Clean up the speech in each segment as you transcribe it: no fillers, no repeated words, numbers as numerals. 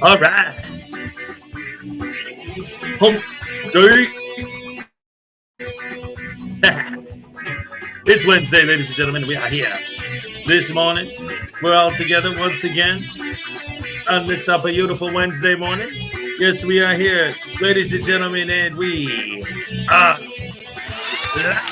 All right. Hump day. It's Wednesday, ladies and gentlemen. We are here this morning. We're all together once again on this beautiful Wednesday morning. Yes, we are here, ladies and gentlemen, and we are live.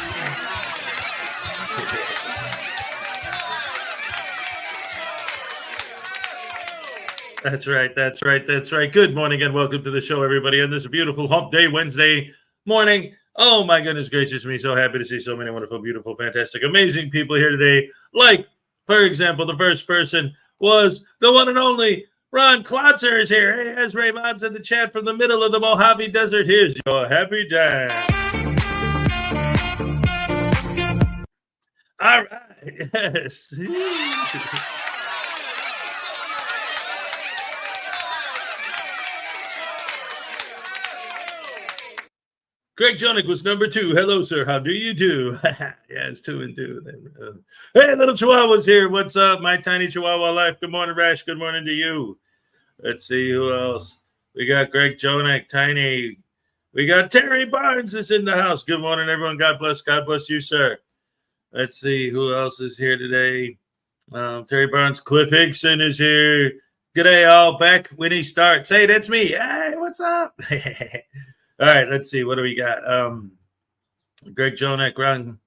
That's right. That's right. That's right. Good morning and welcome to the show, everybody, on this beautiful Hump Day Wednesday morning. Oh, my goodness gracious me. So happy to see so many wonderful, beautiful, fantastic, amazing people here today. Like, for example, the first person was the one and only Ron Klotzer is here. Hey, as Raymond's in the chat from the middle of the Mojave Desert. Here's your happy dance. All right. Yes. Greg Jonick was number 2. Hello, sir. How do you do? Yes, 2 and 2. Hey, little Chihuahua's here. What's up, my tiny Chihuahua life? Good morning, Rash. Good morning to you. Let's see who else. We got Greg Jonick, Tiny. We got Terry Barnes is in the house. Good morning, everyone. God bless. God bless you, sir. Let's see who else is here today. Terry Barnes. Cliff Hickson is here. G'day, all. Back when he starts. Hey, that's me. Hey, what's up? All right, let's see. What do we got? Greg Jonak, Ron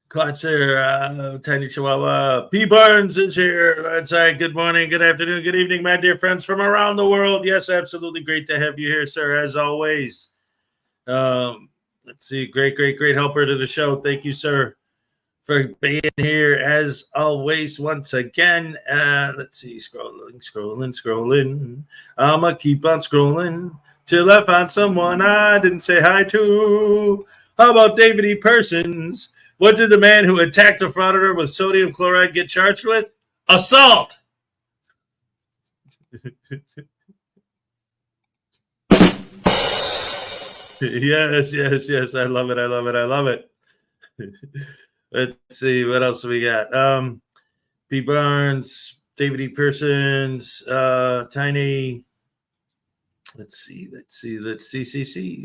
Klotzer, Tiny Chihuahua. P. Barnes is here. That's right. Good morning, good afternoon, good evening, my dear friends from around the world. Yes, absolutely great to have you here, sir, as always. Let's see. Great helper to the show. Thank you, sir, for being here as always once again. Let's see, scrolling. I'ma keep on scrolling till I find someone I didn't say hi to. How about David E. Persons? What did the man who attacked a frauditor with sodium chloride get charged with? Assault. Yes. I love it. Let's see, what else we got? P. Barnes, David E. Persons, Tiny. Let's see.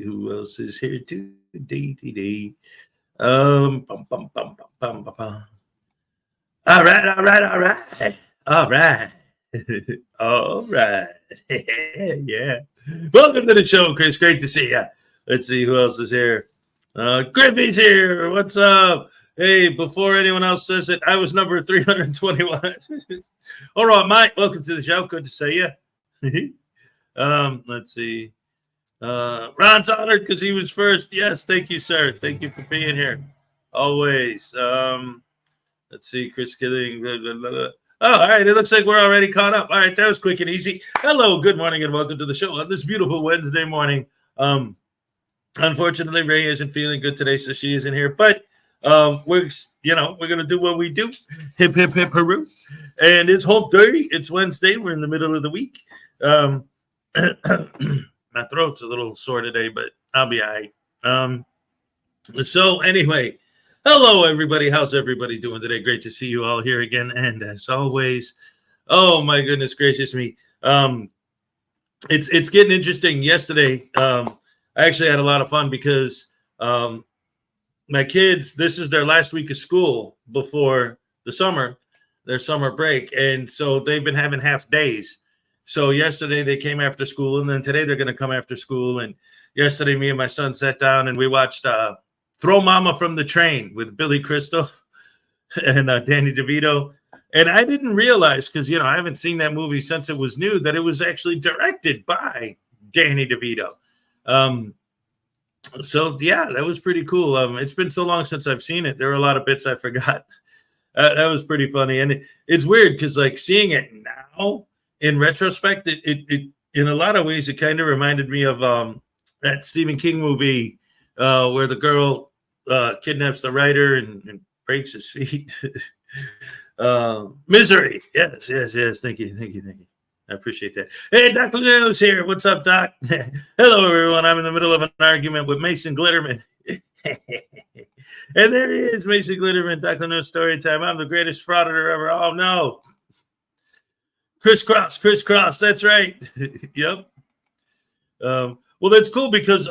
Who else is here today? All right. Yeah. Welcome to the show, Chris. Great to see you. Let's see who else is here. Griffey's here. What's up? Hey, before anyone else says it, I was number 321. All right, Mike. Welcome to the show. Good to see you. Let's see. Ron's honored because he was first. Yes, thank you, sir. Thank you for being here. Always. Let's see. Chris Killing. Blah, blah, blah, blah. Oh, all right. It looks like we're already caught up. All right. That was quick and easy. Hello. Good morning and welcome to the show on this beautiful Wednesday morning. Unfortunately, Ray isn't feeling good today, so she isn't here. But we're gonna do what we do. Hip hip hip hurrah! And it's hump day. It's Wednesday. We're in the middle of the week. My throat's a little sore today, but I'll be all right. So anyway, hello everybody. How's everybody doing today? Great to see you all here again. And as always, oh my goodness gracious me. It's getting interesting. Yesterday, I actually had a lot of fun because my kids, this is their last week of school before the summer, their summer break. And so they've been having half days. So yesterday they came after school, and then today they're going to come after school. And yesterday me and my son sat down and we watched Throw Mama from the Train with Billy Crystal and Danny DeVito. And I didn't realize, because, I haven't seen that movie since it was new, that it was actually directed by Danny DeVito. So yeah, that was pretty cool. It's been so long since I've seen it. There were a lot of bits I forgot. That was pretty funny. And it's weird because like seeing it now in retrospect, it in a lot of ways, it kind of reminded me of that Stephen King movie where the girl kidnaps the writer and breaks his feet. Misery. Yes. Thank you. I appreciate that. Hey, Dr. News here. What's up, Doc? Hello, everyone. I'm in the middle of an argument with Mason Glitterman. And there he is, Mason Glitterman. Dr. News story time. I'm the greatest frauditor ever. Oh, no. Crisscross. That's right. Yep. Well, that's cool because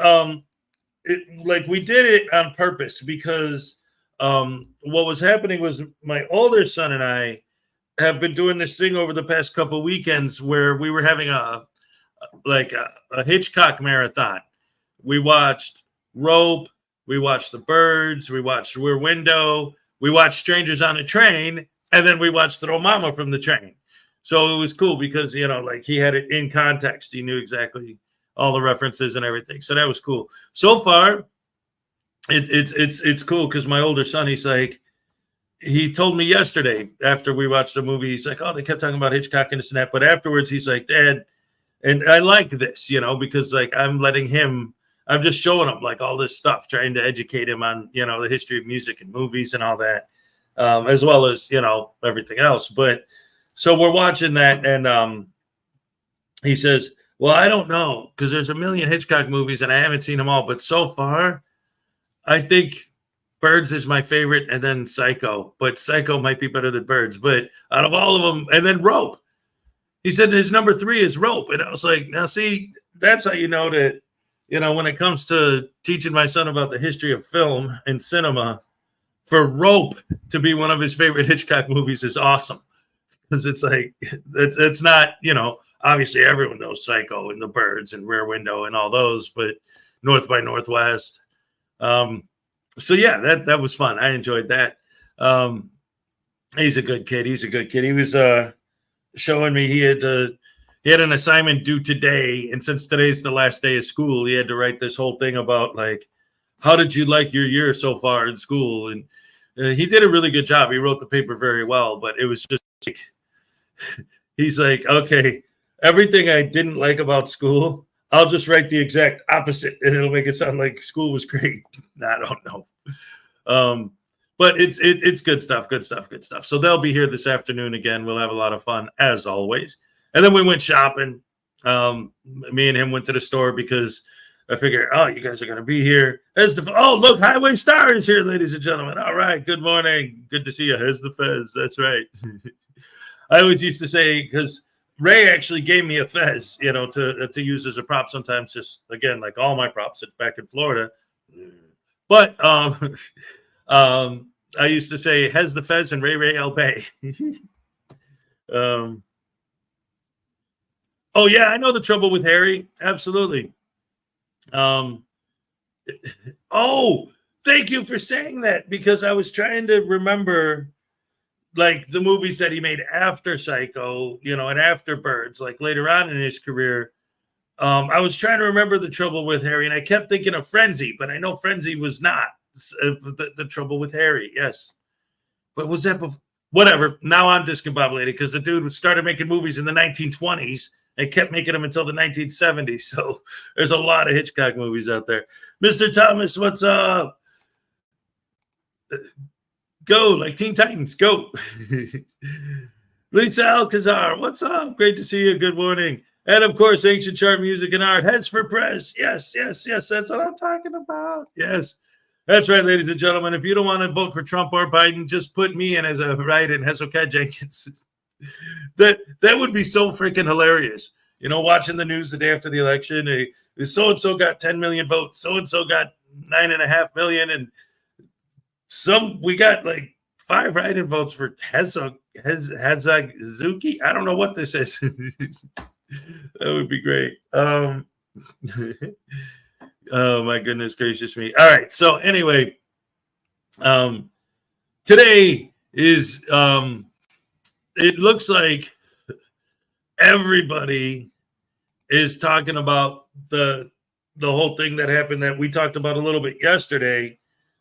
we did it on purpose because what was happening was my older son and I have been doing this thing over the past couple weekends where we were having a Hitchcock marathon. We watched Rope, we watched The Birds, we watched Rear Window, we watched Strangers on a Train, and then we watched Throw Mama from the Train. So it was cool because, he had it in context. He knew exactly all the references and everything. So that was cool. So far, it's cool because my older son, he told me yesterday after we watched the movie, he's like, oh, they kept talking about Hitchcock and this and that. But afterwards, he's like, Dad, and I like this, because I'm just showing him like all this stuff, trying to educate him on, the history of music and movies and all that, as well as, everything else. But so we're watching that. And he says, well, I don't know, because there's a million Hitchcock movies and I haven't seen them all. But so far, I think Birds is my favorite, and then Psycho. But Psycho might be better than Birds. But out of all of them, and then Rope. He said his number 3 is Rope. And I was like, now see, that's how you know that, when it comes to teaching my son about the history of film and cinema, for Rope to be one of his favorite Hitchcock movies is awesome. because it's like it's not, obviously everyone knows Psycho and The Birds and Rear Window and all those, but North by Northwest. So yeah, that was fun. I enjoyed that. He's a good kid. He was showing me he had an assignment due today, and since today's the last day of school, he had to write this whole thing about like, how did you like your year so far in school? And he did a really good job. He wrote the paper very well, but it was just like, he's like, okay, everything I didn't like about school, I'll just write the exact opposite, and it'll make it sound like school was great. I don't know. But it's good stuff. So they'll be here this afternoon again. We'll have a lot of fun as always. And then we went shopping. Me and him went to the store because I figured, you guys are going to be here. Look, Highway Star is here, ladies and gentlemen. All right, good morning. Good to see you. Here's the Fez. That's right. I always used to say, because Ray actually gave me a Fez, to use as a prop sometimes, just, again, like all my props, it's back in Florida. But I used to say, Hez the Fez and Ray El Bay. Oh, yeah, I know the trouble with Harry. Absolutely. Oh, thank you for saying that, because I was trying to remember, like, the movies that he made after Psycho, and after Birds, like later on in his career. I was trying to remember the trouble with Harry, and I kept thinking of Frenzy, but I know Frenzy was not the trouble with Harry. Yes. But was that before? Whatever. Now I'm discombobulated because the dude started making movies in the 1920s and kept making them until the 1970s. So there's a lot of Hitchcock movies out there. Mr. Thomas, what's up? Go, like Teen Titans, go. Lisa Alcazar, what's up? Great to see you. Good morning. And of course, Ancient Chart Music and Art. Heads for Press. Yes. That's what I'm talking about. Yes. That's right, ladies and gentlemen. If you don't want to vote for Trump or Biden, just put me in as a write-in, Hezokuai Jenkins. That would be so freaking hilarious. Watching the news the day after the election, so-and-so got 10 million votes, so-and-so got 9.5 million, and we got like 5 write-in votes for Hezokuai. I don't know what this is. That would be great. Oh my goodness gracious me. All right. So anyway, today is it looks like everybody is talking about the whole thing that happened that we talked about a little bit yesterday.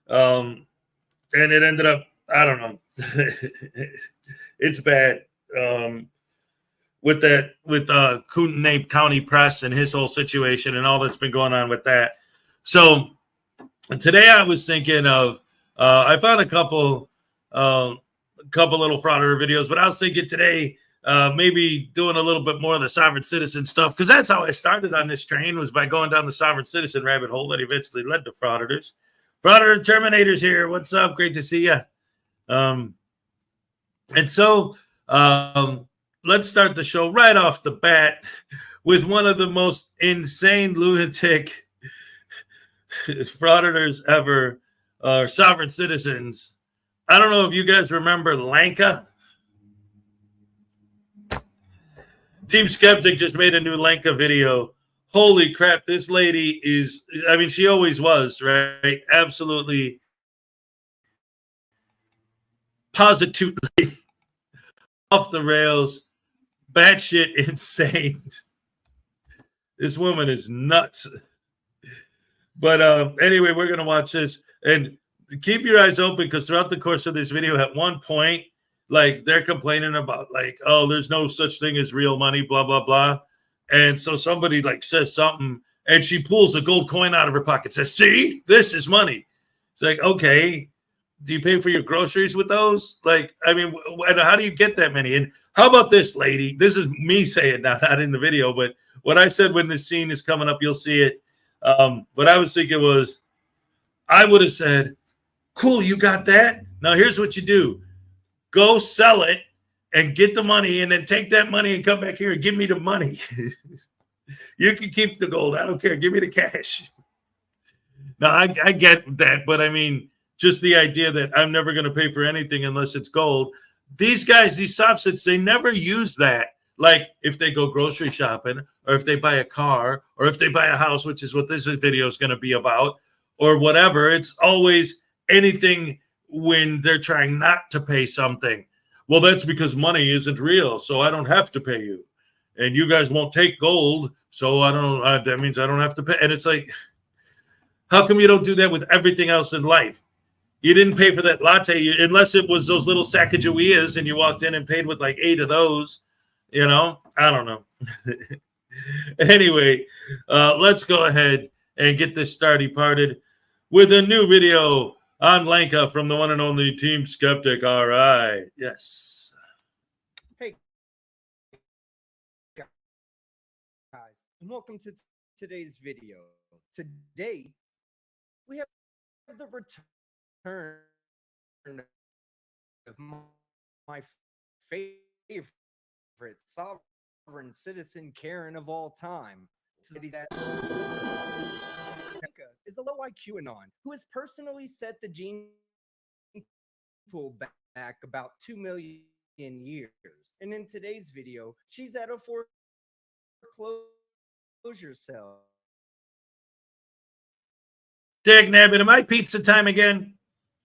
And it ended up, I don't know. It's bad. With Kootenai County Press and his whole situation and all that's been going on with that. So today I was thinking of, I found a couple little Frauditor videos, but I was thinking today maybe doing a little bit more of the sovereign citizen stuff, because that's how I started on this train, was by going down the sovereign citizen rabbit hole that eventually led to Frauditors. Frauditor Terminators here. What's up? Great to see you. And so let's start the show right off the bat with one of the most insane lunatic frauditors ever, sovereign citizens. I don't know if you guys remember Lanka. Team Skeptic just made a new Lanka video. Holy crap, this lady is, she always was, right? Absolutely, positively off the rails. Batshit insane. This woman is nuts. But anyway, we're going to watch this. And keep your eyes open, because throughout the course of this video, at one point, like, they're complaining about, like, oh, there's no such thing as real money, blah, blah, blah. And so somebody, like, says something, and she pulls a gold coin out of her pocket, says, see, this is money. It's like, okay, do you pay for your groceries with those? Like, how do you get that many? And how about this, lady? This is me saying, not in the video, but what I said when this scene is coming up, you'll see it. What I was thinking was, I would have said, cool, you got that? Now here's what you do. Go sell it and get the money, and then take that money and come back here and give me the money. You can keep the gold. I don't care. Give me the cash. Now, I get that, but just the idea that I'm never going to pay for anything unless it's gold. these guys, these soffits, they never use that. Like if they go grocery shopping, or if they buy a car, or if they buy a house, which is what this video is going to be about, or whatever. It's always anything when they're trying not to pay something. Well, that's because money isn't real, so I don't have to pay you. And you guys won't take gold, so I don't. That means I don't have to pay. And it's like, how come you don't do that with everything else in life? You didn't pay for that latte unless it was those little Sacagaweas and you walked in and paid with like 8 of those. You know, I don't know. Anyway, let's go ahead and get this started with a new video on Lanka from the one and only Team Skeptic. All right. Yes. Hey, guys, and welcome to today's video. Today, we have the return of my favorite sovereign citizen Karen of all time. Is a low IQ anon who has personally set the gene pool back about 2 million years. And in today's video, she's at a foreclosure sale. Dag nabbit, am I pizza time again?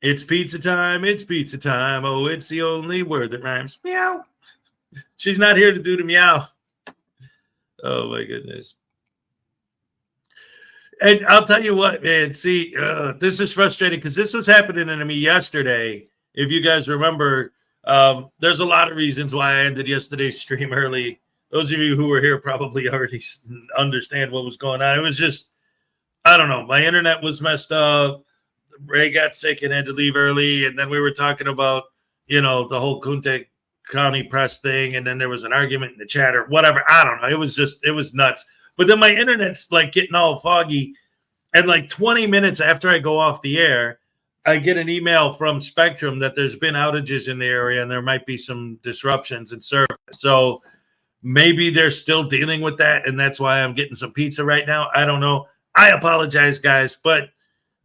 It's pizza time. It's pizza time. Oh, it's the only word that rhymes. Meow. She's not here to do the meow. Oh, my goodness. And I'll tell you what, man. See, this is frustrating because this was happening to me yesterday. If you guys remember, there's a lot of reasons why I ended yesterday's stream early. Those of you who were here probably already understand what was going on. It was just, I don't know. My internet was messed up. Ray got sick and had to leave early. And then we were talking about, you know, the whole Kunte County press thing. And then there was an argument in the chat or whatever. I don't know. It was nuts. But then my internet's like getting all foggy. And like 20 minutes after I go off the air, I get an email from Spectrum that there's been outages in the area and there might be some disruptions in service. So maybe they're still dealing with that. And that's why I'm getting some pizza right now. I don't know. I apologize, guys, but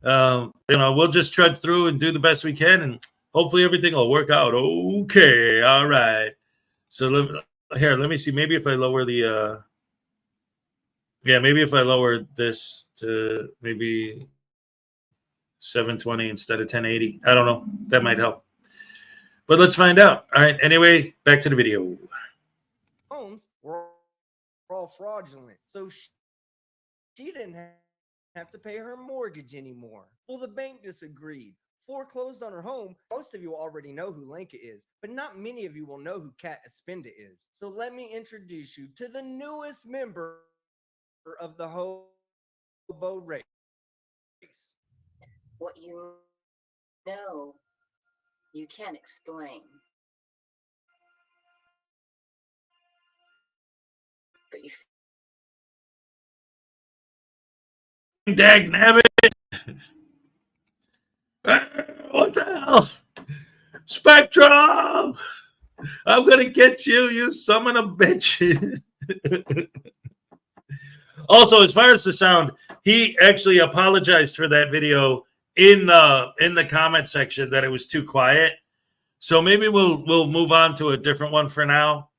you know, we'll just trudge through and do the best we can, and hopefully everything will work out. Okay, all right. So let me see. Maybe if I lower the maybe if I lower this to maybe 720 instead of 1080. I don't know. That might help. But let's find out. All right. Anyway, back to the video. Homes were all fraudulent, so she didn't have to pay her mortgage anymore. Well, the bank disagreed, foreclosed on her home. Most of you already know who Lanka is, but not many of you will know who Kat Espinda is. So let me introduce you to the newest member of the hobo race. What you know, you can't explain. But you Dag nabbit. What the hell? Spectrum! I'm going to get you, you son of a bitch. Also, as far as the sound, he actually apologized for that video in the comment section that it was too quiet. So maybe we'll move on to a different one for now.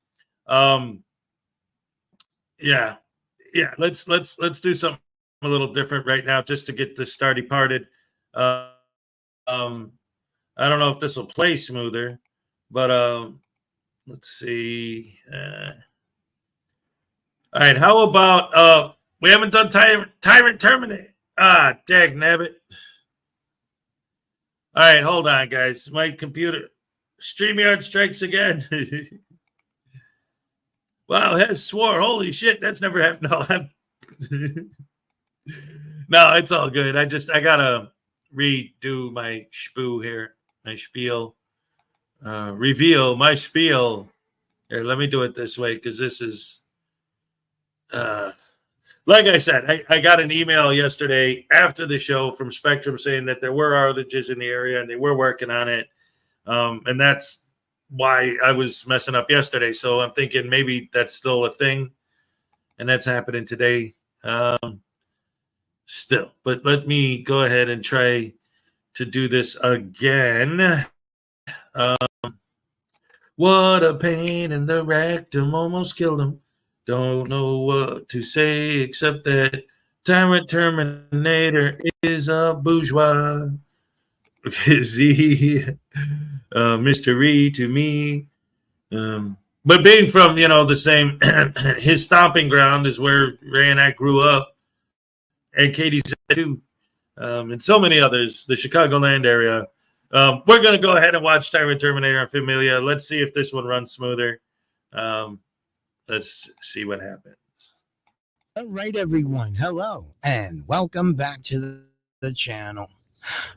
Yeah. Let's do something a little different right now just to get this parted. I don't know if this will play smoother, but let's see. All right, how about we haven't done Tyrant Terminator. Ah, dag nabbit. All right, hold on, guys. My computer StreamYard strikes again. Wow, Hez swore. Holy shit, that's never happened. No, no, it's all good. I gotta redo my spoo here, my spiel. Reveal my spiel. Here, let me do it this way because this is like I said, I got an email yesterday after the show from Spectrum saying that there were outages in the area and they were working on it. And that's why I was messing up yesterday. So I'm thinking maybe that's still a thing and that's happening today. Still, but let me go ahead and try to do this again. What a pain in the rectum, almost killed him. Don't know what to say except that Tyrant Terminator is a bourgeois. Is he mystery to me? But being from, the same, his stomping ground is where Ray and I grew up, and Katie's too, and so many others, the Chicagoland area. We're going to go ahead and watch Tyrant Terminator and Familia. Let's see if this one runs smoother. Let's see what happens. All right, everyone. Hello, and welcome back to the channel.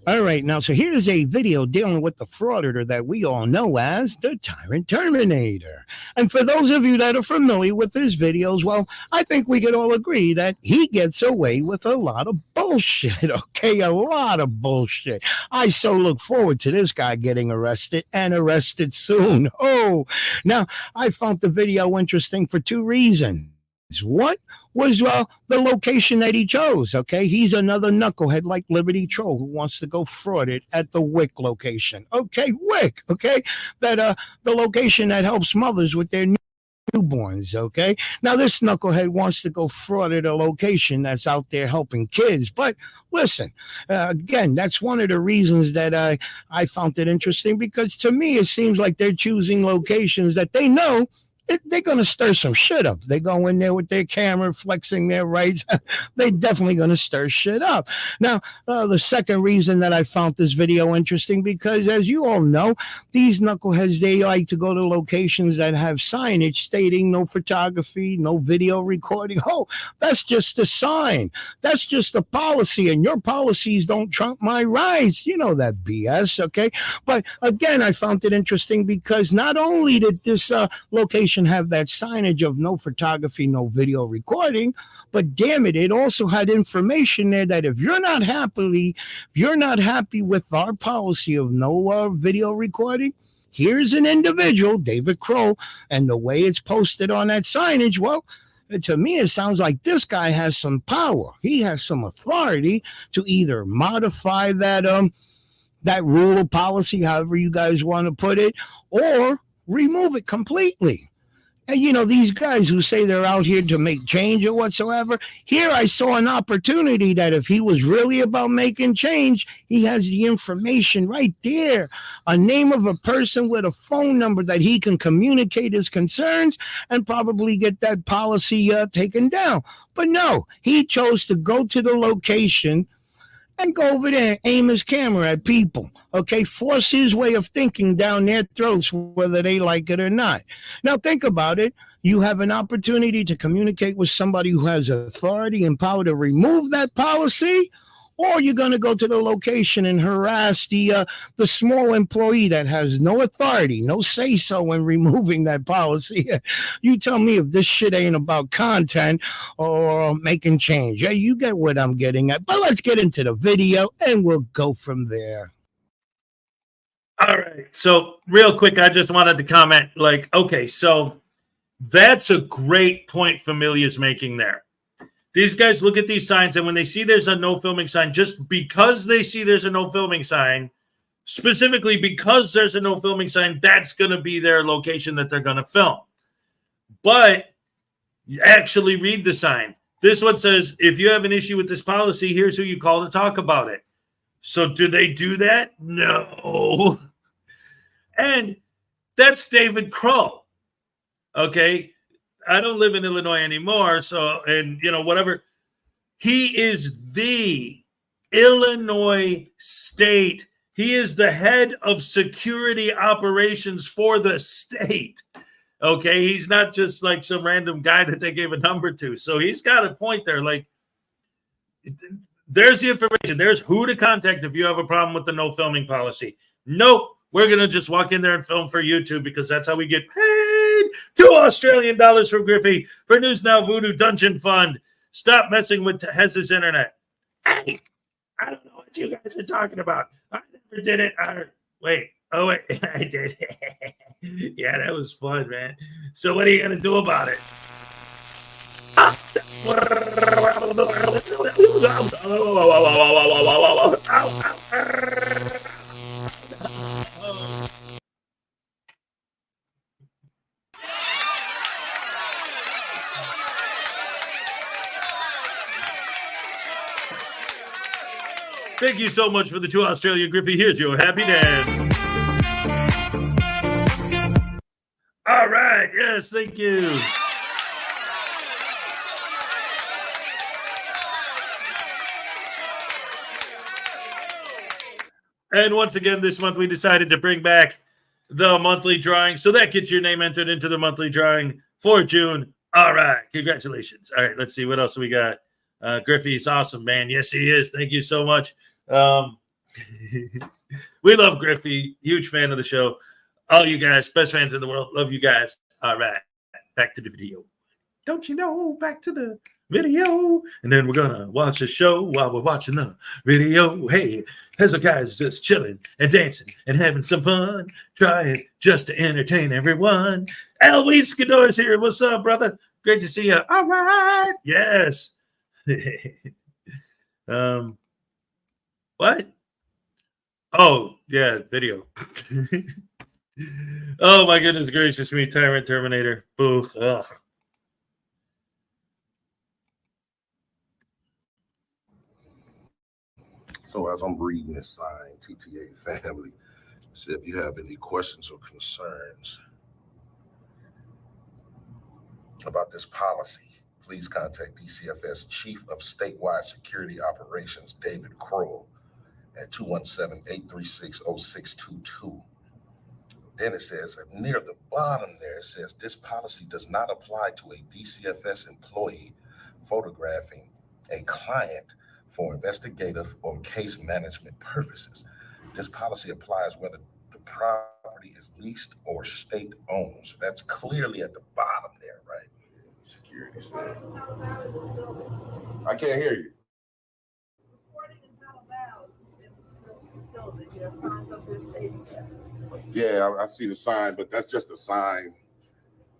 All right, now, so here's a video dealing with the Frauditor that we all know as the Tyrant Terminator. And for those of you that are familiar with his videos, well, I think we can all agree that he gets away with a lot of bullshit, okay? A lot of bullshit. I so look forward to this guy getting arrested, and arrested soon. Oh, now, I found the video interesting for two reasons. What was the location that he chose? Okay, he's another knucklehead like Liberty Troll who wants to go fraud it at the WIC location. Okay, WIC. Okay, that the location that helps mothers with their newborns. Okay, now this knucklehead wants to go fraud at a location that's out there helping kids. But listen, again, that's one of the reasons that I found it interesting, because to me it seems like they're choosing locations that they know they're going to stir some shit up. They go in there with their camera, flexing their rights. They're definitely going to stir shit up. Now, the second reason that I found this video interesting, because as you all know, these knuckleheads, they like to go to locations that have signage stating no photography, no video recording. Oh, that's just a sign. That's just a policy, and your policies don't trump my rights. You know that BS, okay? But again, I found it interesting because not only did this location have that signage of no photography, no video recording, but damn it, it also had information there that if you're not happy with our policy of no video recording, here's an individual, David Crow, and the way it's posted on that signage, well, to me, it sounds like this guy has some power. He has some authority to either modify that rule or policy, however you guys want to put it, or remove it completely. And, you know, these guys who say they're out here to make change or whatsoever, here I saw an opportunity that if he was really about making change, he has the information right there, a name of a person with a phone number that he can communicate his concerns and probably get that policy taken down. But no, he chose to go to the location and go over there and aim his camera at people, okay? Force his way of thinking down their throats, whether they like it or not. Now, think about it. You have an opportunity to communicate with somebody who has authority and power to remove that policy, or you're going to go to the location and harass the small employee that has no authority, no say-so in removing that policy. You tell me if this shit ain't about content or making change. Yeah, you get what I'm getting at. But let's get into the video, and we'll go from there. All right. So real quick, I just wanted to comment, okay, so that's a great point Familia's making there. These guys look at these signs, and when they see there's a no filming sign, just because they see there's a no filming sign, specifically because there's a no filming sign, that's going to be their location that they're going to film. But actually read the sign. This one says, if you have an issue with this policy, here's who you call to talk about it. So do they do that? No. And that's David Crow. Okay. I don't live in Illinois anymore. So, and whatever. He is the Illinois state. He is the head of security operations for the state. Okay. He's not just like some random guy that they gave a number to. So he's got a point there. Like, there's the information. There's who to contact if you have a problem with the no filming policy. Nope. We're going to just walk in there and film for YouTube because that's how we get paid. $2 Australian from Griffey for News Now Voodoo Dungeon Fund. Stop messing with Hez's internet. Hey, I don't know what you guys are talking about. I never did it. Wait. Oh, wait. I did. Yeah, that was fun, man. So what are you going to do about it? Thank you so much for the 2 Australia Griffey. Here's your happy dance. All right. Yes, thank you. And once again, this month we decided to bring back the monthly drawing. So that gets your name entered into the monthly drawing for June. All right. Congratulations. All right. Let's see what else we got. Griffey's awesome, man. Yes, he is. Thank you so much. We love Griffey. Huge fan of the show. All you guys, best fans in the world. Love you guys. All right. Back to the video. Don't you know? Back to the video. And then we're going to watch the show while we're watching the video. Hey, Hezokuai is just chilling and dancing and having some fun. Try it just to entertain everyone. Eloise Skidor is here. What's up, brother? Great to see you. All right. Yes. What? Oh, yeah, video. Oh, my goodness gracious me. Tyrant Terminator. Boo. Ugh. So as I'm reading this sign, TTA family, so if you have any questions or concerns about this policy, please contact DCFS Chief of Statewide Security Operations, David Crowell, at 217-836-0622. Then it says, near the bottom there, it says, this policy does not apply to a DCFS employee photographing a client for investigative or case management purposes. This policy applies whether the property is leased or state-owned. So that's clearly at the bottom there, right? Security stand. I can't hear you. Recording is not allowed in the facility. There are signs up there stating that. Yeah, I see the sign, but that's just a sign.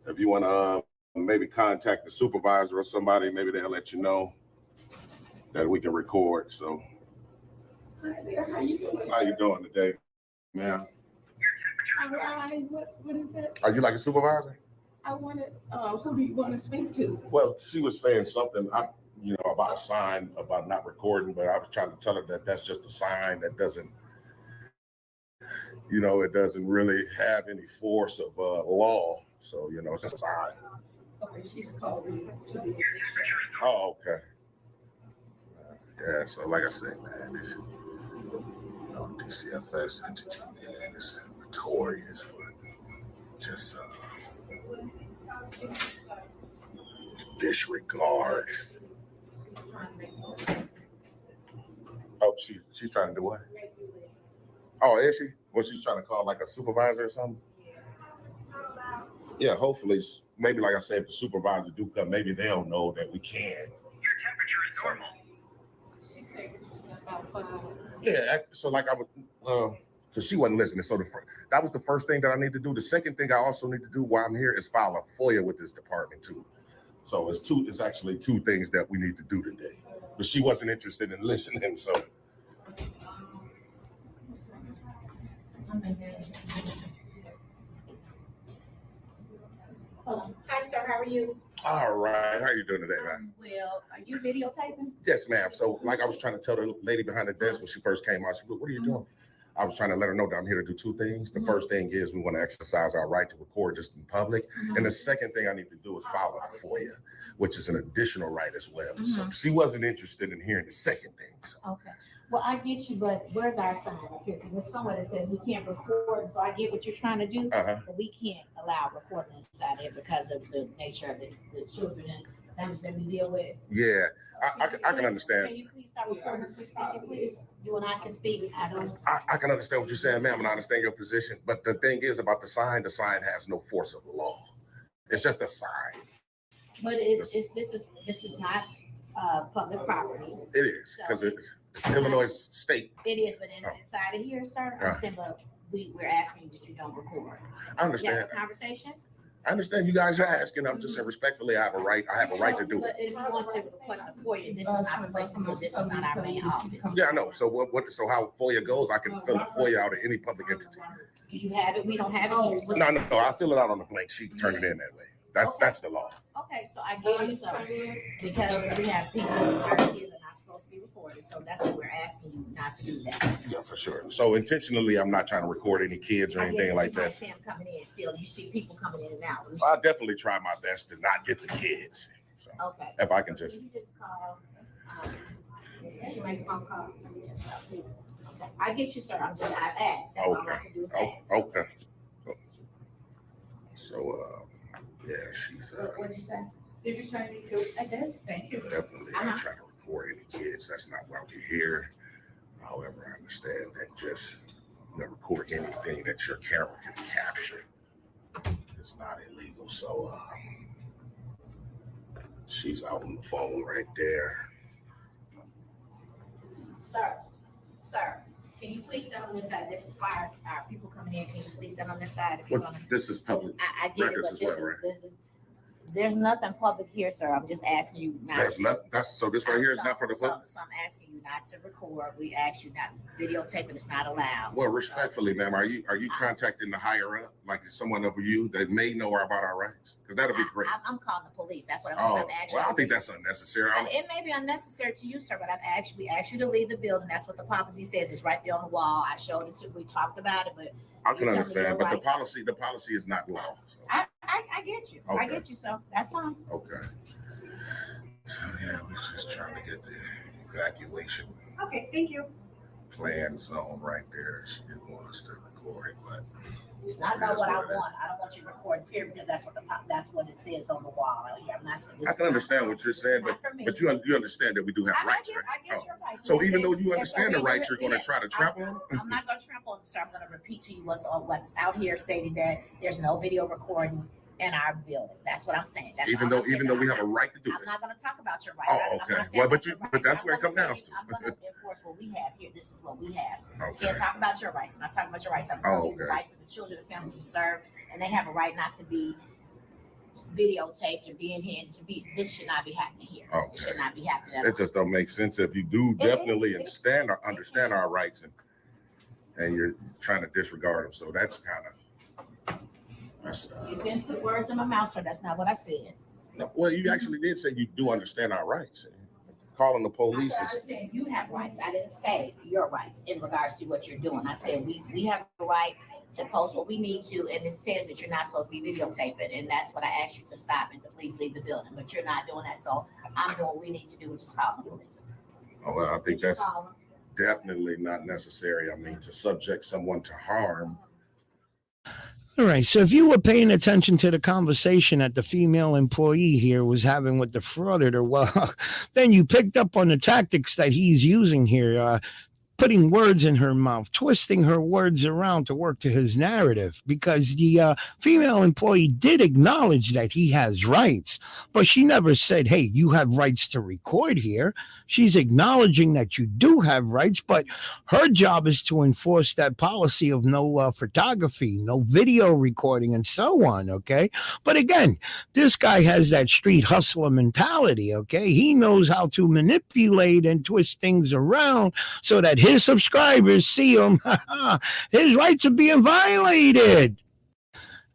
If you want to maybe contact the supervisor or somebody, maybe they'll let you know that we can record. So, Hi there, how you doing? how you doing today, man? All right, what is it? Are you like a supervisor? I wanted, who do you want to speak to? Well, she was saying something, about a sign about not recording, but I was trying to tell her that that's just a sign that doesn't, it doesn't really have any force of law. So, it's just a sign. Okay, she's calling to the. Oh, okay. Yeah, so like I said, man, this DCFS entity, man, is notorious for just disregard. Oh, she's trying to do what? Oh, is she? Was she trying to call like a supervisor or something? Yeah, hopefully, maybe like I said, if the supervisor do come, maybe they'll know that we can. Your temperature is normal. She said that you step outside. Yeah, so like I would, because she wasn't listening. So that was the first thing that I need to do. The second thing I also need to do while I'm here is file a FOIA with this department too. So it's actually two things that we need to do today. But she wasn't interested in listening, so. Hello. Hi, sir. How are you? All right, how you doing today, man? Well, are you videotaping? Yes, ma'am. So like I was trying to tell the lady behind the desk when she first came out, she said, what are you doing? I was trying to let her know that I'm here to do two things. The first thing is we want to exercise our right to record just in public. And the second thing I need to do is file a FOIA, which is an additional right as well. So she wasn't interested in hearing the second thing. So. Okay. Well, I get you, but where's our sign up here? Because there's somewhere that says we can't record. So I get what you're trying to do, but we can't allow recording inside there because of the nature of the children and families that we deal with. Yeah, I can understand. Can you please stop recording this speaking, please? You and I can speak. I can understand what you're saying, ma'am, and I understand your position. But the thing is about the sign has no force of law. It's just a sign. But this is not public property. It is, because it's Illinois state. It is, but inside of here, sir, I'm saying, but we're asking that you don't record. I understand. You have a conversation? I understand you guys are asking. I'm just saying respectfully, I have a right to do But it. if you want to request a FOIA, this is not the place to do it. This is not our main office. Yeah, I know. So so how FOIA goes, I can fill a FOIA out of any public entity. Do you have it? We don't have it here. So. No, I fill it out on a blank sheet and turn it in that way. That's the law. Okay, so I get you, sir, because we have people, our kids are not supposed to be recorded, so that's what we're asking you not to do that. Yeah, for sure. So intentionally, I'm not trying to record any kids or I get anything like you might that. see them coming in still. You see people coming in and out. I definitely try my best to not get the kids. So Okay. if I can just. You just call. Did you make a phone call? Okay. I get you, sir. I've asked. That's all I can do is ask. Okay. So, yeah, she's What did you say? Did you say you feel? I did. Thank you. definitely not trying to record any kids. That's not why we're here. However, I understand that just not record anything that your camera can capture. It's not illegal. So, she's out on the phone right there. Sir, can you please stand on this side? This is fire. Our people coming in. Can you please stand on this side? If you're Well, gonna, this is public I get it, records but as well, right? there's nothing public here, sir. I'm just asking you not. There's not. So this right here is not for the public. So I'm asking you not to record. We ask you not videotaping. It's not allowed. Well, respectfully, ma'am, are you contacting the higher up, like someone over you that may know about our rights? Because that'll be great. I'm calling the police. That's what Oh, I'm asking. well, I think that's unnecessary. It may be unnecessary to you, sir, but we asked you to leave the building. That's what the policy says. It's right there on the wall. I showed it to. We talked about it, but I can you tell me understand, your but the rights. policy is not law. So. I get you. I Okay. get you, so that's fine. Okay. So yeah, we're just trying to get the evacuation Okay, thank you. plans on right there. She didn't want us to record it, but It's not about what I want. I don't want you to record period because that's what it says on the wall out here. I'm not saying this. I can understand what you're saying, but you understand that we do have rights, right? I get your rights. So even though you understand the rights, you're going to try to trample on them? I'm not going to trample on them, sir. I'm going to repeat to you what's out here stating that there's no video recording in our building. That's what I'm saying. That's Even though we have a right to do I'm it. not going to talk about your rights. Oh, I'm okay. not saying Well, about your but rights. that's where it I'm comes gonna down tell to. you- I'm going to enforce what we have here. This is what we have. Okay. Can't talk about your rights. I'm not talking about your rights. I'm telling you the okay. rights of the children, the families we serve, and they have a right not to be videotaped and being here. And this should not be happening here. Okay. It should not be happening at It all. just don't make sense if you do definitely understand our rights and you're trying to disregard them. So that's kind of You didn't put words in my mouth, sir. That's not what I said. no, well, you actually did say you do understand our rights. Calling the police I is understand you have rights. I didn't say your rights in regards to what you're doing. I said we have the right to post what we need to, and it says that you're not supposed to be videotaping, and that's what I asked you to stop and to please leave the building. But you're not doing that, so I'm doing what we need to do, which is call the police. oh, well, I think Did you that's call them? definitely not necessary. I mean, to subject someone to harm. All right. So if you were paying attention to the conversation that the female employee here was having with the frauditor, well, then you picked up on the tactics that he's using here, putting words in her mouth, twisting her words around to work to his narrative, because the female employee did acknowledge that he has rights, but she never said, hey, you have rights to record here. She's acknowledging that you do have rights, but her job is to enforce that policy of no photography, no video recording, and so on, okay? But again, this guy has that street hustler mentality, okay? He knows how to manipulate and twist things around so that his subscribers see him. His rights are being violated.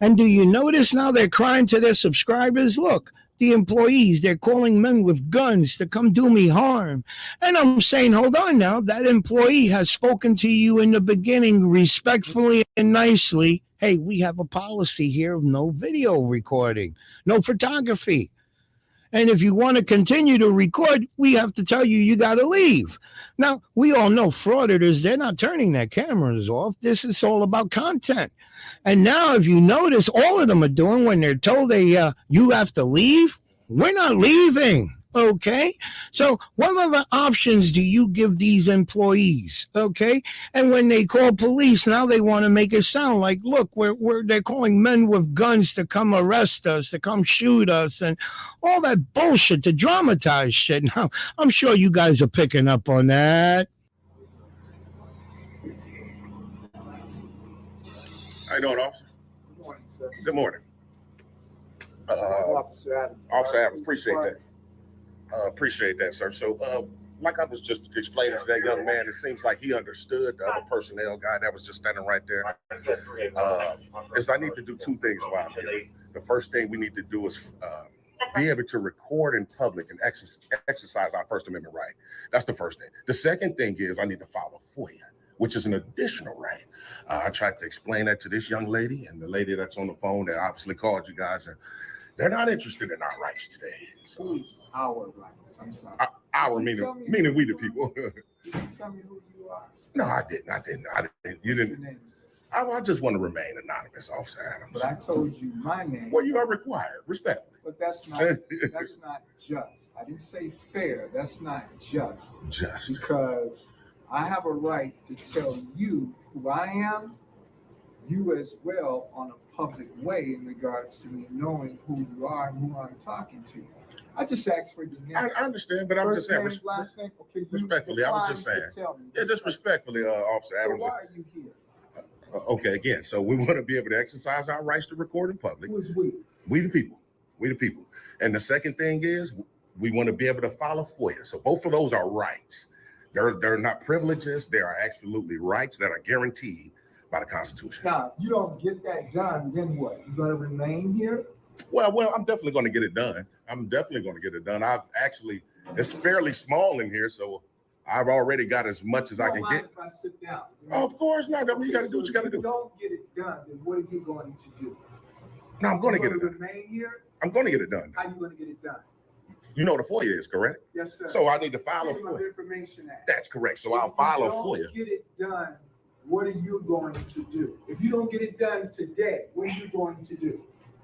And do you notice now they're crying to their subscribers? Look, the employees, they're calling men with guns to come do me harm. And I'm saying, hold on now, that employee has spoken to you in the beginning respectfully and nicely. Hey, we have a policy here of no video recording, no photography. And if you want to continue to record, we have to tell you, you got to leave. Now, we all know frauditors, they're not turning their cameras off. This is all about content. And now, if you notice, all of them are doing when they're told you have to leave, we're not leaving. Okay, so what other options do you give these employees? Okay, and when they call police, now they want to make it sound like, look, they're calling men with guns to come arrest us, to come shoot us, and all that bullshit to dramatize shit. Now, I'm sure you guys are picking up on that. How you doing, officer? Good morning, sir. Good morning. Officer Adams. Officer Adams, appreciate that. Appreciate that, sir. So, like I was just explaining to that young man, it seems like he understood the other personnel guy that was just standing right there. Is I need to do two things while I'm here. The first thing we need to do is be able to record in public and exercise our First Amendment right. That's the first thing. The second thing is I need to file a FOIA, which is an additional right. I tried to explain that to this young lady and the lady that's on the phone that obviously called you guys, and they're not interested in our rights today. So, Who's our rights? I'm sorry. our Did you tell me meaning who we the you people. Did you tell me who you are? No, I didn't. You What's didn't. your name, sir? I just want to remain anonymous, Officer Adams. But I told you my name. Well, you are required, respectfully. But that's not just. I didn't say fair. That's not just. Just. Because I have a right to tell you who I am, you as well, on a public way in regards to me knowing who you are and who I'm talking to. I just asked for your name. I understand, but I'm just saying, last name. Okay, you respectfully, I was just declined saying. to tell me. Yeah, just respectfully, Officer So Adams. why are you here? Okay, again, so we want to be able to exercise our rights to record in public. Who is we? We the people. We the people. And the second thing is we want to be able to file a FOIA. So both of those are rights. They're not privileges. They are absolutely rights that are guaranteed by the Constitution. Now, if you don't get that done, then what? You're going to remain here? Well, I'm definitely going to get it done. It's fairly small in here, so I've already got as much as I can get. If I sit down. Of course not. I mean, you got to do what you got to If you do. don't get it done, then what are you going to do? No, I'm going to get it You're done. Remain here? I'm going to get it done. How you going to get it done? You know what a FOIA is, correct? Yes, sir. So I need to file a Freedom of FOIA. Information Act. That's correct. So If I'll you file a don't FOIA. Get it done. What are you going to do? If you don't get it done today, what are you going to do?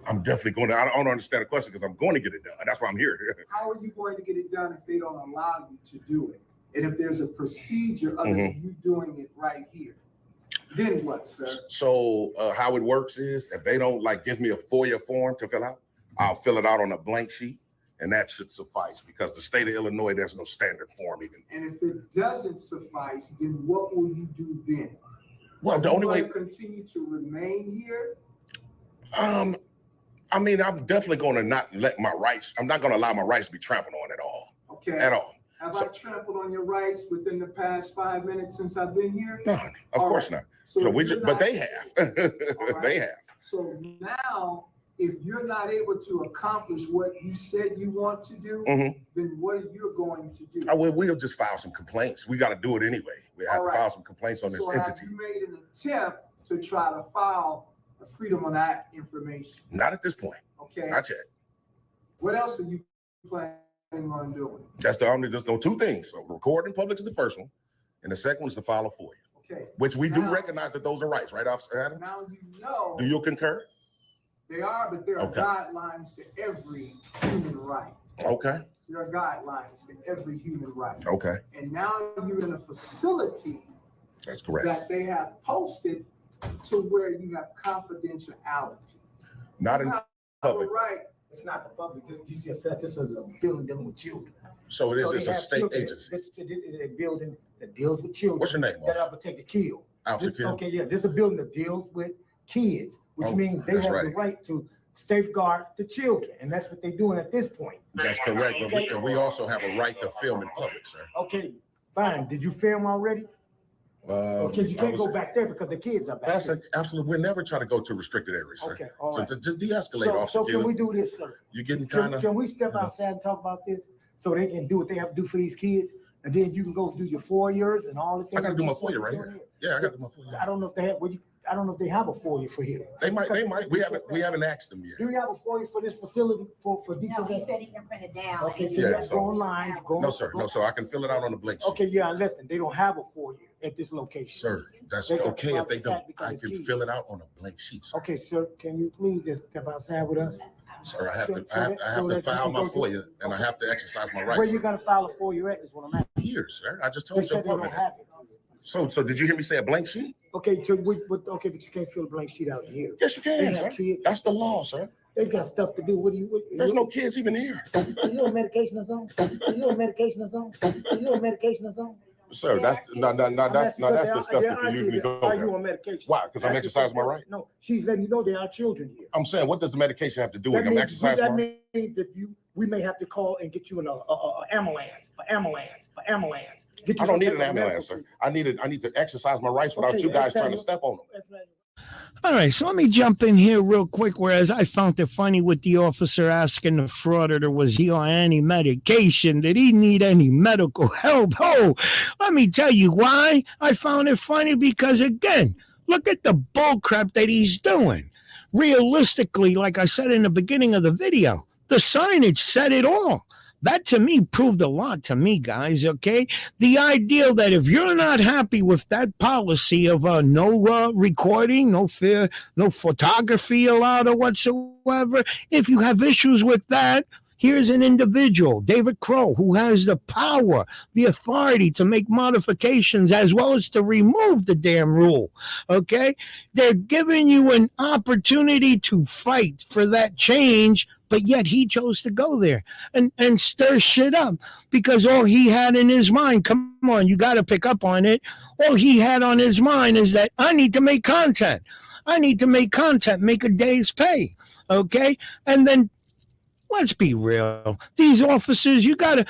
I'm definitely going to. I don't understand the question because I'm going to get it done. That's why I'm here. How are you going to get it done if they don't allow you to do it? And if there's a procedure other than you doing it right here, then what, sir? So how it works is if they don't give me a FOIA form to fill out, I'll fill it out on a blank sheet, and that should suffice because the state of Illinois, there's no standard form even. And if it doesn't suffice, then what will you do then? Well, the only way. Continue to remain here. I mean, I'm definitely going to not let my rights. I'm not going to allow my rights to be trampled on at all. Okay. At all. Have I trampled on your rights within the past 5 minutes since I've been here? None. Of course not. So But they have. They have. So now, if you're not able to accomplish what you said you want to do, then what are you going to do? We'll just file some complaints. We got to do it anyway. We have to file some complaints on this So entity. have you made an attempt to try to file a Freedom of that information? Not at this point. Okay. Not yet. What else are you planning on doing? That's just those two things. So record in public is the first one, and the second one is to file a FOIA. Okay. Which we do recognize that those are rights, right, Officer Adams? Now you know. Do you concur? They are, but there are guidelines to every human right. Okay. There are guidelines to every human right. Okay. And now you're in a facility. That's correct. That they have posted to where you have confidentiality. Not in public. Right. It's not the public. This DCFS. This is a building dealing with children. So it is. It's a state agency. This is a building that deals with children. What's your name? That are protected kids. Okay, yeah. This is a building that deals with kids, which means they have the right to safeguard the children, and that's what they're doing at this point. That's correct. But we also have a right to film in public, sir. Okay, fine. Did you film already? Okay, you can't go back there because the kids are back there. Absolutely. We'll never try to go to restricted areas, sir. Okay, all so right. Just de-escalate, Officer. So can we do this, sir? You're getting kind of. Can we step outside and talk about this so they can do what they have to do for these kids, and then you can go do your 4 years and all the things. I got to do my FOIA right here. Yeah, I got to do my FOIA. I don't know if they have. I don't know if they have a FOIA for here. They might. We haven't asked them yet. Do you have a FOIA for this facility for these? No, he said he can print it down. Okay, so you have to go online. No, sir. No, so I can fill it out on the blank sheet. Okay, yeah, listen, they don't have a FOIA at this location. Sir, that's okay if they don't. I can fill it out on a blank sheet, sir. Okay, sir, can you please just step outside with us? Sir, I have to file my FOIA and I have to exercise my rights. Where you gotta file a FOIA at is what I'm asking. Here, sir. I just told They you. said they don't have it. So did you hear me say a blank sheet? Okay, so okay, but you can't fill a blank sheet out here. Yes, you can, sir. That's the law, sir. They got stuff to do. What do you? There's no kids even here. Are you on medication or something? Are you on medication or something? Are you on medication or something? Sir, that's disgusting for you to go Are you there. on medication? Why? Because I'm exercising my right? No, she's letting you know there are children here. I'm saying, what does the medication have to do with That I'm means- exercising my right? That means we may have to call and get you an ambulance. Get you I don't need some an type of ambulance, medical sir. I need to exercise my rights without Okay, you guys trying to exercise- step on them. All right, so let me jump in here real quick. Whereas I found it funny with the officer asking the frauditor, was he on any medication? Did he need any medical help? Oh, let me tell you why I found it funny. Because again, look at the bullcrap that he's doing. Realistically, like I said in the beginning of the video, the signage said it all. That to me proved a lot to me, guys, okay? The idea that if you're not happy with that policy of no recording, no photography allowed or whatsoever, if you have issues with that, here's an individual, David Crow, who has the power, the authority to make modifications as well as to remove the damn rule, okay? They're giving you an opportunity to fight for that change, but yet he chose to go there and stir shit up because all he had in his mind, come on, you got to pick up on it. All he had on his mind is that I need to make content. I need to make content, make a day's pay. Okay. And then let's be real. These officers, you could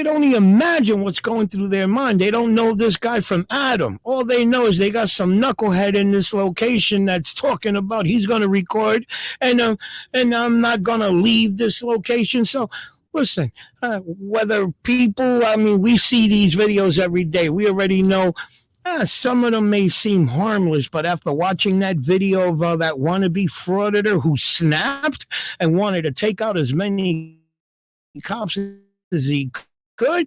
only imagine what's going through their mind. They don't know this guy from Adam. All they know is they got some knucklehead in this location that's talking about he's going to record and I'm not going to leave this location. So listen, whether people, I mean, we see these videos every day. We already know some of them may seem harmless, but after watching that video of that wannabe frauditor who snapped and wanted to take out as many cops as he could,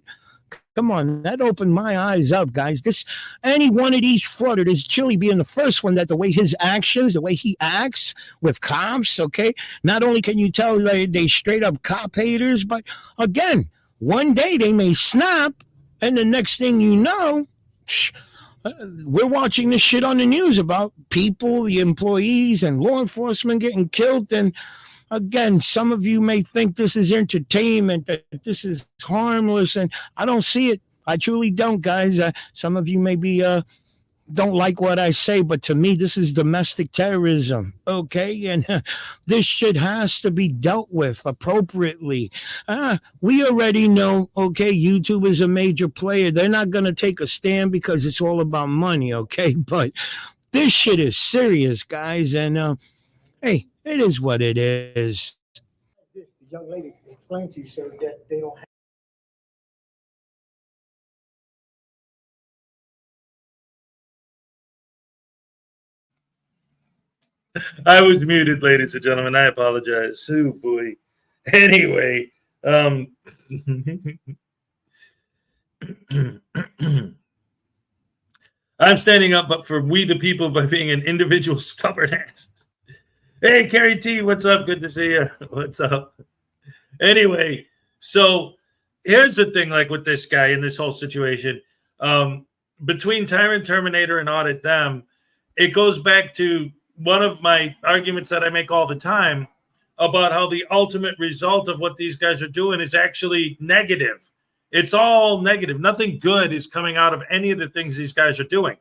come on, that opened my eyes up, guys. Any one of these frauditors, Chili being the first one, that the way his actions, the way he acts with cops, okay, not only can you tell they straight up cop haters, but again, one day they may snap, and the next thing you know, we're watching this shit on the news about people, the employees, and law enforcement getting killed. And again, some of you may think this is entertainment, that this is harmless, and I don't see it. I truly don't, guys. Some of you maybe don't like what I say, but to me, this is domestic terrorism, okay? And this shit has to be dealt with appropriately. We already know, okay, YouTube is a major player. They're not going to take a stand because it's all about money, okay? But this shit is serious, guys, and hey, it is what it is. The young lady explained to you, sir, that they don't have I was muted, ladies and gentlemen. I apologize. Oh boy. Anyway, I'm standing up, but for we the people by being an individual stubborn ass. Hey, Carrie T, what's up? Good to see you. What's up? Anyway, so here's the thing, like with this guy in this whole situation, between Tyrant Terminator and Audit them, it goes back to one of my arguments that I make all the time about how the ultimate result of what these guys are doing is actually negative. It's all negative. Nothing good is coming out of any of the things these guys are doing.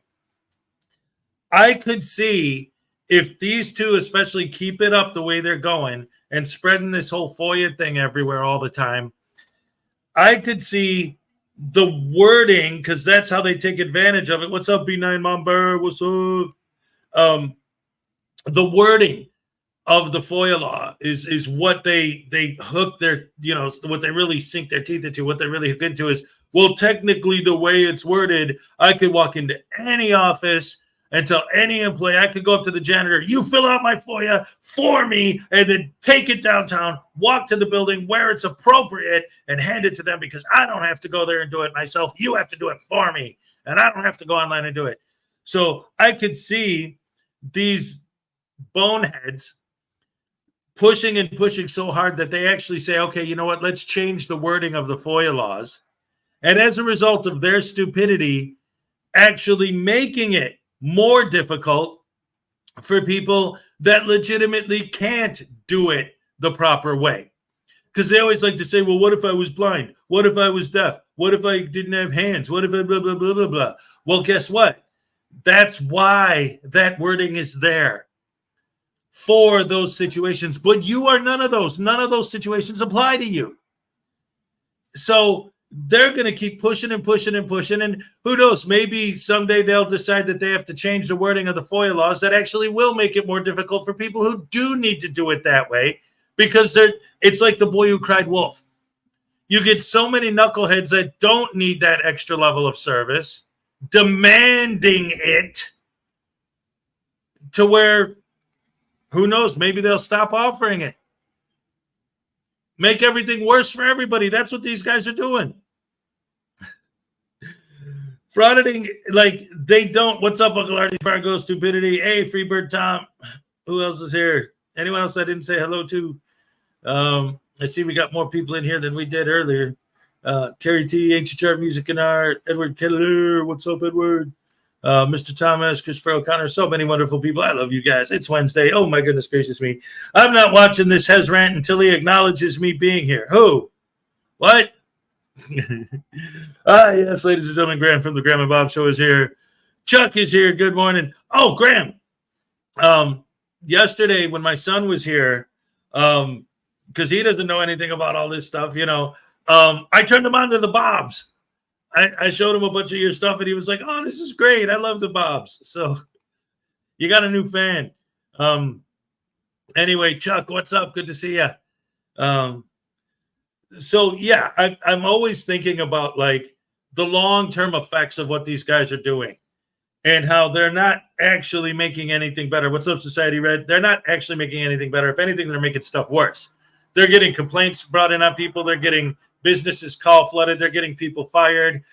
I could see if these two especially keep it up the way they're going and spreading this whole FOIA thing everywhere all the time, I could see the wording, because that's how they take advantage of it. What's up, B9 Momber? What's up? The wording of the FOIA law is what they hook their, what they really sink their teeth into, what they really hook into is, well, technically the way it's worded, I could walk into any office and tell any employee, I could go up to the janitor, you fill out my FOIA for me, and then take it downtown, walk to the building where it's appropriate, and hand it to them because I don't have to go there and do it myself. You have to do it for me, and I don't have to go online and do it. So I could see these boneheads pushing and pushing so hard that they actually say, okay, you know what, let's change the wording of the FOIA laws. And as a result of their stupidity, actually making it more difficult for people that legitimately can't do it the proper way. Because they always like to say, well, what if I was blind? What if I was deaf? What if I didn't have hands? What if I blah, blah, blah, blah, blah? Well, guess what? That's why that wording is there. For those situations, but you are none of those. None of those situations apply to you. So they're going to keep pushing and pushing and pushing. And who knows, maybe someday they'll decide that they have to change the wording of the FOIA laws that actually will make it more difficult for people who do need to do it that way, because it's like the boy who cried wolf. You get so many knuckleheads that don't need that extra level of service, demanding it, to where, who knows, maybe they'll stop offering it. Make everything worse for everybody. That's what these guys are doing. Frauditing, like, they don't. What's up, Uncle Artie? Fargo Stupidity. Hey, Freebird Tom. Who else is here? Anyone else I didn't say hello to? I see we got more people in here than we did earlier. Carrie T, Ancient Chart Music and Art. Edward Keller. What's up, Edward? Mr. Thomas, Christopher O'Connor. So many wonderful people. I love you guys. It's Wednesday. Oh, my goodness gracious me. I'm not watching this Hez rant until he acknowledges me being here. Who? What? Yes, ladies and gentlemen, Graham from the Graham and Bob Show is here. Chuck is here. Good morning. Oh, Graham. Yesterday when my son was here, because he doesn't know anything about all this stuff, I turned him on to the Bobs. I showed him a bunch of your stuff, and he was like, "Oh, this is great. I love the Bobs." So you got a new fan. Anyway, Chuck, what's up? Good to see you. So yeah, I'm always thinking about like the long-term effects of what these guys are doing and how they're not actually making anything better. What's up, Society Red? They're not actually making anything better. If anything, they're making stuff worse. They're getting complaints brought in on people. They're getting businesses call flooded. They're getting people fired.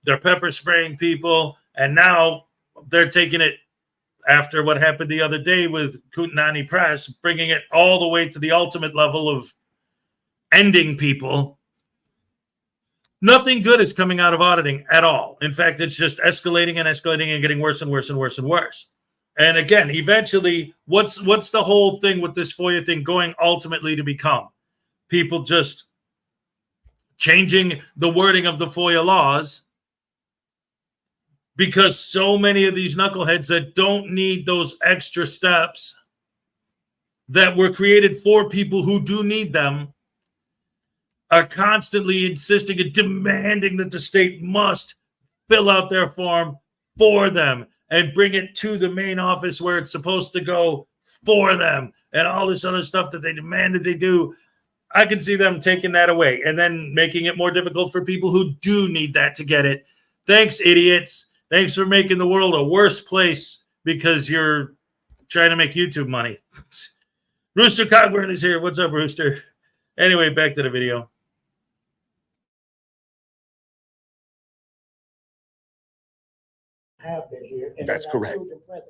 They're pepper spraying people. And now they're taking it, after what happened the other day with Kootenai Press, bringing it all the way to the ultimate level of ending people. Nothing good is coming out of auditing at all. In fact, it's just escalating and escalating and getting worse and worse and worse and worse. And again, eventually, what's the whole thing with this FOIA thing going ultimately to become? People just changing the wording of the FOIA laws because so many of these knuckleheads that don't need those extra steps that were created for people who do need them are constantly insisting and demanding that the state must fill out their form for them and bring it to the main office where it's supposed to go for them, and all this other stuff that they demanded they do. I can see them taking that away and then making it more difficult for people who do need that to get it. Thanks, idiots. Thanks for making the world a worse place because you're trying to make YouTube money. Rooster Cogburn is here. What's up, Rooster? Anyway, back to the video. Have that here. And That's correct.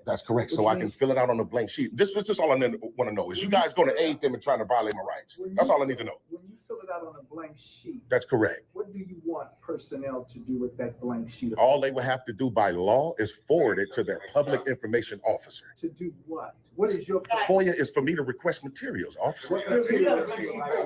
That's correct. So I can fill it out on a blank sheet. This is just all I want to know. Is you guys going to aid them in trying to violate my rights? That's all I need to know. When you fill it out on a blank sheet, That's correct. what do you want personnel to do with that blank sheet? All they would have to do by law is forward it to their public information officer. To do what? What is your FOIA is for me to request materials, officer.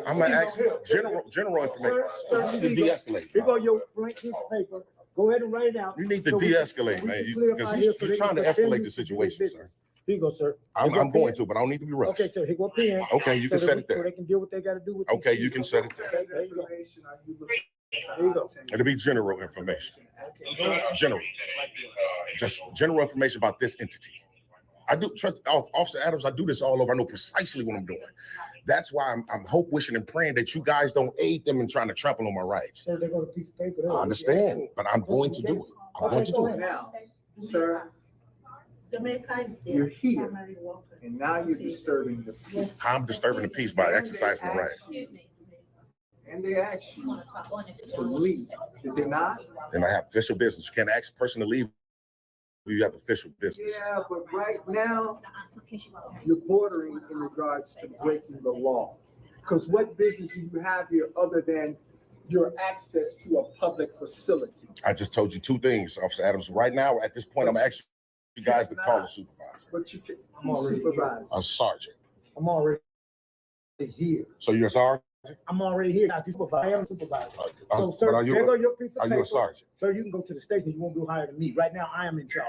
I'm gonna ask general information. Sir, You need to de-escalate. Here go your blank piece of paper. Go ahead and write it out. You need to So we- de-escalate, we man. can clear up Because out here so you're they trying to can escalate continue the to do situation, business. sir. Here you go, sir. I'm Here go going pen. to, but I don't need to be rushed. Okay, sir. Here go a pen. Okay, you can so set that it there. So they can do what they got to do with Okay, these you can keys. set it there. Okay, there you go. There you go. It'll be general information. Okay, go ahead. General. Just general information about this entity. I do trust Officer Adams. I do this all over. I know precisely what I'm doing. That's why I'm hope, wishing, and praying that you guys don't aid them in trying to trample on my rights. Sir, they got a piece of paper there. I understand, but I'm going to do it. I'm going to do it. Now, sir, you're here, and now you're disturbing the peace. I'm disturbing the peace by exercising the right. And they ask you to leave. Did they not? And I have official business. You can't ask a person to leave. You have official business. Yeah, but right now, you're bordering in regards to breaking the law. Because what business do you have here other than your access to a public facility? I just told you two things, Officer Adams. Right now, at this point, I'm asking you guys to call a supervisor. But you can, I'm already supervise. A sergeant. I'm already here. So you're a sergeant? I'm already here. Now, I am a supervisor. So, But sir, are there you go your piece of are paper. you a sergeant? Sir, you can go to the station. You won't do higher than me. Right now, I am in charge.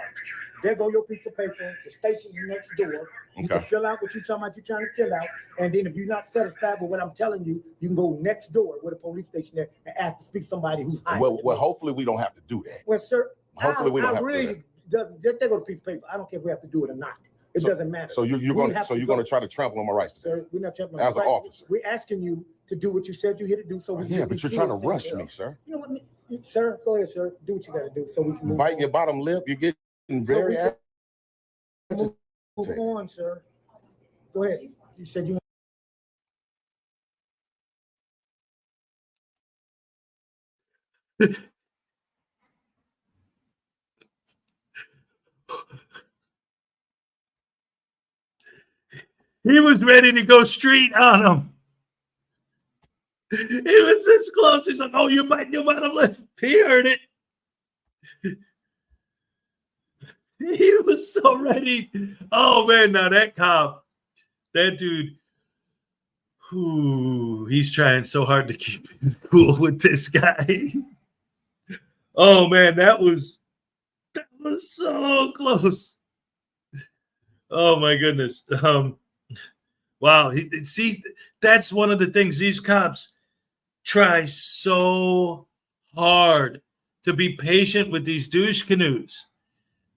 There go your piece of paper. The station's next door. You can fill out what you're talking about. You're trying to fill out, and then if you're not satisfied with what I'm telling you, you can go next door with a police station there and ask to speak to somebody who's hired. Well, hopefully we don't have to do that. Well, sir, Hopefully we don't have really to do that. They go to piece of paper. I don't care if we have to do it or not. It doesn't matter. So you're gonna try to trample on my rights, sir? We're not trampling on as an your rights. officer. We're asking you to do what you said you here to do. So we Yeah, but you're trying to rush me, sir. You know what, sir? Go ahead, sir. Do what you got to do so we can move Bite on. your bottom lip. You're getting very. Move on, sir. Go ahead. You said you. He was ready to go straight on him. He was this close. He's like, oh, you're biting your bottom lip. He heard it. He was so ready. Oh, man, now that cop, that dude, he's trying so hard to keep it cool with this guy. Oh, man, that was so close. Oh, my goodness. Wow. See, that's one of the things these cops try so hard to be patient with these douche canoes.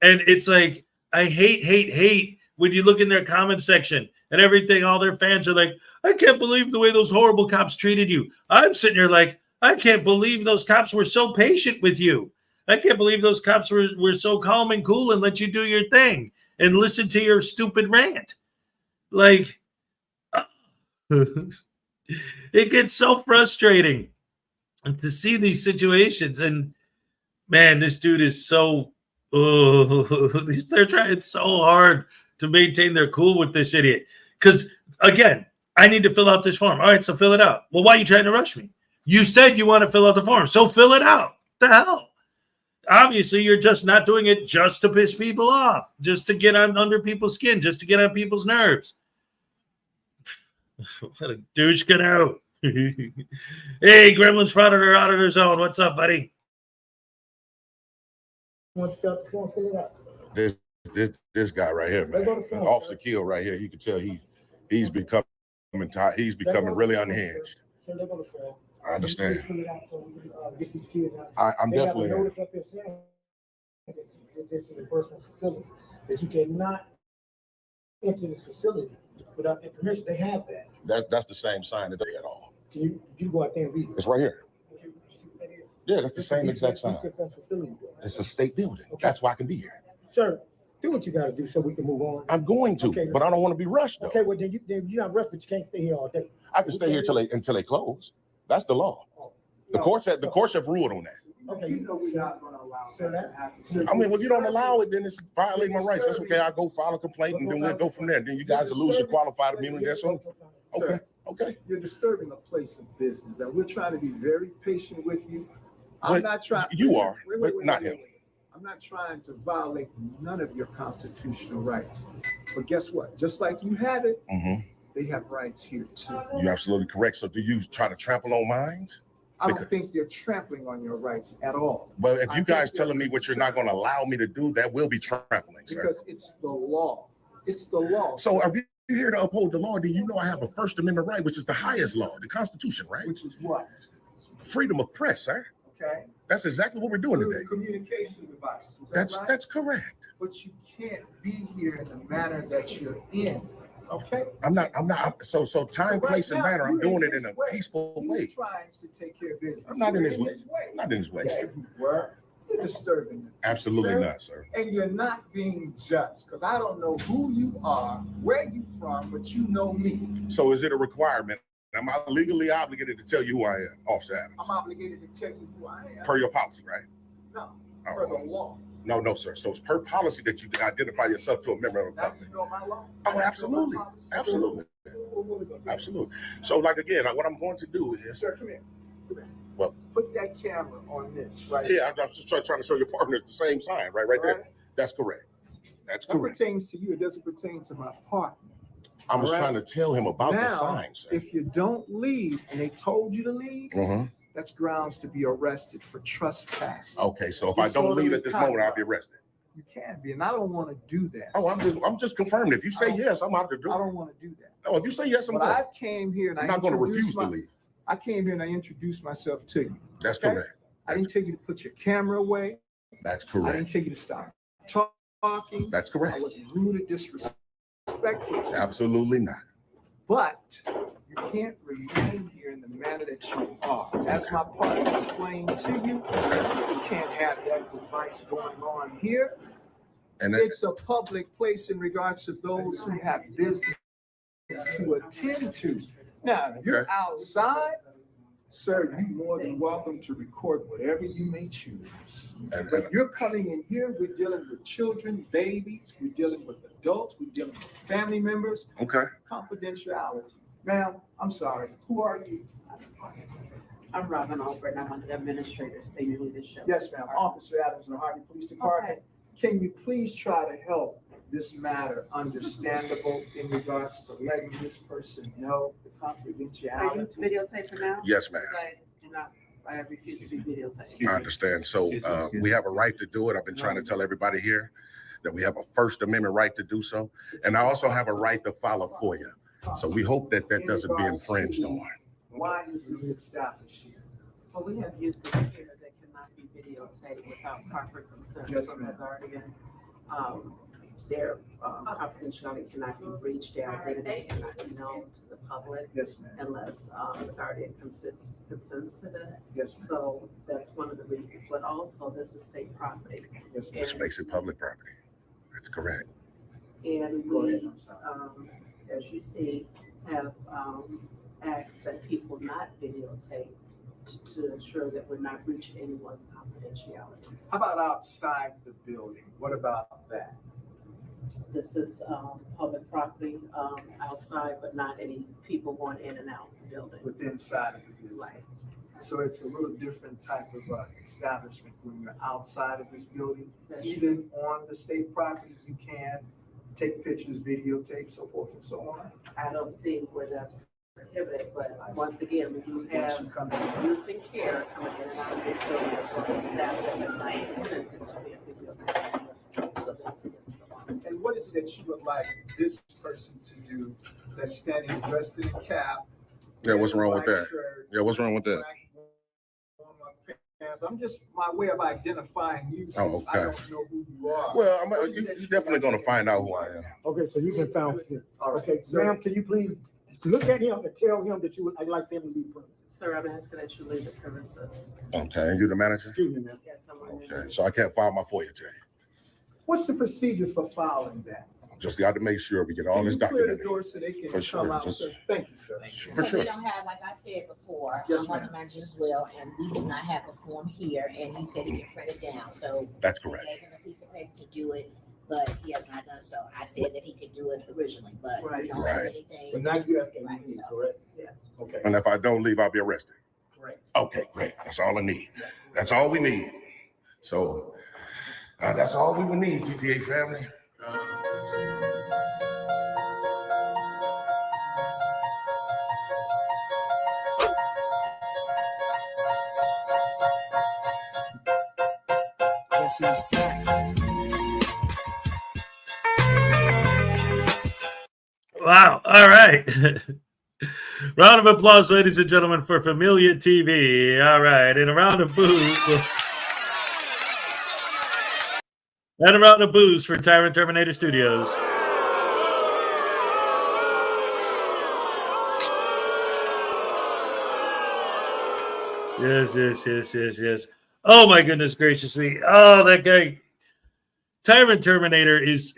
And it's like, I hate when you look in their comment section and everything, all their fans are like, I can't believe the way those horrible cops treated you. I'm sitting here like, I can't believe those cops were so patient with you. I can't believe those cops were so calm and cool and let you do your thing and listen to your stupid rant. Like, it gets so frustrating to see these situations. And man, this dude is so, they're trying so hard to maintain their cool with this idiot. Because again, I need to fill out this form. All right, so fill it out. Well, why are you trying to rush me? You said you want to fill out the form, so fill it out. What the hell? Obviously, you're just not doing it just to piss people off, just to get under people's skin, just to get on people's nerves. What a douche canoe. Hey, Gremlins Frauditor Auditor Zone. What's up, buddy? Want to fill out the form, fill it out. This guy right here, man. Officer Keel right here. You can tell he's becoming really unhinged. So they go to form. I understand. Fill it out so we can get these kids out. I'm They have a definitely. notice up there saying that this is a personal facility, that you cannot enter this facility without their permission. They have that. That's the same sign that they at all. Can you go out there and read it? It's right here. Yeah, that's the same exact sign. Facility. It's a state building. Okay. That's why I can be here. Sir, do what you got to do so we can move on. I'm going to, Okay, but I don't want to be rushed though. Okay, well then you're not rushed, but you can't stay here all day. I can stay here until they close. That's the law. The courts have ruled on that. Okay, You know we're not gonna allow So that to that- happen. I mean, if you don't allow it, then it's violating my rights. That's okay. I'll go file a complaint and then we'll go from there. Then you guys will lose your qualified immunity. That's all. Okay. Okay. You're disturbing a place of business, and we're trying to be very patient with you. I'm But not trying. you are, but not him. I'm not trying to violate none of your constitutional rights. But guess what? Just like you have it, they have rights here too. You're absolutely correct. So do you try to trample on mine? I don't think they're trampling on your rights at all. But if you guys telling me what you're not going to allow me to do, that will be trampling, sir. Because it's the law. It's the law. So are you here to uphold the law? Then you know I have a First Amendment right, which is the highest law, the Constitution, right? Which is what? Freedom of press, sir. Okay. That's exactly what we're doing today. Communication devices. Is that That's right? that's correct. But you can't be here in the manner that you're in. Okay. I'm not. So time, place, and manner. I'm doing it in a peaceful way. He's trying to take care of business. I'm not in You're his way. I'm not in his way, Yeah, sir. you were. You're disturbing me. Absolutely Sir, not, sir. And you're not being just, because I don't know who you are, where you from, but you know me. So is it a requirement? Am I legally obligated to tell you who I am, Officer Adams? I'm obligated to tell you who I am. Per your policy, right? No, Oh, per the law. No, sir. So it's per policy that you identify yourself to a member of the Now public. you know my law. Oh, absolutely. Absolutely. Absolutely. So, like, again, what I'm going to do is, Sir, come here. Come here. Well, put that camera on this, right? yeah, I'm just trying to show your partner the same sign, right there. That's correct. That's That correct. pertains to you. It doesn't pertain to my partner. I was All right. trying to tell him about the Now, sign, sir. if you don't leave and they told you to leave, that's grounds to be arrested for trespass. Okay, so if I don't leave at this moment, I'll be arrested. You can be, and I don't want to do that. Oh, I'm just confirming. If you say yes, I'm out to do it. I don't want to do that. Oh, if you say yes, I'm But going. I came here and I'm not going to refuse to leave. I came here and I introduced myself to you. That's okay? correct. I didn't tell you to put your camera away. That's I correct. didn't tell you to stop talking. That's correct. I wasn't rude or disrespectful. Absolutely not. But you can't remain here in the manner that you are. As my partner explained to you, you can't have that device going on here. And It's a public place in regards to those who have business to attend to. Now, if you're outside, sir, you're more than welcome to record whatever you may choose. But you're coming in here, we're dealing with children, babies, we're dealing with adults, we're dealing with family members. Okay. Confidentiality. Ma'am, I'm sorry. Who are you? I'm Robin Albert, and I'm under the administrator, senior leadership. Yes, ma'am. Officer Adams of the Harvey Police Department. Can you please try to help this matter understandable in regards to letting this person know the confidentiality? Are you videotaping now? Yes, ma'am. I refuse to be videotaped. I understand. So we have a right to do it. I've been trying to tell everybody here that we have a First Amendment right to do so. And I also have a right to file a FOIA. So we hope that that doesn't be infringed on. Why is this established here? Well, we have youth here that cannot be videotaped without proper consent Yes, from the ma'am. guardian. Their confidentiality cannot be breached, their identity cannot be known to the public Yes, ma'am. unless the guardian consents to that. Yes, ma'am. So that's one of the reasons, but also this is state property. Yes, ma'am. Which makes it public property. That's correct. And Go ahead, we, I'm sorry. as you see, have asked that people not videotape to ensure that we're not breaching anyone's confidentiality. How about outside the building? What about that? This is public property outside, but not any people going in and out the building. With inside of the building? Right. So it's a little different type of establishment when you're outside of this building. That's Even on the state property, you can take pictures, videotape, so forth and so on. I don't see where that's prohibited, but once again, we do Once have you come in. youth and care coming in and out of this building, so it's staff that have not consented to be videotaped. So that's against the law. And what is it that you would like this person to do that's standing dressed in a cap? Yeah, what's wrong with black that? shirt, Yeah, what's wrong with that? black warm-up pants? I'm just my way of identifying you. Since Oh, I okay. don't know who you are. Well, you're definitely going to find out who I am. Okay, so you've been found. All right. Okay, ma'am, can you please look at him and tell him that you would, I'd like him to leave premises? Sir, I'm asking that you leave the premises. Okay, and you're the manager? Excuse me, ma'am. Yes, I'm. Okay, so I can't file my FOIA today. What's the procedure for filing that? Just got to make sure we get all Can this you clear the documented. door so they can For sure, come out, just- sir? Thank you, sir. For So sure. we don't have, like I said before, Yes, I'm on the ma'am. manager as well, and we do not have the form here, and he said he can print it down, so. That's We correct. gave him a piece of paper to do it, but he has not done so. I said that he could do it originally, but we Right. don't have Right. anything. But now you asking me, Right, so- correct? Yes. Okay, And if I don't leave, I'll be arrested. correct. Okay, great. That's all I need. That's all we need. So that's all we would need, TTA family. Yes, he's back. Wow. All right. Round of applause, ladies and gentlemen, for Familia TV. All right. And a round of boos. And a round of boos for Tyrant Terminator Studios. Yes. Oh my goodness gracious me. Oh, that guy. Tyrant Terminator is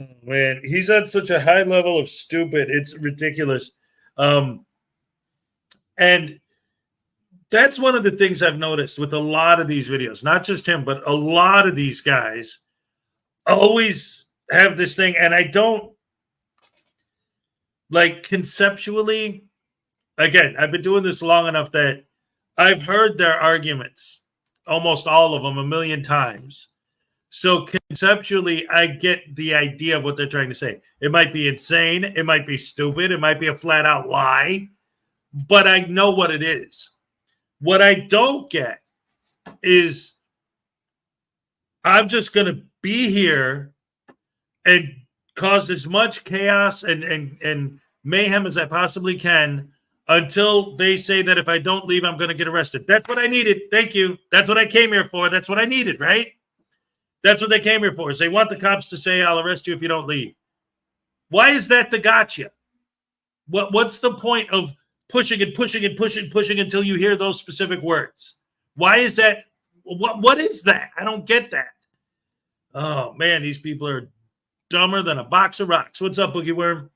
oh, man, he's at such a high level of stupid. It's ridiculous. And that's one of the things I've noticed with a lot of these videos, not just him, but a lot of these guys always have this thing. And I don't like conceptually, again, I've been doing this long enough that I've heard their arguments, almost all of them, a million times. So conceptually, I get the idea of what they're trying to say. It might be insane. It might be stupid. It might be a flat out lie, but I know what it is. What I don't get is I'm just going to be here and cause as much chaos and mayhem as I possibly can until they say that if I don't leave, I'm going to get arrested. That's what I needed. Thank you. That's what I came here for. That's what I needed, right? That's what they came here for. Is they want the cops to say, I'll arrest you if you don't leave. Why is that the gotcha? What's the point of pushing and pushing and pushing until you hear those specific words? Why is that? What is that? I don't get that. Oh, man, these people are dumber than a box of rocks. What's up, Boogie Worm?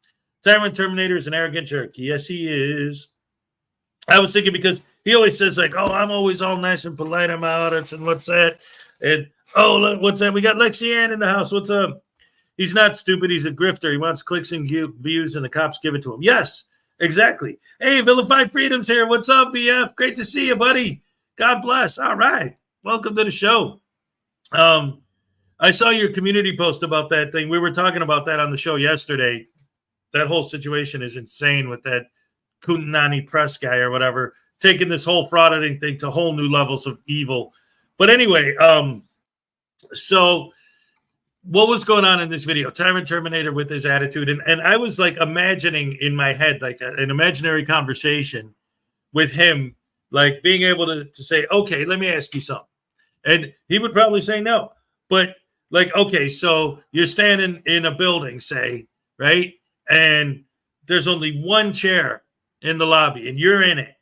Tyrant Terminator is an arrogant jerk. Yes, he is. I was thinking because he always says, like, oh, I'm always all nice and polite on my audits, and what's that? And, oh, look, what's that? We got Lexi Ann in the house. What's up? He's not stupid. He's a grifter. He wants clicks and views, and the cops give it to him. Yes, exactly. Hey, Vilified Freedom's here. What's up, VF? Great to see you, buddy. God bless. All right. Welcome to the show. I saw your community post about that thing. We were talking about that on the show yesterday. That whole situation is insane with that Kunani press guy or whatever, taking this whole frauditing thing to whole new levels of evil. But anyway, so what was going on in this video? Tyrant Terminator with his attitude. And I was like imagining in my head, like an imaginary conversation with him, like being able to say, okay, let me ask you something. And he would probably say no. But like, okay, so you're standing in a building, say, right? And there's only one chair in the lobby and you're in it.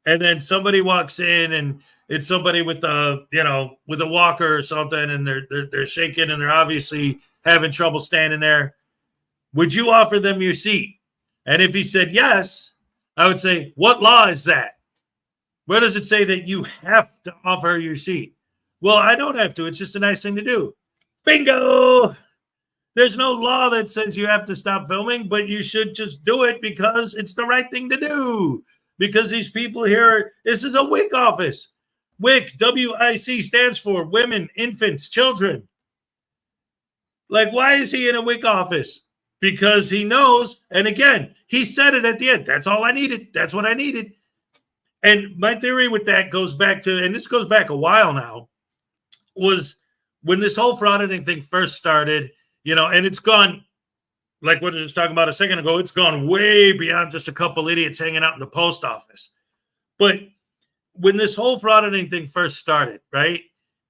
And then somebody walks in and it's somebody with a, with a walker or something, and they're shaking and they're obviously having trouble standing there. Would you offer them your seat? And if he said yes, I would say, what law is that? Where does it say that you have to offer your seat? Well, I don't have to. It's just a nice thing to do. Bingo! There's no law that says you have to stop filming, but you should just do it because it's the right thing to do. Because these people here, this is a WIC office. WIC, W-I-C, stands for Women, Infants, Children. Like, why is he in a WIC office? Because he knows, and again, he said it at the end. That's all I needed. That's what I needed. And my theory with that goes back to, and this goes back a while now, was when this whole frauditing thing first started, and it's gone, like what I was talking about a second ago, it's gone way beyond just a couple idiots hanging out in the post office. But when this whole frauditing thing first started, right,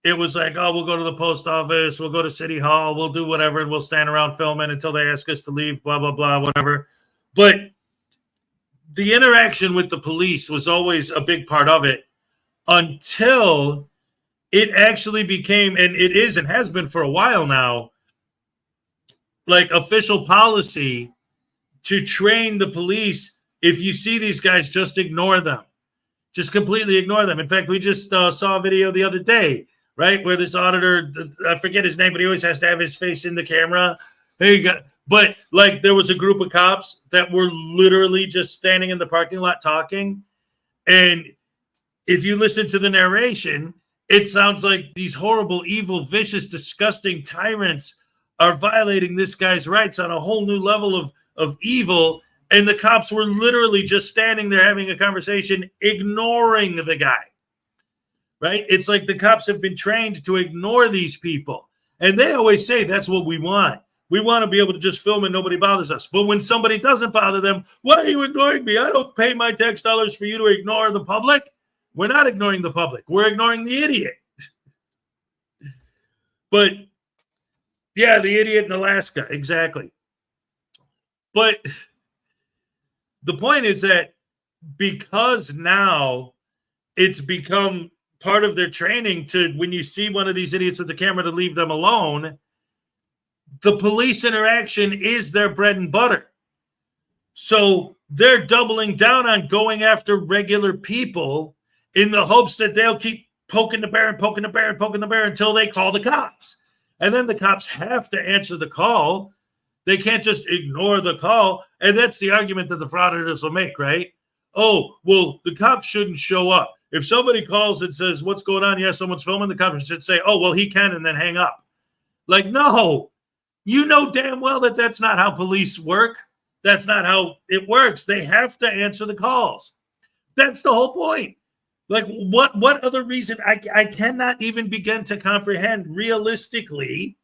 it was like, oh, we'll go to the post office, we'll go to City Hall, we'll do whatever, and we'll stand around filming until they ask us to leave, blah, blah, blah, whatever. But the interaction with the police was always a big part of it until it actually became, and it is and has been for a while now, like official policy to train the police. If you see these guys, just ignore them. Just completely ignore them. In fact, we just saw a video the other day, right, where this auditor, I forget his name, but he always has to have his face in the camera. There you go. But like there was a group of cops that were literally just standing in the parking lot talking. And if you listen to the narration, it sounds like these horrible, evil, vicious, disgusting tyrants are violating this guy's rights on a whole new level of evil. And the cops were literally just standing there having a conversation, ignoring the guy, right? It's like the cops have been trained to ignore these people. And they always say that's what we want. We want to be able to just film and nobody bothers us. But when somebody doesn't bother them, why are you ignoring me? I don't pay my tax dollars for you to ignore the public. We're not ignoring the public. We're ignoring the idiot. But yeah, the idiot in Alaska. Exactly. But the point is that because now it's become part of their training to, when you see one of these idiots with the camera, to leave them alone, the police interaction is their bread and butter. So they're doubling down on going after regular people in the hopes that they'll keep poking the bear and poking the bear and poking the bear until they call the cops. And then the cops have to answer the call. They can't just ignore the call. And that's the argument that the frauditors will make, right? Oh, well, the cops shouldn't show up. If somebody calls and says, what's going on? Yeah, someone's filming. The cops should say, oh, well, he can, and then hang up. Like, no, you know damn well that that's not how police work. That's not how it works. They have to answer the calls. That's the whole point. Like what other reason? I cannot even begin to comprehend realistically,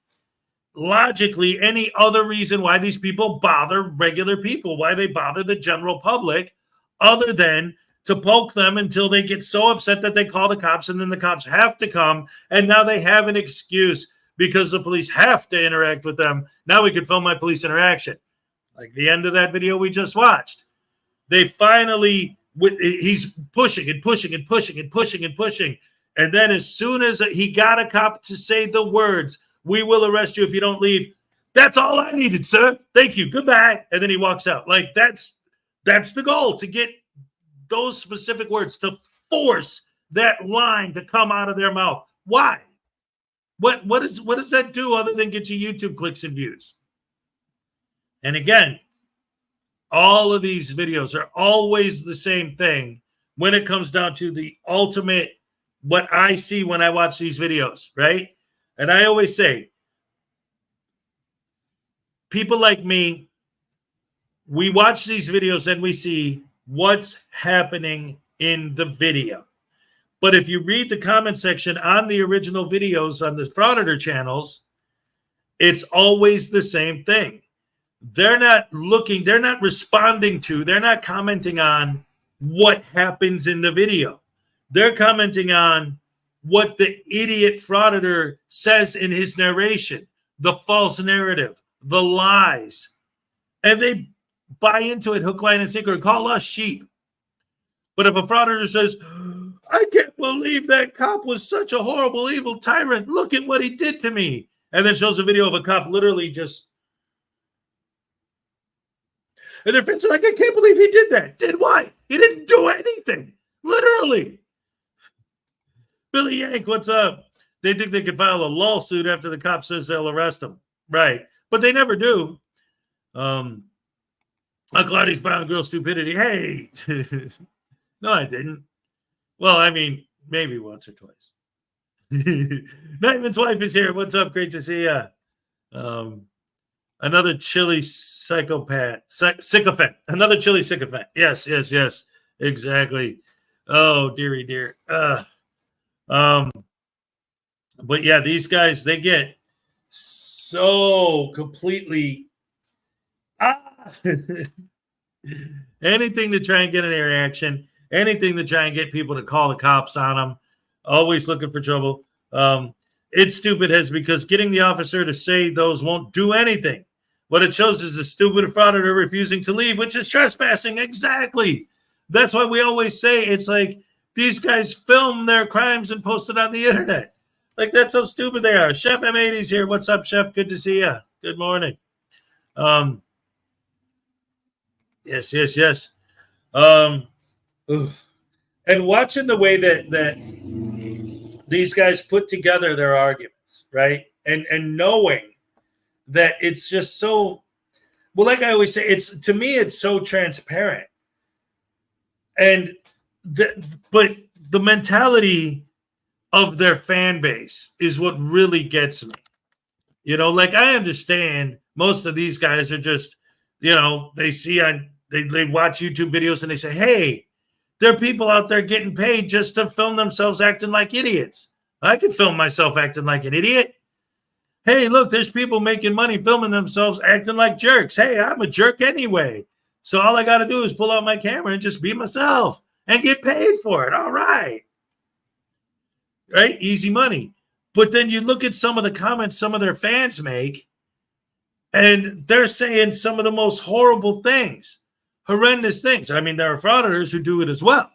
logically, any other reason why these people bother regular people, why they bother the general public, other than to poke them until they get so upset that they call the cops, and then the cops have to come, and now they have an excuse because the police have to interact with them. Now we can film my police interaction. Like the end of that video we just watched. They finally, he's pushing and pushing and pushing and pushing and pushing. And then as soon as he got a cop to say the words, "We will arrest you if you don't leave," that's all I needed, sir. Thank you. Goodbye. And then he walks out. Like that's the goal, to get those specific words, to force that line to come out of their mouth. Why? What does that do other than get you YouTube clicks and views? And again, all of these videos are always the same thing when it comes down to the ultimate, what I see when I watch these videos, right? And I always say, people like me, we watch these videos and we see what's happening in the video. But if you read the comment section on the original videos on the Frauditor channels, it's always the same thing. They're not looking, they're not responding to, they're not commenting on what happens in the video. They're commenting on what the idiot Frauditor says in his narration, the false narrative, the lies. And they buy into it hook, line, and sinker, call us sheep. But if a Frauditor says, "I can't believe that cop was such a horrible, evil tyrant. Look at what he did to me," and then shows a video of a cop literally just, and their friends are like, "I can't believe he did that." Did what? He didn't do anything. Literally. Billy Yank, what's up? They think they can file a lawsuit after the cop says they'll arrest him. Right. But they never do. Claudia's Brown Girl stupidity. Hey. No, I didn't. Well, I mean, maybe once or twice. Nightman's wife is here. What's up? Great to see you. Another chilly psychopath, sycophant. Another chilly sycophant. Yes. Exactly. Oh, dearie dear. But yeah, these guys, they get so completely anything to try and get an reaction, anything to try and get people to call the cops on them. Always looking for trouble. It's stupid heads because getting the officer to say those won't do anything. What it shows is a stupid frauditor refusing to leave, which is trespassing. Exactly. That's why we always say it's like these guys film their crimes and post it on the internet. Like, that's how stupid they are. Chef M80's here. What's up, Chef? Good to see you. Good morning. Yes. And watching the way that these guys put together their arguments, right? And knowing that it's just so, well, like I always say, to me, it's so transparent. But the mentality of their fan base is what really gets me. Like, I understand most of these guys are just, they see they watch YouTube videos and they say, hey, there are people out there getting paid just to film themselves acting like idiots. I can film myself acting like an idiot. Hey, look, there's people making money filming themselves acting like jerks. Hey, I'm a jerk anyway. So all I got to do is pull out my camera and just be myself and get paid for it. All right. Right? Easy money. But then you look at some of the comments some of their fans make, and they're saying some of the most horrible things, horrendous things. I mean, there are frauditors who do it as well.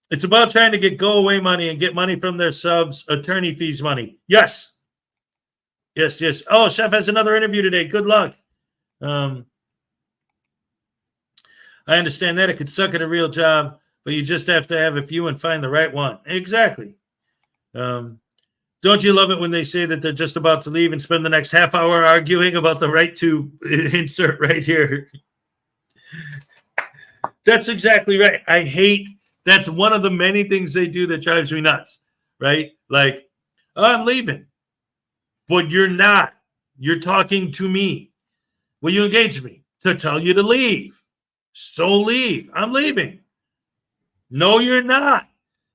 It's about trying to get go-away money and get money from their subs, attorney fees money. Yes. Oh, Chef has another interview today. Good luck. I understand that. It could suck at a real job, but you just have to have a few and find the right one. Exactly. Don't you love it when they say that they're just about to leave and spend the next half hour arguing about the right to insert right here? That's exactly right. I hate, that's one of the many things they do that drives me nuts, right? Like, oh, I'm leaving. But you're not. You're talking to me. Will you engage me to tell you to leave? So leave. I'm leaving. No, you're not.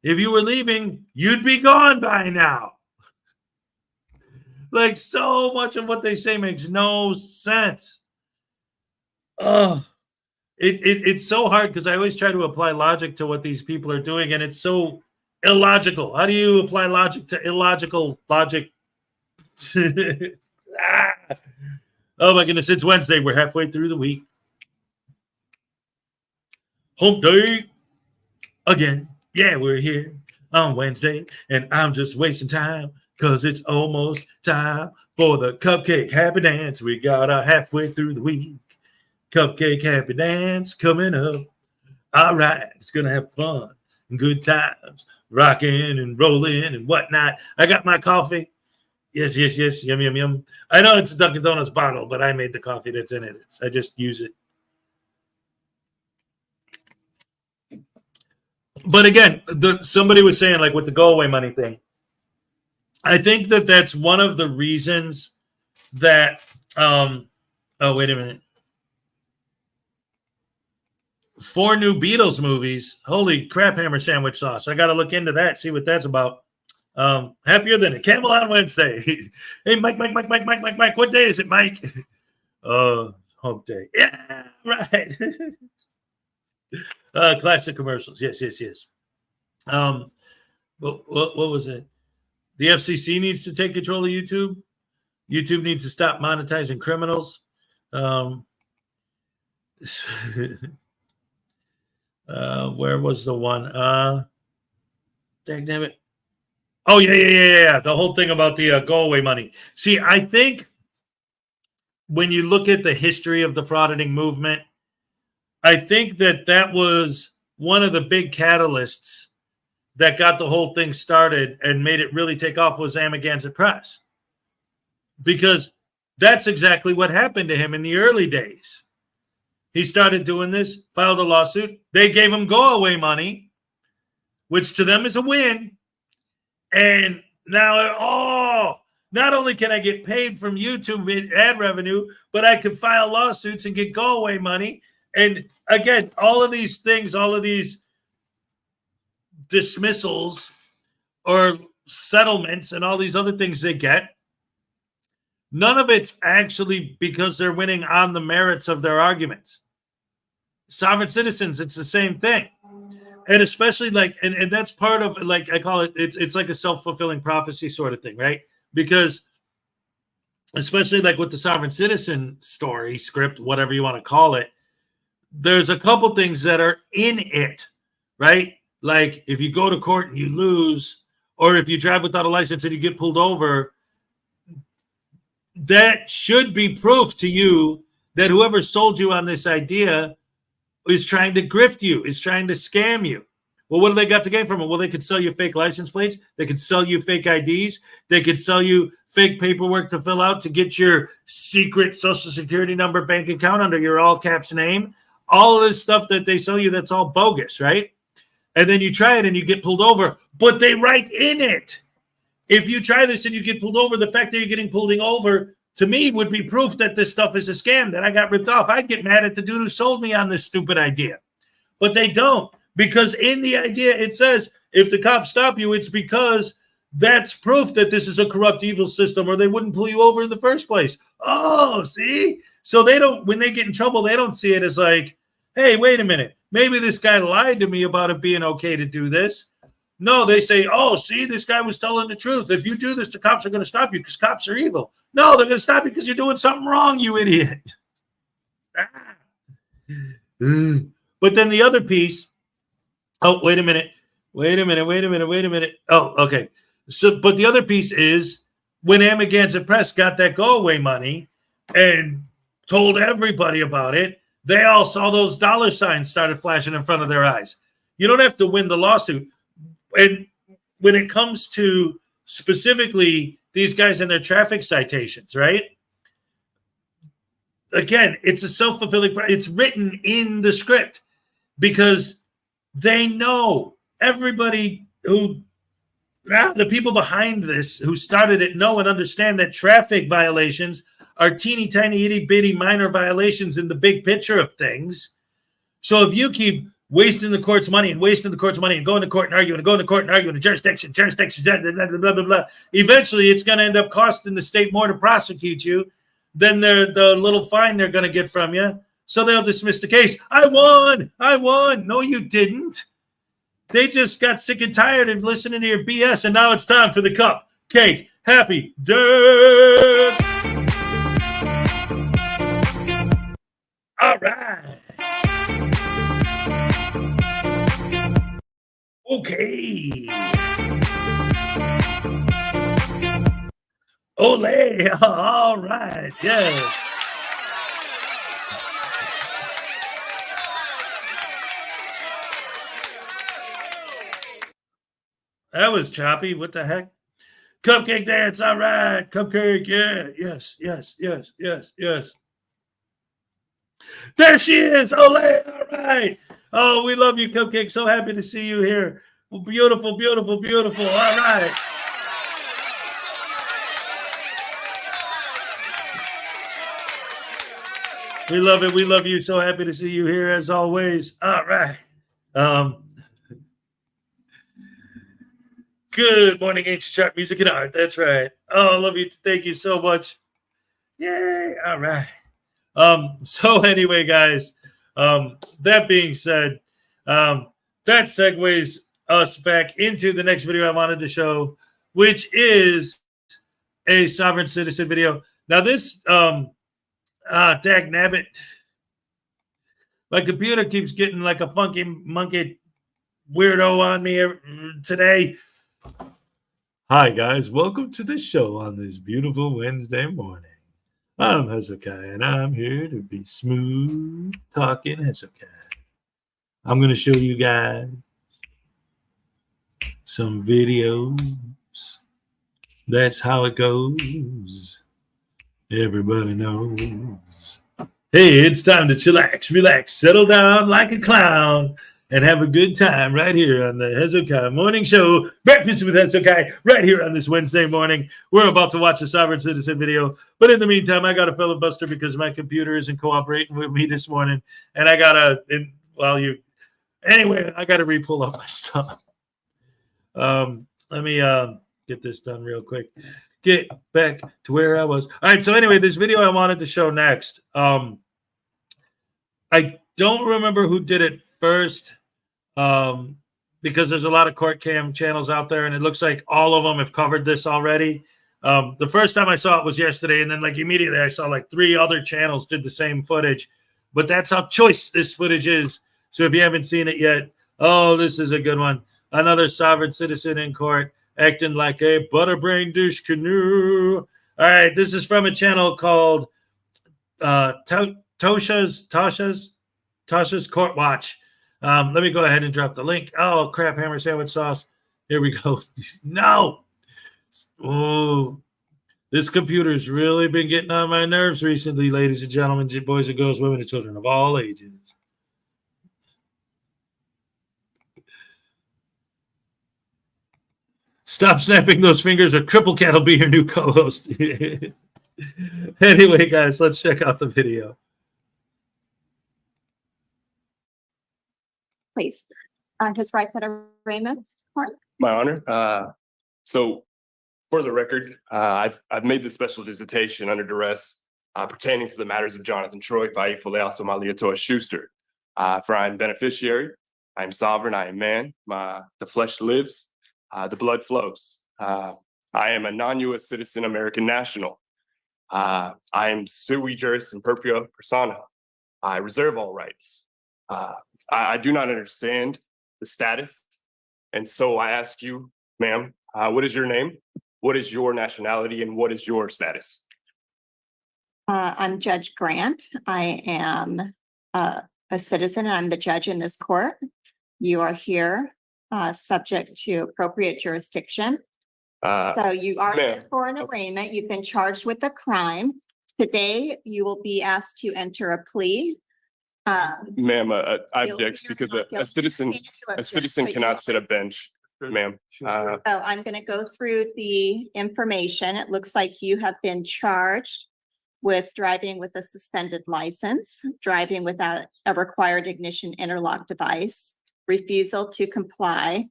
If you were leaving, you'd be gone by now. Like, so much of what they say makes no sense. Oh, it's so hard because I always try to apply logic to what these people are doing, and it's so illogical. How do you apply logic to illogical logic? Oh my goodness, it's Wednesday. We're halfway through the week. Hump day again. Yeah, we're here on Wednesday, and I'm just wasting time because it's almost time for the cupcake happy dance. We got halfway through the week. Cupcake happy dance coming up. All right, it's gonna have fun and good times, rocking and rolling and whatnot. I got my coffee. Yes, yum, yum, yum. I know it's a Dunkin' Donuts bottle, but I made the coffee that's in it. I just use it. But again, somebody was saying, like, with the go away money thing, I think that that's one of the reasons that, oh, wait a minute. 4 new Beatles movies. Holy crap, hammer sandwich sauce. I got to look into that, see what that's about. Happier than a camel on Wednesday. Hey, Mike. What day is it, Mike? Hump day. Yeah, right. Classic commercials. Yes. What was it? The FCC needs to take control of YouTube. YouTube needs to stop monetizing criminals. Where was the one? Dang damn it. Oh, yeah. The whole thing about the go away money. See, I think when you look at the history of the frauditing movement, I think that was one of the big catalysts that got the whole thing started and made it really take off was Amendment Press. Because that's exactly what happened to him in the early days. He started doing this, filed a lawsuit. They gave him go away money, which to them is a win. And now, not only can I get paid from YouTube ad revenue, but I can file lawsuits and get go away money. And again, all of these things, all of these dismissals or settlements and all these other things they get, none of it's actually because they're winning on the merits of their arguments. Sovereign citizens, it's the same thing. And especially and that's part of, like, I call it, it's like a self-fulfilling prophecy sort of thing, right? Because especially like with the sovereign citizen story, script, whatever you want to call it, there's a couple things that are in it, right? Like if you go to court and you lose, or if you drive without a license and you get pulled over, that should be proof to you that whoever sold you on this idea is trying to grift you, is trying to scam you. Well, what do they got to gain from it? Well, they could sell you fake license plates. They could sell you fake IDs. They could sell you fake paperwork to fill out to get your secret Social Security number, bank account under your all caps name. All of this stuff that they sell you, that's all bogus, right? And then you try it and you get pulled over, but they write in it. If you try this and you get pulled over, the fact that you're getting pulled over, to me, would be proof that this stuff is a scam, that I got ripped off. I'd get mad at the dude who sold me on this stupid idea. But they don't, because in the idea, it says, if the cops stop you, it's because that's proof that this is a corrupt, evil system, or they wouldn't pull you over in the first place. Oh, see? So they don't, when they get in trouble, they don't see it as like, hey, wait a minute. Maybe this guy lied to me about it being okay to do this. No, they say, oh, see, this guy was telling the truth. If you do this, the cops are going to stop you because cops are evil. No, they're going to stop you because you're doing something wrong, you idiot. But then the other piece, oh, wait a minute. Oh, okay. So, but the other piece is when Amendment Press got that go away money and told everybody about it, they all saw those dollar signs started flashing in front of their eyes. You don't have to win the lawsuit. And when it comes to specifically these guys and their traffic citations, right? Again, it's a self-fulfilling, it's written in the script because they know, everybody who, the people behind this who started it know and understand that traffic violations are teeny tiny, itty bitty minor violations in the big picture of things. So if you keep wasting the court's money and wasting the court's money and going to court and arguing and going to court and arguing and jurisdiction, blah, blah, blah, blah, eventually it's going to end up costing the state more to prosecute you than the little fine they're going to get from you. So they'll dismiss the case. I won. No, you didn't. They just got sick and tired of listening to your BS, and now it's time for the cupcake happy dance. All right. Okay. Ole. All right. Yes. That was choppy. What the heck? Cupcake dance. All right. Cupcake. Yeah. Yes. There she is. Ole. All right. Oh, we love you, Cupcake. So happy to see you here. Beautiful. All right. We love it. We love you. So happy to see you here as always. All right. Good morning, Ancient Sharp Music and Art. That's right. Oh, I love you. Thank you so much. Yay. All right. So anyway, guys, that being said, that segues us back into the next video I wanted to show, which is a sovereign citizen video. Now this, dag nabbit, my computer keeps getting like a funky monkey weirdo on me today. Hi guys, welcome to the show on this beautiful Wednesday morning. I'm Hezokuai, and I'm here to be smooth talking Hezokuai. I'm going to show you guys some videos. That's how it goes. Everybody knows. Hey, it's time to chillax, relax, settle down like a clown, and have a good time right here on the Hezokuai Morning Show, Breakfast with Hezokuai, right here on this Wednesday morning. We're about to watch a sovereign citizen video, but in the meantime, I got a filibuster because my computer isn't cooperating with me this morning, and I gotta, anyway, I gotta re-pull up my stuff. Let me get this done real quick. Get back to where I was. All right, so anyway, this video I wanted to show next. I don't remember who did it first, because there's a lot of court cam channels out there, and it looks like all of them have covered this already. The first time I saw it was yesterday, and then like immediately I saw like 3 other channels did the same footage. But that's how choice this footage is. So if you haven't seen it yet, oh, this is a good one. Another sovereign citizen in court acting like a butterbrain douche canoe. All right, this is from a channel called Tasha's Court Watch. Let me go ahead and drop the link. Oh, crap, hammer sandwich sauce. Here we go. No. Oh, this computer's really been getting on my nerves recently, ladies and gentlemen, boys and girls, women and children of all ages. Stop snapping those fingers or Triple Cat will be your new co-host. Anyway, guys, let's check out the video. Please. His rights at arraignment. My honor. So, for the record, I've made this special visitation under duress pertaining to the matters of Jonathan Troy, Faifole, Somaliatoa Schuster. For I am beneficiary, I am sovereign, I am man. The flesh lives, the blood flows. I am a non-U.S. citizen, American national. I am sui juris imperfecta persona. I reserve all rights. I do not understand the status. And so I ask you, ma'am, what is your name? What is your nationality? And what is your status? I'm Judge Grant. I am a citizen and I'm the judge in this court. You are here subject to appropriate jurisdiction. So you are here for an arraignment. You've been charged with a crime. Today, you will be asked to enter a plea. Ma'am, I object because a citizen cannot sit a bench, ma'am. So I'm going to go through the information. It looks like you have been charged with driving with a suspended license, driving without a required ignition interlock device, refusal to comply,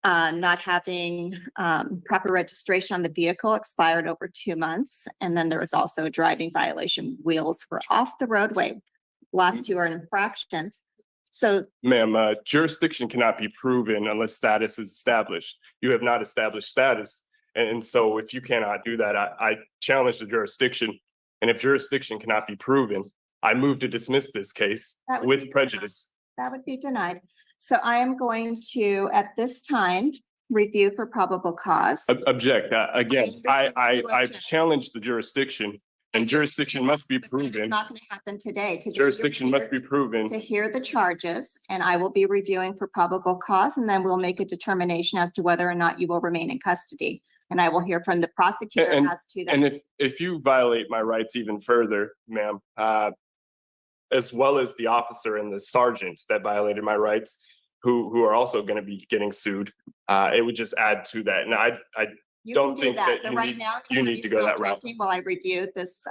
not having proper registration on the vehicle, expired over 2 months. And then there was also a driving violation. Wheels were off the roadway. Last two are infractions. So, Ma'am, jurisdiction cannot be proven unless status is established. You have not established status. And so if you cannot do that, I challenge the jurisdiction. And if jurisdiction cannot be proven, I move to dismiss this case That would with be prejudice. that would be denied. So I am going to, at this time, review for probable cause. Object. Again, I I understand you object. challenge the jurisdiction, and jurisdiction must be But that is proven. not going to happen today. Today, you're Jurisdiction here must be proven. to hear the charges, and I will be reviewing for probable cause, and then we'll make a determination as to whether or not you will remain in custody. And I will hear from the prosecutor And- as to that. And if you violate my rights even further, ma'am, as well as the officer and the sergeant that violated my rights, who are also going to be getting sued, it would just add to that. And I You don't can do think that, that but you right need- now. you can need you to go stop that route. talking while I review this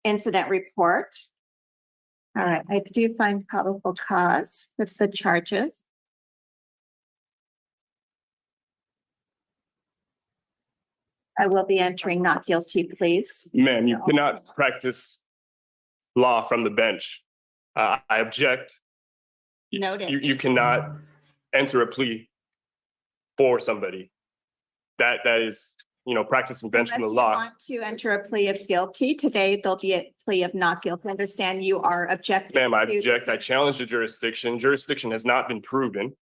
incident report? All right, I do find probable cause with the charges. I will be entering not guilty, please. Ma'am, you cannot practice law from the bench. I object. Noted. You cannot enter a plea for somebody. That is, practicing bench from the Unless you law. want to enter a plea of guilty, today there'll be a plea of not guilty. Understand you are objecting. Ma'am, I to- object. I challenge the jurisdiction. Jurisdiction has not been proven.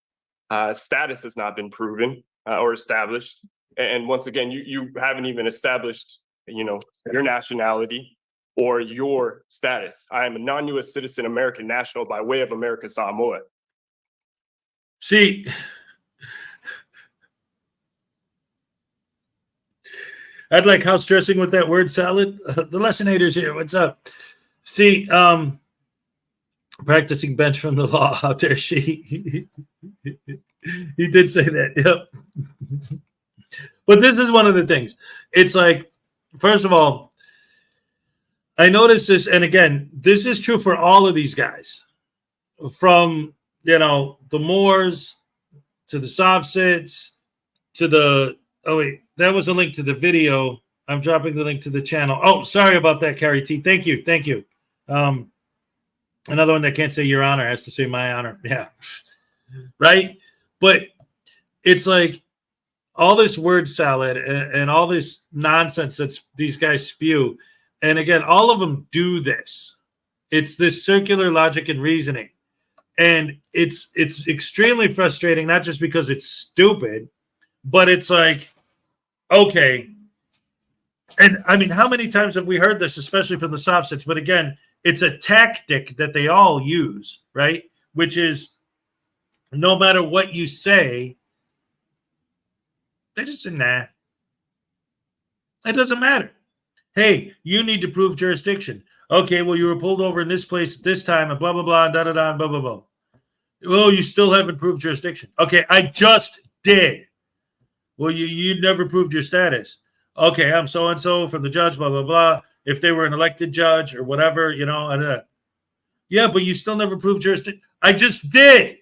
Status has not been proven or established. And once again, you haven't even established, your nationality or your status. I am a non-US citizen, American national by way of America Samoa. See, I'd like house dressing with that word salad. The lessonators here, what's up? See, practicing bench from the law. How dare she? He did say that. Yep. But this is one of the things. It's like, first of all, I noticed this, and again, this is true for all of these guys, from the Moors to the soft sits to the. Oh wait, that was a link to the video. I'm dropping the link to the channel. Oh, sorry about that, Carrie T. Thank you. Another one that can't say Your Honor has to say My Honor. Yeah, right. But it's like all this word salad and all this nonsense that these guys spew. And again, all of them do this. It's this circular logic and reasoning. And it's extremely frustrating, not just because it's stupid, but it's like, okay. And I mean, how many times have we heard this, especially from the soft sits? But again, it's a tactic that they all use, right? Which is no matter what you say, they just say, nah. It doesn't matter. Hey, you need to prove jurisdiction. Okay, well, you were pulled over in this place at this time and blah, blah, blah, da, da, da, blah, blah, blah. Well, you still haven't proved jurisdiction. Okay, I just did. Well, you never proved your status. Okay, I'm so-and-so from the judge, blah, blah, blah. If they were an elected judge or whatever, yeah, but you still never proved jurisdiction. I just did.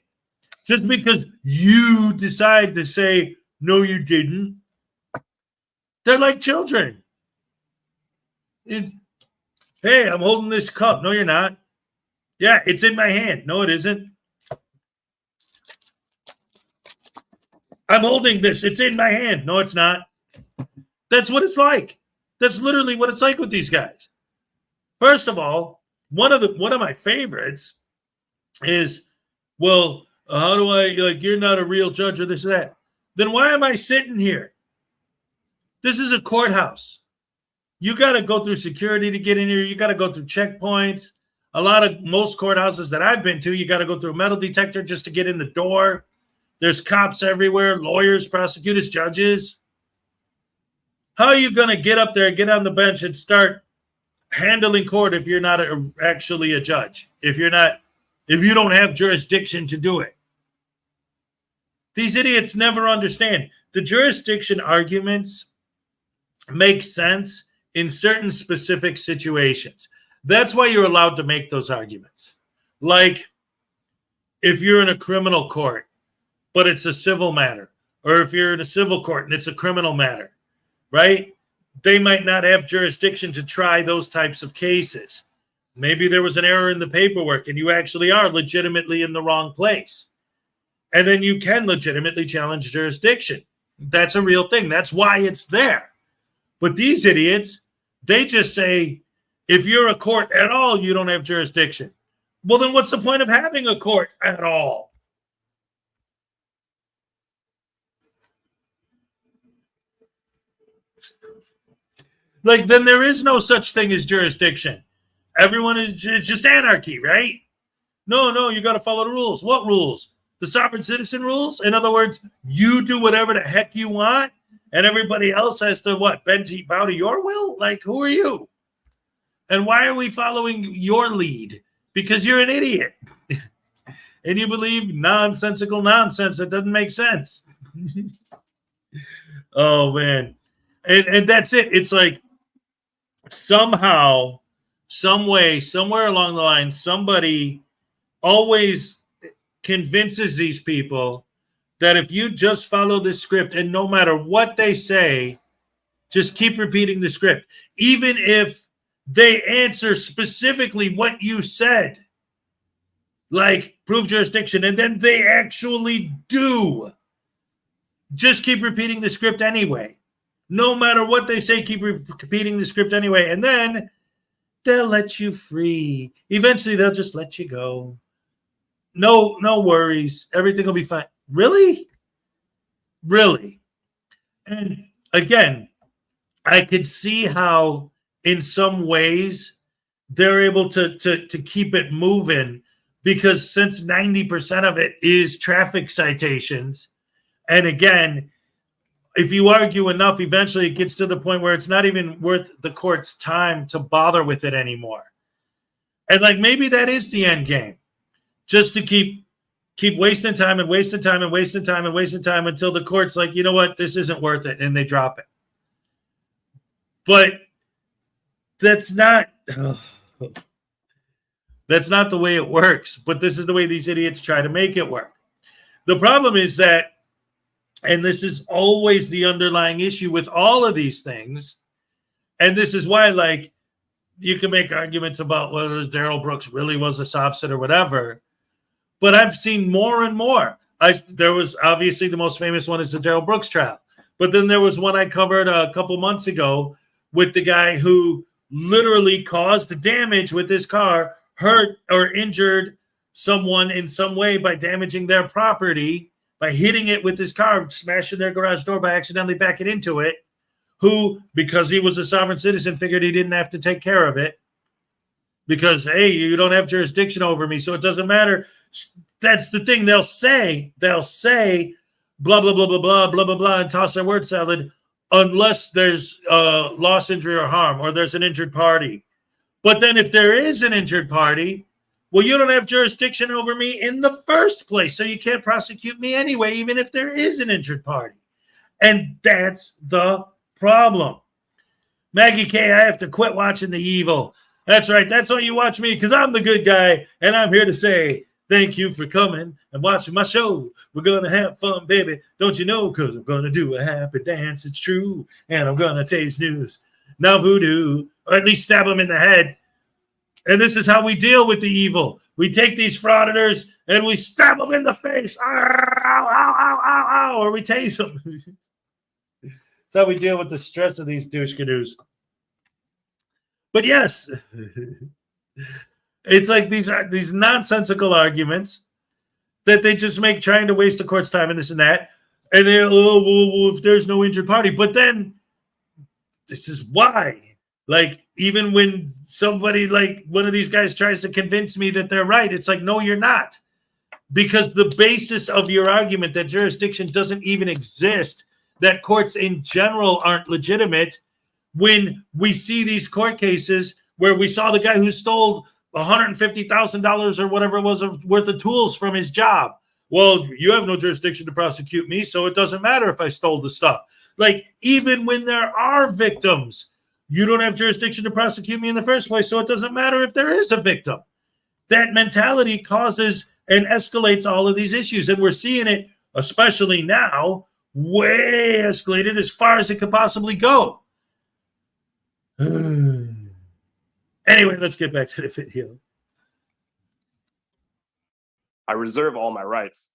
Just because you decide to say, no, you didn't. They're like children. Hey, I'm holding this cup. No, you're not. Yeah, it's in my hand. No, it isn't. I'm holding this. It's in my hand. No, it's not. That's what it's like. That's literally what it's like with these guys. First of all, one of my favorites is, well, how do I, you're not a real judge or this or that. Then why am I sitting here? This is a courthouse. You got to go through security to get in here. You got to go through checkpoints. Most courthouses that I've been to, you got to go through a metal detector just to get in the door. There's cops everywhere, lawyers, prosecutors, judges. How are you going to get up there, get on the bench, and start handling court if you're not actually a judge? If you don't have jurisdiction to do it? These idiots never understand. The jurisdiction arguments make sense in certain specific situations. That's why you're allowed to make those arguments. Like if you're in a criminal court, but it's a civil matter, or if you're in a civil court and it's a criminal matter, right? They might not have jurisdiction to try those types of cases. Maybe there was an error in the paperwork and you actually are legitimately in the wrong place. And then you can legitimately challenge jurisdiction. That's a real thing. That's why it's there. But these idiots, they just say, if you're a court at all, you don't have jurisdiction. Well, then what's the point of having a court at all? Like, then there is no such thing as jurisdiction. Everyone is just anarchy, right? No, you got to follow the rules. What rules? The sovereign citizen rules? In other words, you do whatever the heck you want, and everybody else has to, what, bow to your will? Like, who are you? And why are we following your lead? Because you're an idiot. And you believe nonsensical nonsense that doesn't make sense. Oh, man. And that's it. It's like somehow, some way, somewhere along the line, somebody always convinces these people that if you just follow the script and no matter what they say, just keep repeating the script, even if they answer specifically what you said, like prove jurisdiction, and then they actually do, just keep repeating the script anyway. No matter what they say, keep repeating the script anyway, and then they'll let you free. Eventually, they'll just let you go. No worries. Everything will be fine. Really? Really? And again, I could see how in some ways they're able to keep it moving, because since 90% of it is traffic citations, and again, if you argue enough, eventually it gets to the point where it's not even worth the court's time to bother with it anymore. And like maybe that is the end game, just to keep wasting time and wasting time and wasting time and wasting time until the court's like, you know what, this isn't worth it, and they drop it. But that's not the way it works. But this is the way these idiots try to make it work. The problem is that, and this is always the underlying issue with all of these things, and this is why, like, you can make arguments about whether Darrell Brooks really was a soft-sit or whatever, but I've seen more and more. There was obviously the most famous one is the Darrell Brooks trial, but then there was one I covered a couple months ago with the guy who literally caused damage with his car, hurt or injured someone in some way by damaging their property, by hitting it with his car, smashing their garage door by accidentally backing into it, who, because he was a sovereign citizen, figured he didn't have to take care of it because, hey, you don't have jurisdiction over me, so it doesn't matter. That's the thing. They'll say, blah, blah, blah, blah, blah, blah, blah, blah, and toss their word salad unless there's loss, injury, or harm, or there's an injured party. But then if there is an injured party, well, you don't have jurisdiction over me in the first place, so you can't prosecute me anyway, even if there is an injured party. And that's the problem. Maggie K, I have to quit watching The Evil. That's right. That's why you watch me, because I'm the good guy, and I'm here to say thank you for coming and watching my show. We're going to have fun, baby. Don't you know? Because I'm going to do a happy dance. It's true. And I'm going to taste news. Now voodoo, or at least stab them in the head. And this is how we deal with the evil. We take these frauditors and we stab them in the face. Ow, ow, ow, ow, ow, or we tase them. That's how we deal with the stress of these douche canoes. But yes, it's like these nonsensical arguments that they just make trying to waste the court's time and this and that. And they, well, if there's no injured party. But then this is why. Like, even when somebody like one of these guys tries to convince me that they're right, it's like, no, you're not. Because the basis of your argument that jurisdiction doesn't even exist, that courts in general aren't legitimate, when we see these court cases where we saw the guy who stole $150,000 or whatever it was worth of tools from his job. Well, you have no jurisdiction to prosecute me, so it doesn't matter if I stole the stuff. Like, even when there are victims, you don't have jurisdiction to prosecute me in the first place, so it doesn't matter if there is a victim. That mentality causes and escalates all of these issues, and we're seeing it, especially now, way escalated as far as it could possibly go. Anyway, let's get back to the video. I reserve all my rights.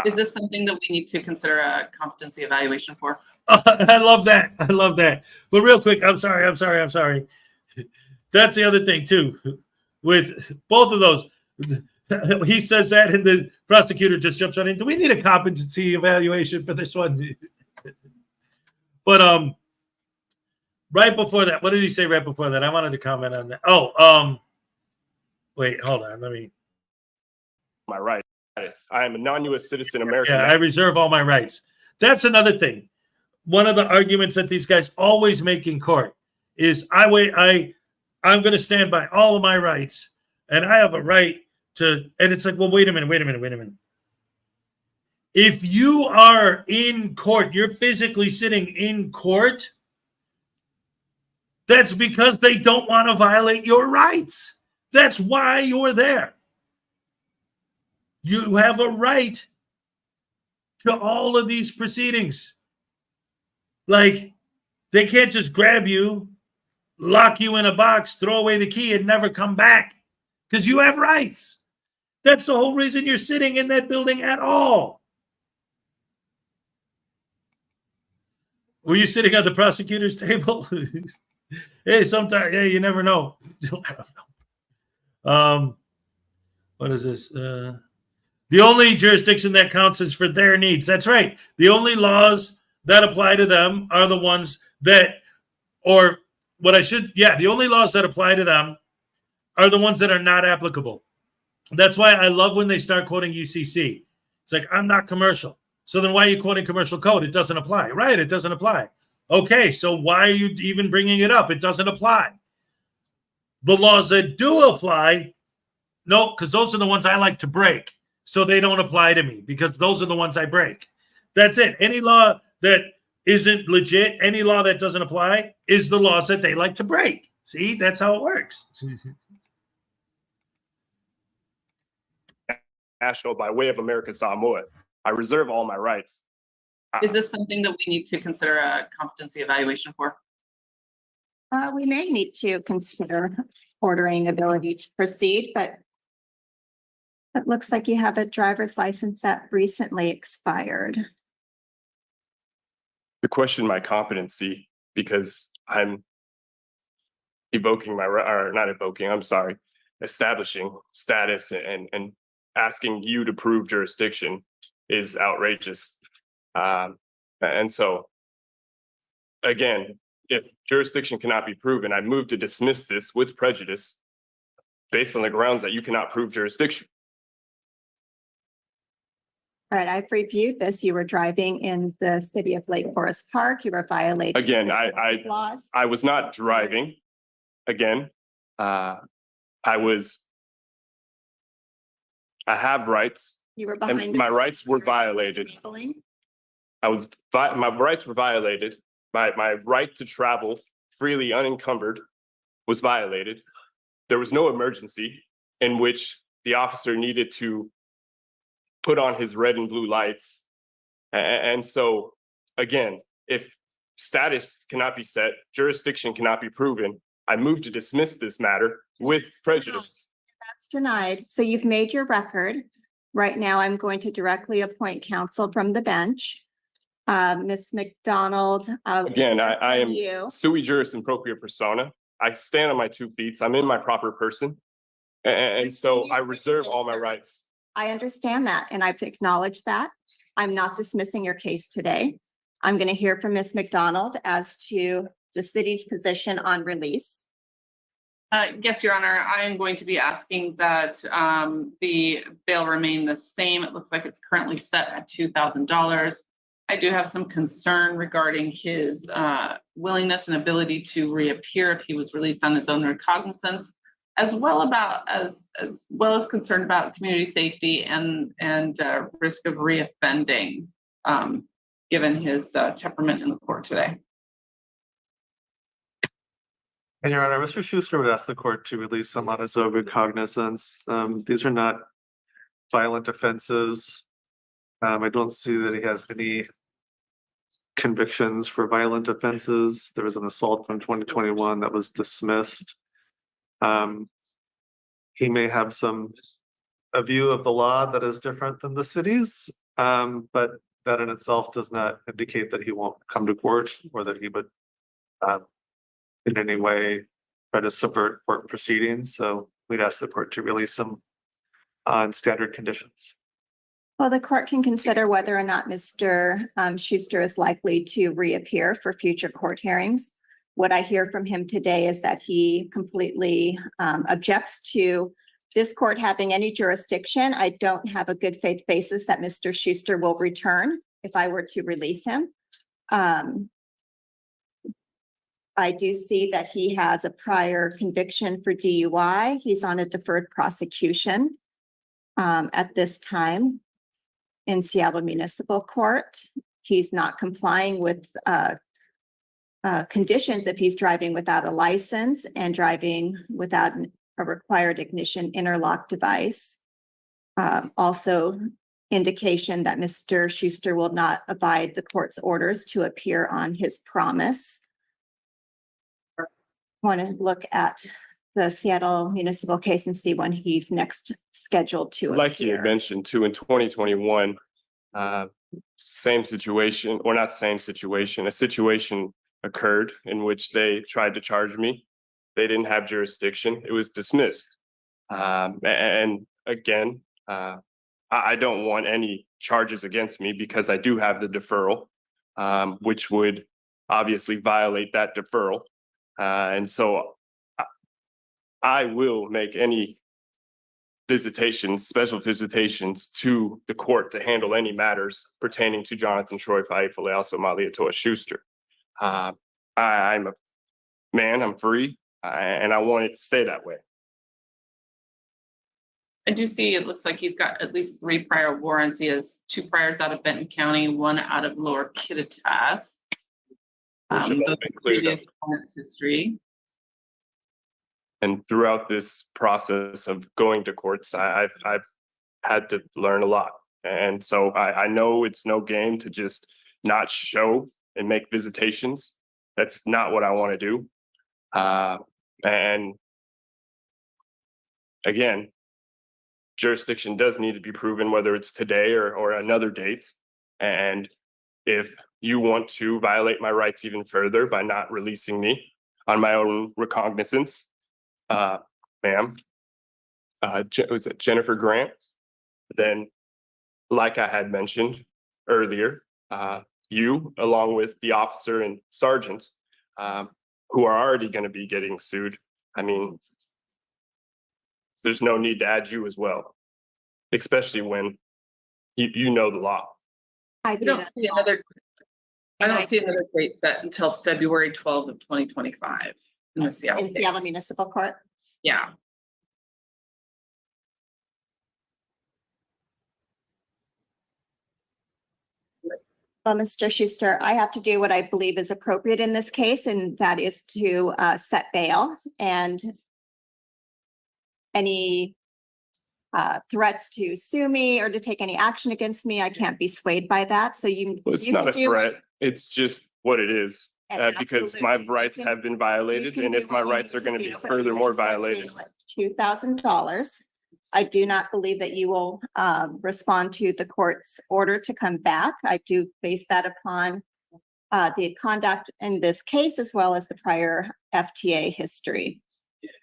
Is this something that we need to consider a competency evaluation for? I love that. I love that. But real quick, I'm sorry. That's the other thing too. With both of those, he says that and the prosecutor just jumps on in. Do we need a competency evaluation for this one? But right before that, what did he say right before that? I wanted to comment on that. Oh, wait, hold on. Let me. My rights. I am a non-U.S. citizen American. Yeah, I reserve all my rights. That's another thing. One of the arguments that these guys always make in court is I'm going to stand by all of my rights, and I have a right to. And it's like, well, wait a minute. If you are in court, you're physically sitting in court. That's because they don't want to violate your rights. That's why you're there. You have a right to all of these proceedings. Like, they can't just grab you, lock you in a box, throw away the key, and never come back because you have rights. That's the whole reason you're sitting in that building at all. Were you sitting at the prosecutor's table? Hey, sometimes, you never know. I don't know. What is this? The only jurisdiction that counts is for their needs. That's right. The only laws that apply to them are the ones that, the only laws that apply to them are the ones that are not applicable. That's why I love when they start quoting UCC. It's like, I'm not commercial. So then why are you quoting commercial code? It doesn't apply. Right, it doesn't apply. Okay, so why are you even bringing it up? It doesn't apply. The laws that do apply, no, because those are the ones I like to break. So they don't apply to me because those are the ones I break. That's it. Any law that isn't legit, any law that doesn't apply is the laws that they like to break. See, that's how it works. National by way of America Samoa. I reserve all my rights. Is this something that we need to consider a competency evaluation for? We may need to consider ordering ability to proceed, but it looks like you have a driver's license that recently expired. To question my competency because I'm establishing status and asking you to prove jurisdiction is outrageous. And so, again, if jurisdiction cannot be proven, I move to dismiss this with prejudice based on the grounds that you cannot prove jurisdiction. All right, I've reviewed this. You were driving in the city of Lake Forest Park. You were violating Again, laws. I was not driving. Again, I have rights. You were behind. And my rights were violated. My rights were violated. My right to travel freely unencumbered was violated. There was no emergency in which the officer needed to put on his red and blue lights. And so, again, if status cannot be set, jurisdiction cannot be proven, I move to dismiss this matter with prejudice. That's denied. So you've made your record. Right now, I'm going to directly appoint counsel from the bench. Ms. McDonald. Again, I am sui juris in propria persona. I stand on my 2 feet. I'm in my proper person. And so I reserve all my rights. I understand that, and I've acknowledged that. I'm not dismissing your case today. I'm going to hear from Ms. McDonald as to the city's position on release. Yes, Your Honor, I am going to be asking that the bail remain the same. It looks like it's currently set at $2,000. I do have some concern regarding his willingness and ability to reappear if he was released on his own recognizance, as well as concern about community safety and risk of reoffending, given his temperament in the court today. And Your Honor, Mr. Schuster would ask the court to release him on his own recognizance. These are not violent offenses. I don't see that he has any convictions for violent offenses. There was an assault from 2021 that was dismissed. He may have a view of the law that is different than the city's, but that in itself does not indicate that he won't come to court or that he would in any way try to subvert court proceedings. So we'd ask the court to release him on standard conditions. Well, the court can consider whether or not Mr. Schuster is likely to reappear for future court hearings. What I hear from him today is that he completely objects to this court having any jurisdiction. I don't have a good faith basis that Mr. Schuster will return if I were to release him. I do see that he has a prior conviction for DUI. He's on a deferred prosecution at this time in Seattle Municipal Court. He's not complying with conditions if he's driving without a license and driving without a required ignition interlock device. Also indication that Mr. Schuster will not abide the court's orders to appear on his promise. Want to look at the Seattle municipal case and see when he's next scheduled to Like you appear. had mentioned too, in 2021, same situation, or not same situation, a situation occurred in which they tried to charge me. They didn't have jurisdiction. It was dismissed. And again, I don't want any charges against me because I do have the deferral, which would obviously violate that deferral. And so I will make any visitations, special visitations to the court to handle any matters pertaining to Jonathan Troy Faifale, also Malietoa Schuster. I'm a man, I'm free, and I want it to stay that way. I do see it looks like he's got at least 3 prior warrants. He has 2 priors out of Benton County, 1 out of Lower Kittitas. The previous warrants history. And throughout this process of going to courts, I've had to learn a lot. And so I know it's no game to just not show and make visitations. That's not what I want to do. And again, jurisdiction does need to be proven, whether it's today or another date. And if you want to violate my rights even further by not releasing me on my own recognizance, ma'am, was it Jennifer Grant? Then, like I had mentioned earlier, you, along with the officer and sergeant, who are already going to be getting sued, I mean, there's no need to add you as well, especially when you know the law. I don't see another. I don't see another date set until February 12th of 2025 in the Seattle. In Seattle Municipal Court? Yeah. Well, Mr. Schuster, I have to do what I believe is appropriate in this case, and that is to set bail. And any threats to sue me or to take any action against me, I can't be swayed by that. So It's not a threat. It's just what it is. Because my rights have been violated, and if my rights are going to be furthermore violated. $2,000. I do not believe that you will respond to the court's order to come back. I do base that upon the conduct in this case, as well as the prior FTA history.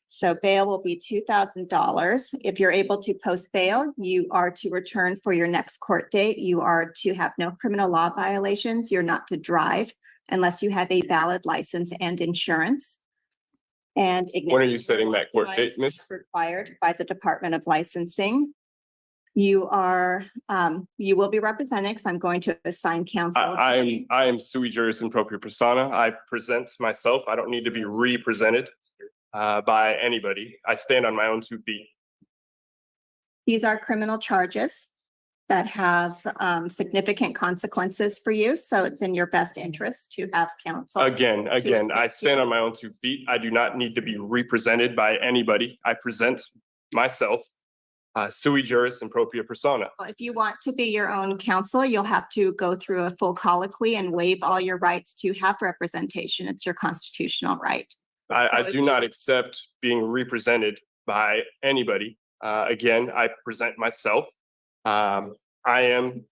So bail will be $2,000. If you're able to post bail, you are to return for your next court date. You are to have no criminal law violations. You're not to drive unless you have a valid license and insurance. And when are you setting that court date, Miss? Required by the Department of Licensing. You are, you will be represented because I'm going to assign counsel. I am sui juris in propria persona. I present myself. I don't need to be represented by anybody. I stand on my own 2 feet. These are criminal charges. that have significant consequences for you. So it's in your best interest to have counsel. Again, I assist stand you. on my own 2 feet. I do not need to be represented by anybody. I present myself, sui juris and propria persona. Well, if you want to be your own counsel, you'll have to go through a full colloquy and waive all your rights to have representation. It's your constitutional right. I do not accept being represented by anybody. Again, I present myself. I am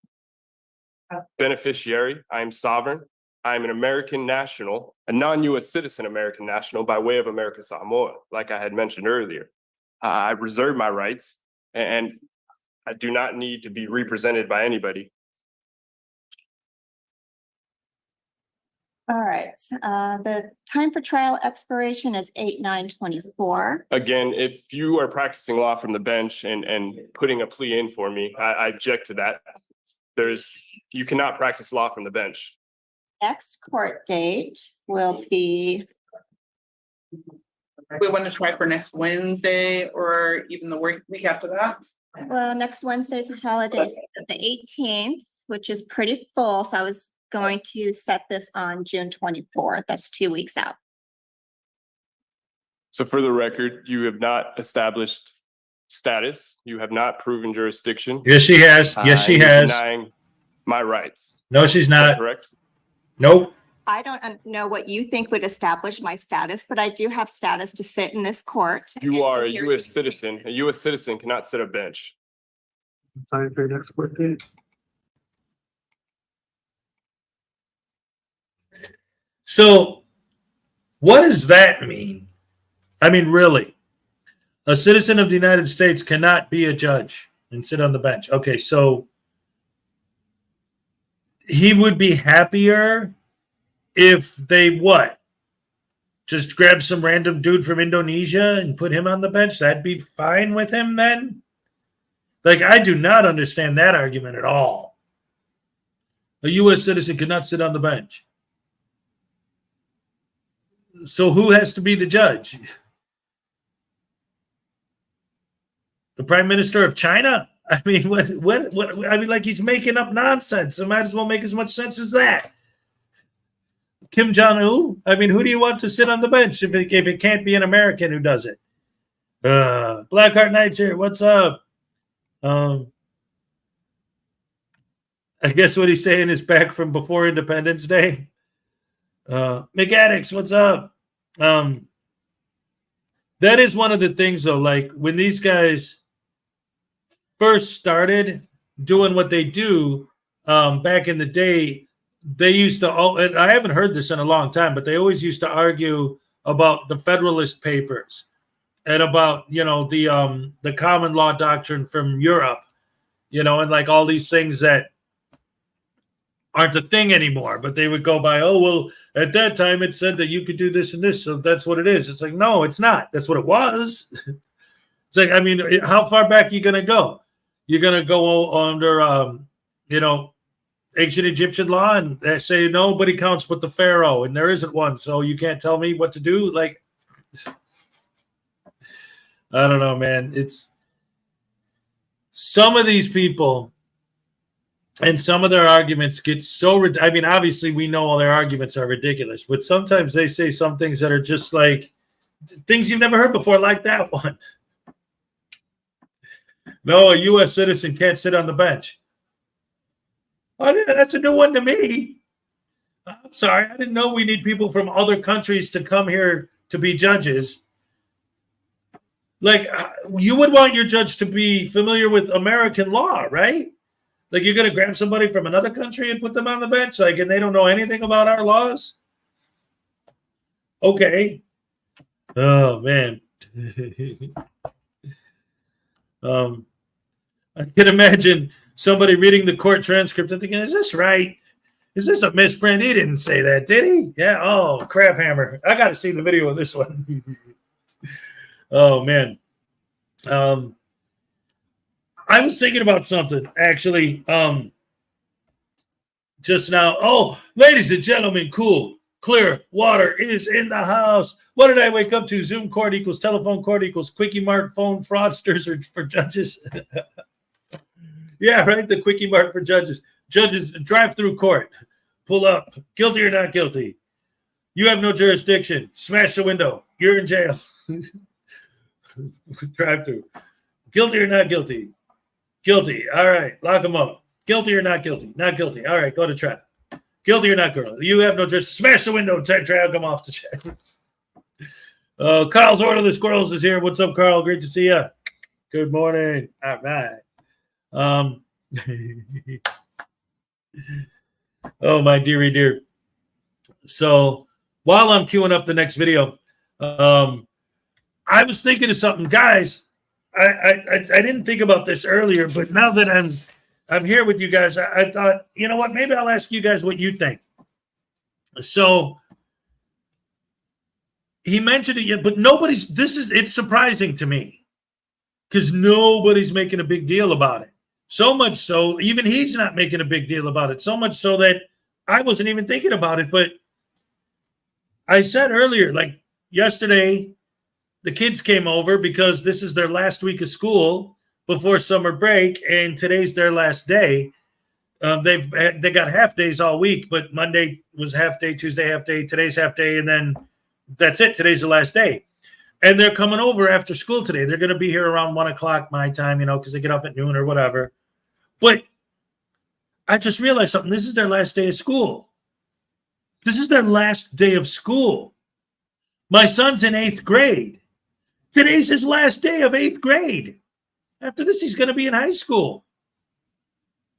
beneficiary. I am sovereign. I am an American national, a non-U.S. citizen American national by way of America Samoa, like I had mentioned earlier. I reserve my rights, and I do not need to be represented by anybody. All right, the time for trial expiration is 8/9/24. Again, if you are practicing law from the bench and putting a plea in for me, I object to that. You cannot practice law from the bench. Next court date will be, We want to try for next Wednesday or even the week after that. well, next Wednesday's a holiday, so the 18th, which is pretty full. So I was going to set this on June 24th. That's 2 weeks out. So for the record, you have not established status. You have not proven jurisdiction. Yes, she has. Yes, she and you're has. denying my rights. No, she's Is that not. correct? Nope. I don't know what you think would establish my status, but I do have status to sit in this court. You are a hear U.S. citizen. A U.S. citizen cannot sit a bench. Sign for your next court date. So what does that mean? I mean, really, a citizen of the United States cannot be a judge and sit on the bench. Okay, so he would be happier if they what? Just grab some random dude from Indonesia and put him on the bench? That'd be fine with him then? Like, I do not understand that argument at all. A U.S. citizen cannot sit on the bench. So who has to be the judge? The Prime Minister of China? I mean, what? I mean, like, he's making up nonsense. So might as well make as much sense as that. Kim Jong-un? I mean, who do you want to sit on the bench if it can't be an American who does it? Blackheart Knight's here. What's up? I guess what he's saying is back from before Independence Day. McAddicts, what's up? That is one of the things, though, like when these guys first started doing what they do back in the day, they used to, I haven't heard this in a long time, but they always used to argue about the Federalist Papers and about, you know, the common law doctrine from Europe, you know, and like all these things that aren't a thing anymore, but they would go by, oh, well, at that time it said that you could do this and this, so that's what it is. It's like, no, it's not. That's what it was. It's like, I mean, how far back are you going to go? You're going to go under, you know, ancient Egyptian law and they say nobody counts but the pharaoh, and there isn't one, so you can't tell me what to do? Like, I don't know, man. It's some of these people and some of their arguments get so, I mean, obviously we know all their arguments are ridiculous, but sometimes they say some things that are just like things you've never heard before, like that one. No, a U.S. citizen can't sit on the bench. Oh, that's a new one to me. I'm sorry. I didn't know we need people from other countries to come here to be judges. Like, you would want your judge to be familiar with American law, right? Like, you're going to grab somebody from another country and put them on the bench, like, and they don't know anything about our laws? Okay. Oh, man. I can imagine somebody reading the court transcript and thinking, is this right? Is this a misprint? He didn't say that, did he? Yeah. Oh, crap hammer. I got to see the video of this one. Oh, man. I was thinking about something, actually, just now. Oh, ladies and gentlemen, cool, clear water is in the house. What did I wake up to? Zoom court equals telephone court equals Quickie Mart phone fraudsters or for judges. Yeah, right. The quickie mart for judges. Judges, drive through court. Pull up. Guilty or not guilty. You have no jurisdiction. Smash the window. You're in jail. Drive through. Guilty or not guilty. Guilty. All right. Lock them up. Guilty or not guilty. Not guilty. All right. Go to trial. Guilty or not guilty. You have no jurisdiction. Smash the window. Drag them off the chair. Carl's Order of the Squirrels is here. What's up, Carl? Great to see you. Good morning. All right. Oh, my dearie dear. So while I'm queuing up the next video, I was thinking of something, guys. I didn't think about this earlier, but now that I'm here with you guys, I thought, you know what? Maybe I'll ask you guys what you think. So he mentioned it yet, but it's surprising to me because nobody's making a big deal about it. So much so, even he's not making a big deal about it. So much so that I wasn't even thinking about it. But I said earlier, like yesterday, the kids came over because this is their last week of school before summer break, and today's their last day. They got half days all week, but Monday was half day, Tuesday half day, today's half day, and then that's it. Today's the last day. And they're coming over after school today. They're going to be here around 1 o'clock my time, because they get off at noon or whatever. But I just realized something. This is their last day of school. This is their last day of school. My son's in 8th grade. Today's his last day of 8th grade. After this, he's going to be in high school.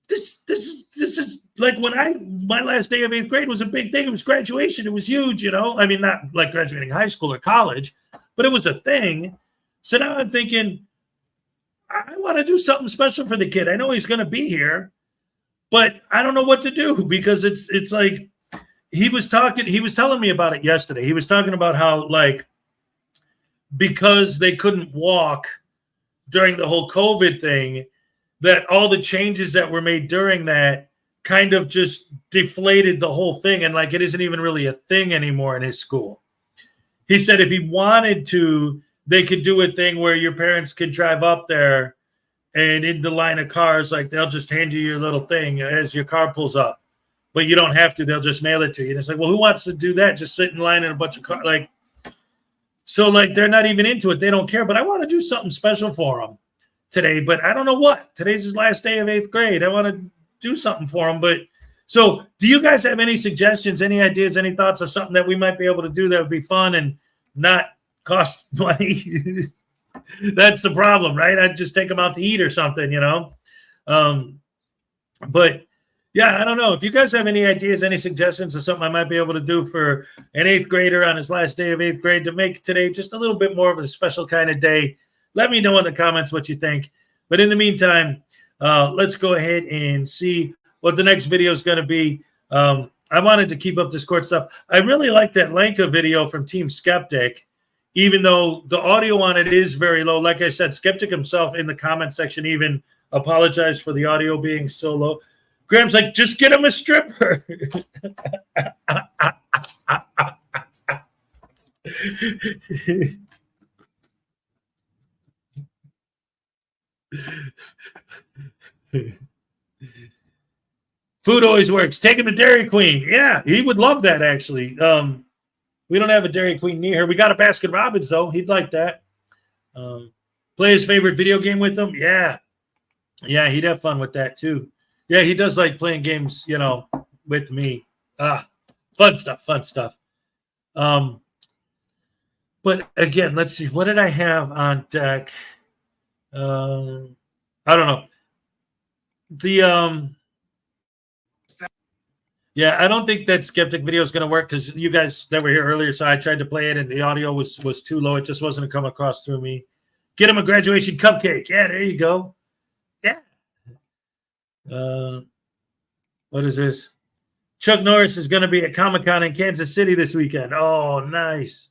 This is like when my last day of 8th grade was a big thing. It was graduation. It was huge, I mean, not like graduating high school or college, but it was a thing. So now I'm thinking, I want to do something special for the kid. I know he's going to be here, but I don't know what to do because it's like he was telling me about it yesterday. He was talking about how, like, because they couldn't walk during the whole COVID thing, that all the changes that were made during that kind of just deflated the whole thing. And like, it isn't even really a thing anymore in his school. He said if he wanted to, they could do a thing where your parents could drive up there and in the line of cars, like they'll just hand you your little thing as your car pulls up, but you don't have to, they'll just mail it to you. And it's like, well, who wants to do that? Just sit in line in a bunch of cars. Like, so like, they're not even into it. They don't care, but I want to do something special for them today, but I don't know what. Today's his last day of 8th grade. I want to do something for him. But so do you guys have any suggestions, any ideas, any thoughts of something that we might be able to do that would be fun and not cost money? That's the problem, right? I'd just take them out to eat or something, but yeah, I don't know. If you guys have any ideas, any suggestions of something I might be able to do for an 8th grader on his last day of 8th grade to make today just a little bit more of a special kind of day, let me know in the comments what you think. But in the meantime, let's go ahead and see what the next video is going to be. I wanted to keep up this court stuff. I really like that Lanka video from Team Skeptic, even though the audio on it is very low. Like I said, Skeptic himself in the comment section even apologized for the audio being so low. Graham's like, just get him a stripper. Food always works. Take him to Dairy Queen. Yeah, he would love that, actually. We don't have a Dairy Queen near here. We got a Baskin Robbins, though. He'd like that. Play his favorite video game with him. Yeah, he'd have fun with that, too. Yeah, he does like playing games, with me. Fun stuff. But again, let's see. What did I have on deck? I don't know. Yeah, I don't think that Skeptic video is going to work because you guys that were here earlier, so I tried to play it and the audio was too low. It just wasn't coming across through me. Get him a graduation cupcake. Yeah, there you go. Yeah. What is this? Chuck Norris is going to be at Comic-Con in Kansas City this weekend. Oh, nice.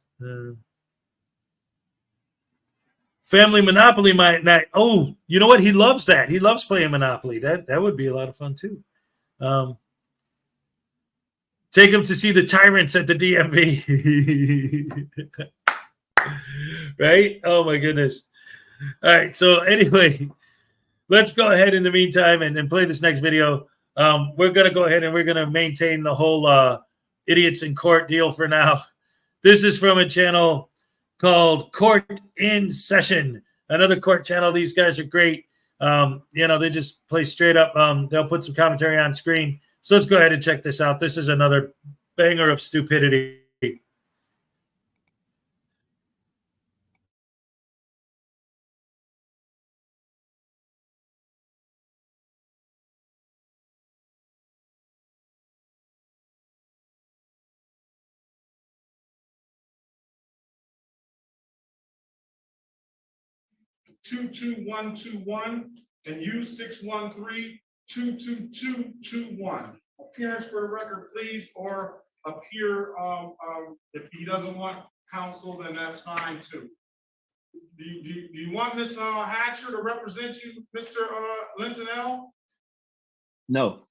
Family Monopoly might not. Oh, you know what? He loves that. He loves playing Monopoly. That would be a lot of fun too. Take him to see the Tyrants at the DMV. Right? Oh my goodness. All right. So anyway, let's go ahead in the meantime and play this next video. We're going to go ahead and we're going to maintain the whole idiots in court deal for now. This is from a channel called Court in Session, another court channel. These guys are great. They just play straight up. They'll put some commentary on screen. So let's go ahead and check this out. This is another banger of stupidity. And use 613-222-21. Appearance for the record, please, or appear, if he doesn't want counsel, then that's fine too. Do you want Ms. Hatcher to represent you, Mr. Lintonell? No.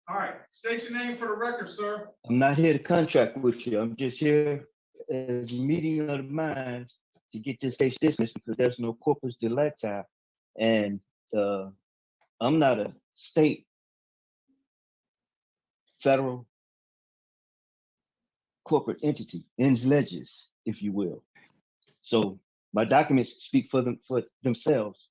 All right, state your name for the record, sir. I'm not here to contract with you. I'm just here as a meeting of the minds to get this case dismissed because there's no corpus delicti. And I'm not a state, federal, corporate entity, ins legis, if you will. So my documents speak for themselves.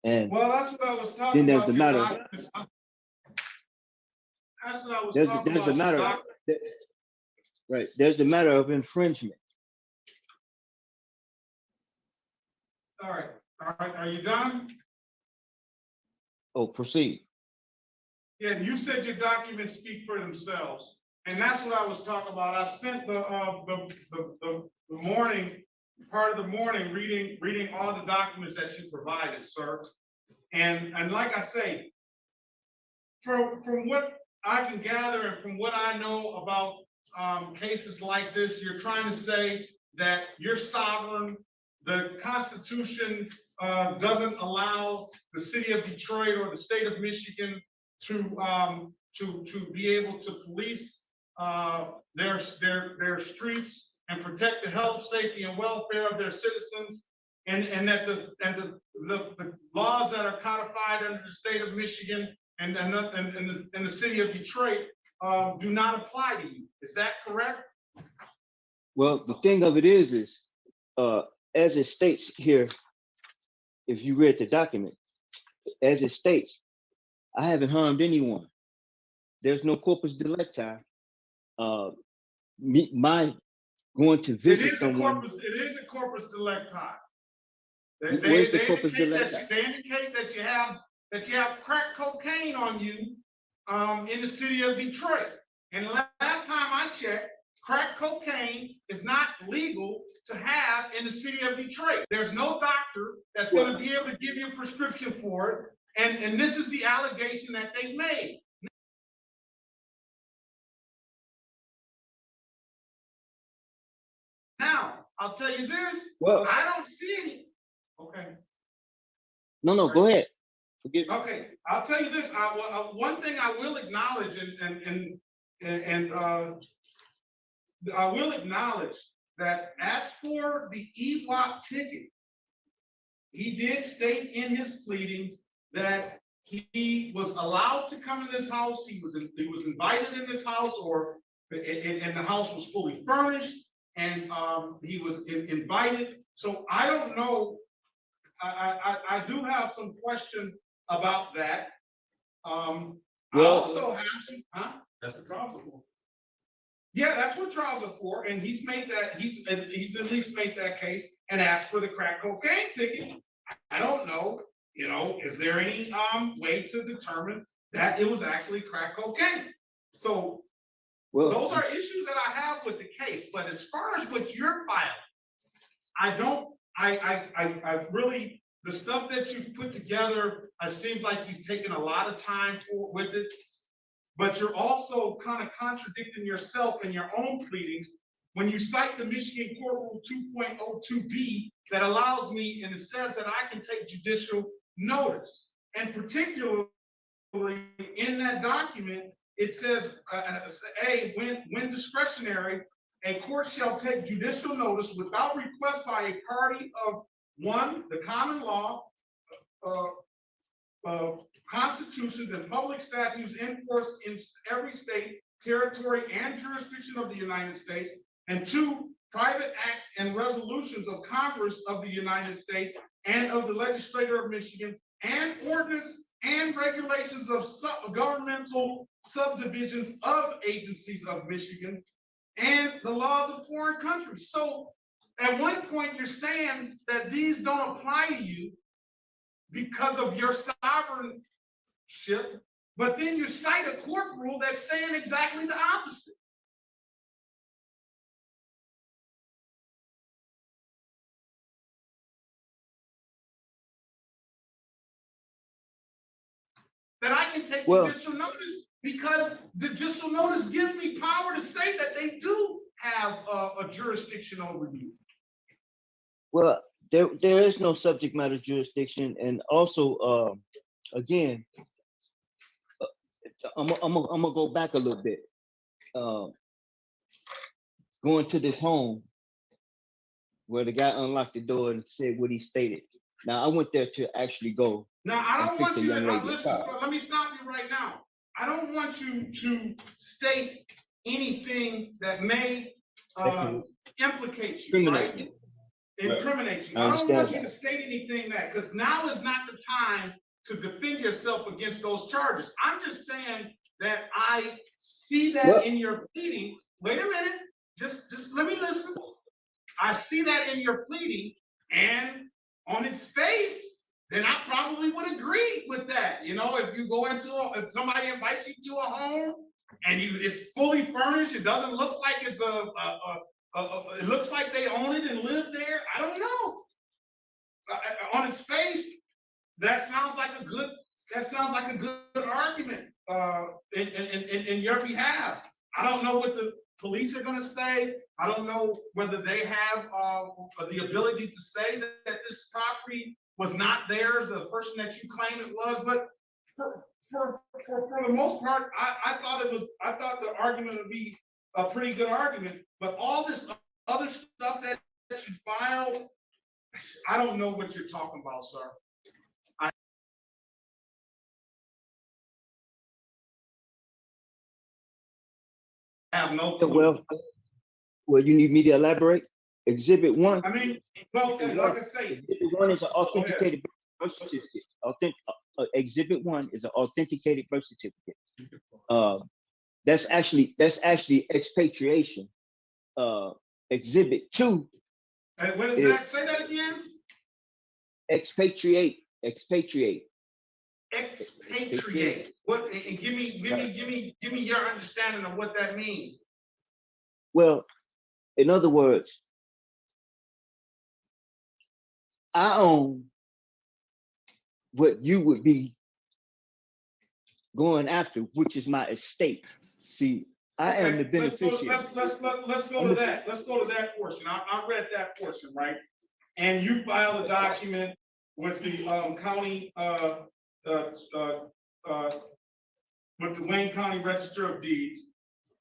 And well, that's what I was talking then there's about. the matter. That's what I was There's talking the about. matter. Right. There's the matter of infringement. All right. Are you done? Oh, proceed. Yeah, you said your documents speak for themselves, and that's what I was talking about. I spent the morning, part of the morning, reading all the documents that you provided, sir. And like I say, from what I can gather and from what I know about cases like this, you're trying to say that you're sovereign. The Constitution doesn't allow the city of Detroit or the state of Michigan to be able to police their streets and protect the health, safety, and welfare of their citizens, and that the laws that are codified under the state of Michigan and the city of Detroit do not apply to you. Is that correct? Well, the thing of it is as it states here, if you read the document, as it states, I haven't harmed anyone. There's no corpus delicti. My going to visit someone. It is a corpus delicti. Where's the corpus delicti? They indicate that you have crack cocaine on you in the city of Detroit. And the last time I checked, crack cocaine is not legal to have in the city of Detroit. There's no doctor that's going to be able to give you a prescription for it. And this is the allegation that they made. Now, I'll tell you this. Well, I don't see any. Okay. No, go ahead. Forgive me. Okay, I'll tell you this. One thing I will acknowledge, I will acknowledge that as for the EWOP ticket, he did state in his pleadings that he was allowed to come in this house. He was invited in this house, and the house was fully furnished, and he was invited. So I don't know. I do have some question about that. I also have some. That's what trials are for. Yeah, that's what trials are for, and he's made that. He's at least made that case and asked for the crack cocaine ticket. I don't know. Is there any way to determine that it was actually crack cocaine? So those are issues that I have with the case. But as far as what you're filing, I don't. I really, the stuff that you've put together, it seems like you've taken a lot of time with it, but you're also kind of contradicting yourself in your own pleadings when you cite the Michigan Court Rule 2.02b that allows me, and it says that I can take judicial notice. And particularly in that document, it says, when discretionary, a court shall take judicial notice without request by a party of one, the common law, constitutions and public statutes in force in every state, territory, and jurisdiction of the United States, and two, private acts and resolutions of Congress of the United States and of the legislature of Michigan, and ordinance and regulations of governmental subdivisions of agencies of Michigan, and the laws of foreign countries. So at one point, you're saying that these don't apply to you because of your sovereignty, but then you cite a court rule that's saying exactly the opposite. That I can take judicial notice because the judicial notice gives me power to say that they do have a jurisdiction over you. Well, there is no subject matter jurisdiction, and also, again, I'm gonna go back a little bit. Going to this home where the guy unlocked the door and said what he stated. Now I went there to actually go. Now I don't want you to listen. Car. Let me stop you right now. I don't want you to state anything that may implicate you, right? Incriminate you. I don't want you to state anything that, because now is not the time to defend yourself against those charges. I'm just saying that I see that in your pleading. Wait a minute, just let me listen. I see that in your pleading, and on its face, then I probably would agree with that. You know, if you go into if somebody invites you to a home and it's fully furnished, it doesn't look like it's it looks like they own it and live there. I don't know. On its face, that sounds like a good argument in your behalf. I don't know what the police are going to say. I don't know whether they have the ability to say that this property was not theirs, the person that you claim it was. But for the most part, I thought the argument would be a pretty good argument. But all this other stuff that you filed, I don't know what you're talking about, sir. I have no clue. Well, you need me to elaborate? Exhibit 1. I mean, well, like I say, Exhibit 1 is an authenticated birth certificate. Exhibit 1 is an authenticated birth certificate. That's actually expatriation. Exhibit 2. What is that? Say that again. Expatriate. Expatriate. What? And give me your understanding of what that means. Well, in other words, I own what you would be going after, which is my estate. See, I am the beneficiary. Let's go to that. Let's go to that portion. I read that portion, right? And you filed a document with the county with the Wayne County Register of Deeds,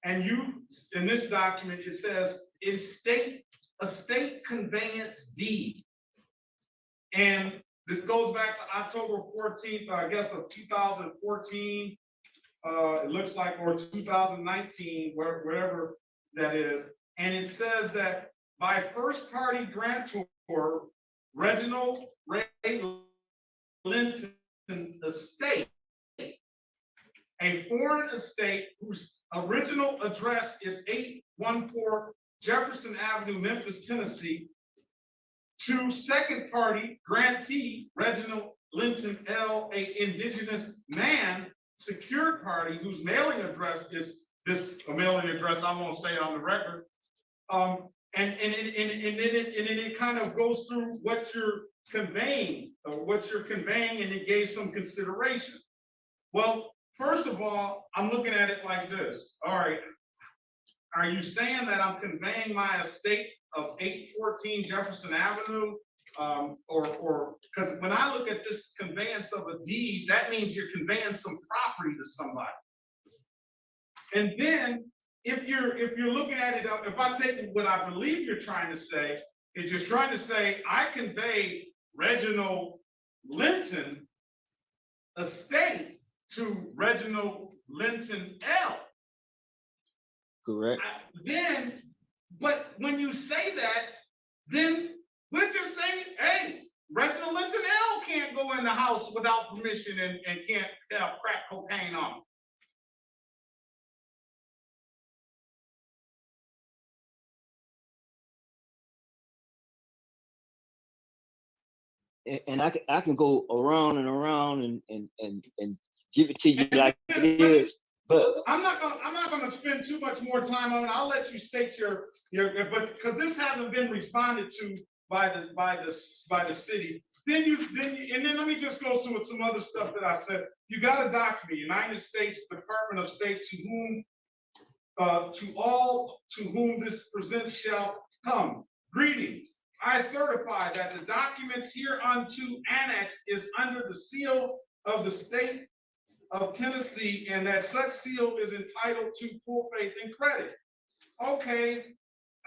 and in this document it says estate conveyance deed, and this goes back to October 14th, I guess, of 2014. It looks like, or 2019, wherever that is, and it says that by first party grantor Reginald Ray Linton estate, a foreign estate whose original address is 814 Jefferson Avenue, Memphis, Tennessee, to second party grantee Reginald Linton L., a indigenous man, secured party whose mailing address is this mailing address I won't say on the record. And then it kind of goes through what you're conveying, and it gave some consideration. Well, first of all, I'm looking at it like this. All right, are you saying that I'm conveying my estate of 814 Jefferson Avenue or because when I look at this conveyance of a deed, that means you're conveying some property to somebody. And then if you're looking at it, if I take what I believe you're trying to say, is you're trying to say I conveyed Reginald Linton estate to Reginald Linton L. Correct. But when you say that, then we're just saying, hey, Reginald Linton L can't go in the house without permission and can't have crack cocaine on him. And I can go around and around and give it to you like it is. But I'm not gonna spend too much more time on it. I'll let you state your but because this hasn't been responded to by the city. Then let me just go through with some other stuff that I said. You got a document, United States Department of State, to all to whom this presents shall come. Greetings. I certify that the documents hereunto annexed is under the seal of the state of Tennessee, and that such seal is entitled to full faith and credit. Okay,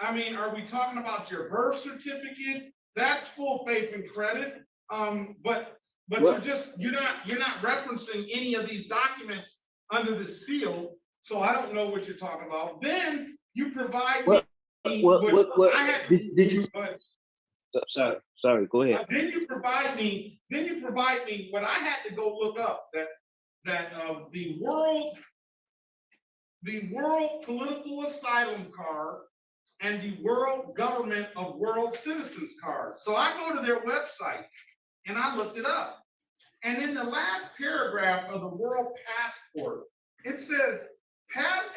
I mean, are we talking about your birth certificate? That's full faith and credit. But you're not referencing any of these documents under the seal, so I don't know what you're talking about. Then you provide me. Did you? Sorry, go ahead. Then you provide me what I had to go look up, that the world political asylum card and the world government of world citizens card. So I go to their website and I looked it up. And in the last paragraph of the world passport, it says,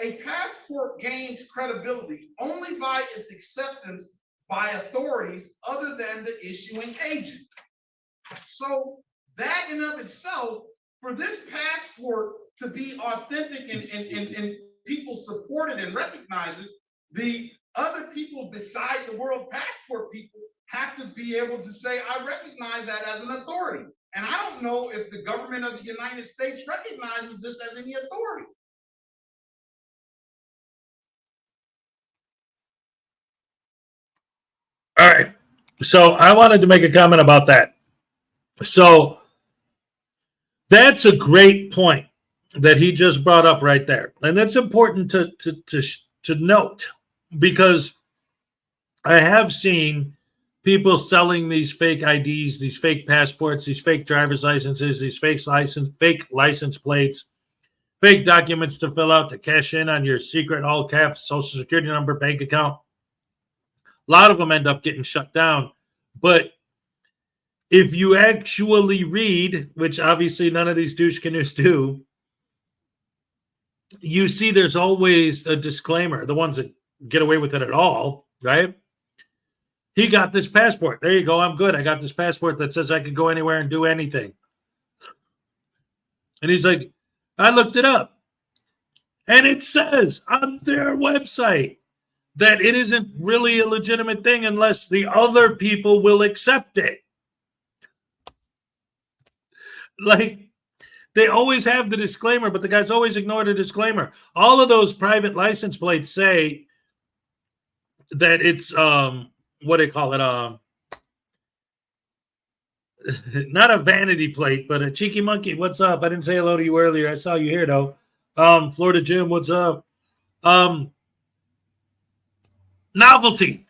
a passport gains credibility only by its acceptance by authorities other than the issuing agent. So that in of itself, for this passport to be authentic and people support it and recognize it, the other people beside the world passport people have to be able to say, I recognize that as an authority. And I don't know if the government of the United States recognizes this as any authority. All right. So I wanted to make a comment about that. So that's a great point that he just brought up right there. And that's important to note, because I have seen people selling these fake IDs, these fake passports, these fake driver's licenses, these fake license plates, fake documents to fill out to cash in on your secret all caps social security number, bank account. A lot of them end up getting shut down. But if you actually read, which obviously none of these douche canoes do, you see there's always a disclaimer, the ones that get away with it at all, right? He got this passport. There you go. I'm good. I got this passport that says I can go anywhere and do anything. And he's like, I looked it up. And it says on their website that it isn't really a legitimate thing unless the other people will accept it. Like, they always have the disclaimer, but the guys always ignore the disclaimer. All of those private license plates say that it's, what do they call it? Not a vanity plate, but a cheeky monkey. What's up? I didn't say hello to you earlier. I saw you here, though. Florida Jim, what's up? Novelty.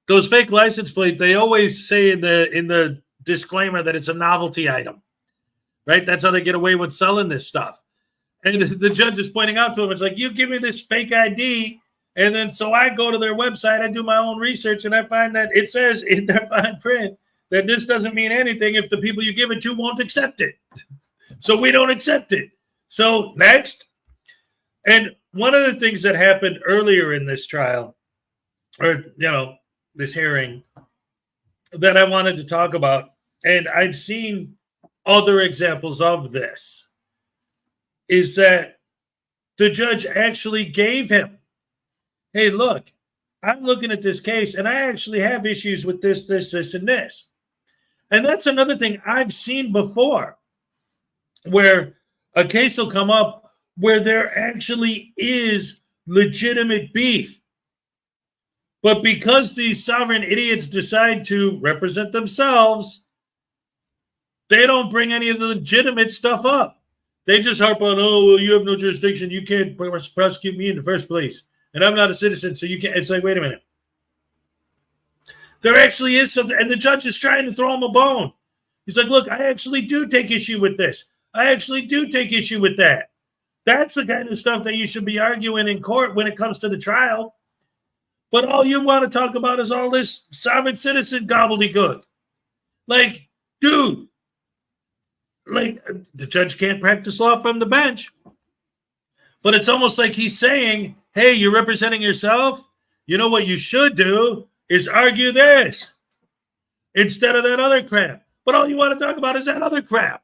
Those fake license plates, they always say in the disclaimer that it's a novelty item, right? That's how they get away with selling this stuff. And the judge is pointing out to him, it's like, you give me this fake ID, and then so I go to their website, I do my own research, and I find that it says in their fine print that this doesn't mean anything if the people you give it to won't accept it. So we don't accept it. So next. And one of the things that happened earlier in this trial, or, this hearing, that I wanted to talk about, and I've seen other examples of this, is that the judge actually gave him, hey, look, I'm looking at this case and I actually have issues with this, and this. And that's another thing I've seen before, where a case will come up where there actually is legitimate beef. But because these sovereign idiots decide to represent themselves, they don't bring any of the legitimate stuff up. They just harp on, oh, well, you have no jurisdiction. You can't prosecute me in the first place. And I'm not a citizen, so you can't. It's like, wait a minute. There actually is something. And the judge is trying to throw him a bone. He's like, look, I actually do take issue with this. I actually do take issue with that. That's the kind of stuff that you should be arguing in court when it comes to the trial. But all you want to talk about is all this sovereign citizen gobbledygook. Like, dude, like the judge can't practice law from the bench. But it's almost like he's saying, hey, you're representing yourself? You know what you should do is argue this instead of that other crap. But all you want to talk about is that other crap.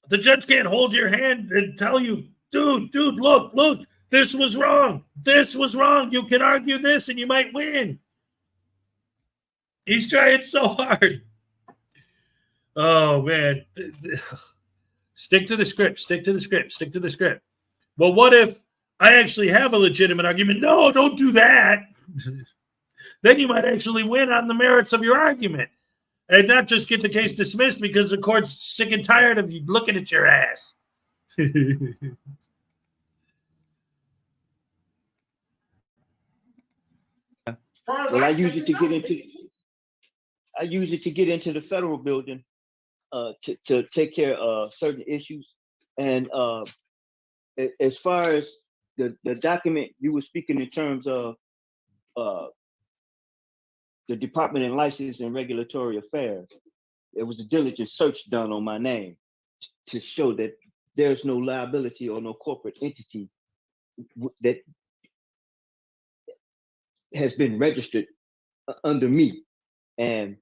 The judge can't hold your hand and tell you, dude, look, this was wrong. This was wrong. You can argue this and you might win. He's trying so hard. Oh, man. Stick to the script. Stick to the script. Stick to the script. Well, what if I actually have a legitimate argument? No, don't do that. Then you might actually win on the merits of your argument and not just get the case dismissed because the court's sick and tired of you looking at your ass. Well, I use it to get into the federal building to take care of certain issues. And as far as the document you were speaking in terms of the Department of License and Regulatory Affairs, there was a diligent search done on my name to show that there's no liability or no corporate entity that has been registered under me. And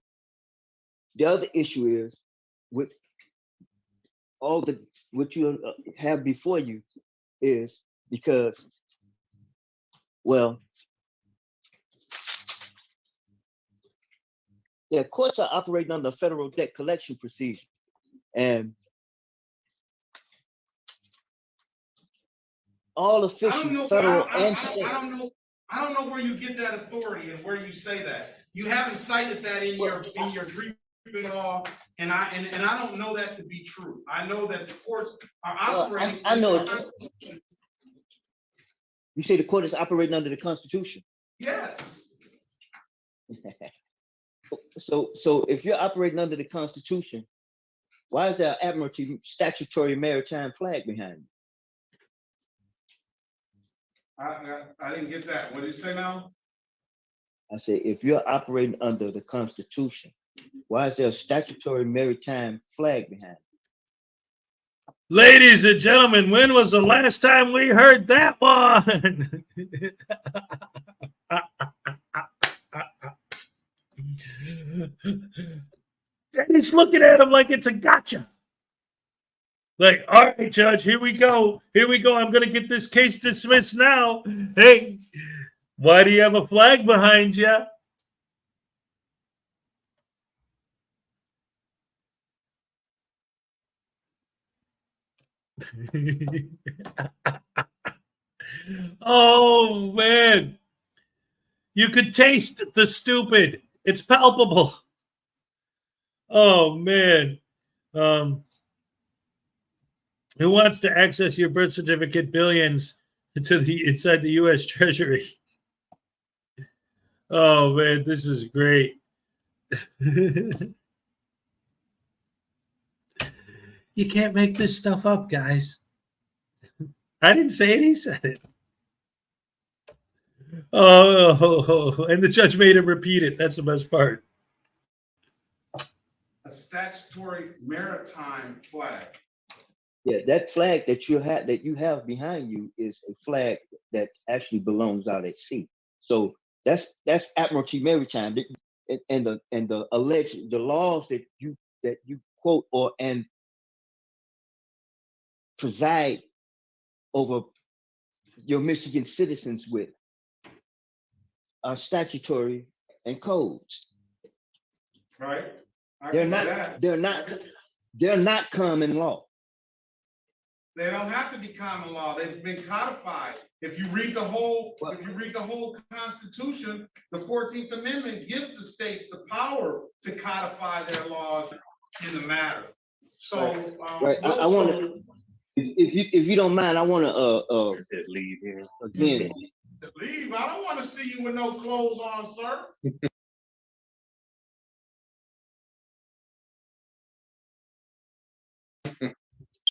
the other issue is with all what you have before you is because, well, courts are operating under federal debt collection procedure. And all officials, federal and state. I don't know where you get that authority and where you say that. You haven't cited that in your briefing law, and I don't know that to be true. I know that the courts are operating. I know it. You say the court is operating under the Constitution? Yes. So if you're operating under the Constitution, why is there an Admiralty statutory maritime flag behind you? I didn't get that. What did you say now? I say, if you're operating under the Constitution, why is there a statutory maritime flag behind you? Ladies and gentlemen, when was the last time we heard that one? And he's looking at him like it's a gotcha. Like, all right, Judge, here we go. Here we go. I'm going to get this case dismissed now. Hey, why do you have a flag behind you? Oh, man. You could taste the stupid. It's palpable. Oh, man. Who wants to access your birth certificate billions inside the U.S. Treasury? Oh, man, this is great. You can't make this stuff up, guys. I didn't say it. He said it. Oh, and the judge made him repeat it. That's the best part. A statutory maritime flag. Yeah, that flag that you have behind you is a flag that actually belongs out at sea. So that's Admiralty Maritime, and the alleged laws that you quote and preside over your Michigan citizens with are statutory and codes. Right? I They're can do not, that. they're not common law. They don't have to be common law. They've been codified. If you read the whole Constitution, the 14th Amendment gives the states the power to codify their laws in the matter. So, Right. I want to, if you don't mind, I want to leave here again. Leave. I don't want to see you with no clothes on, sir.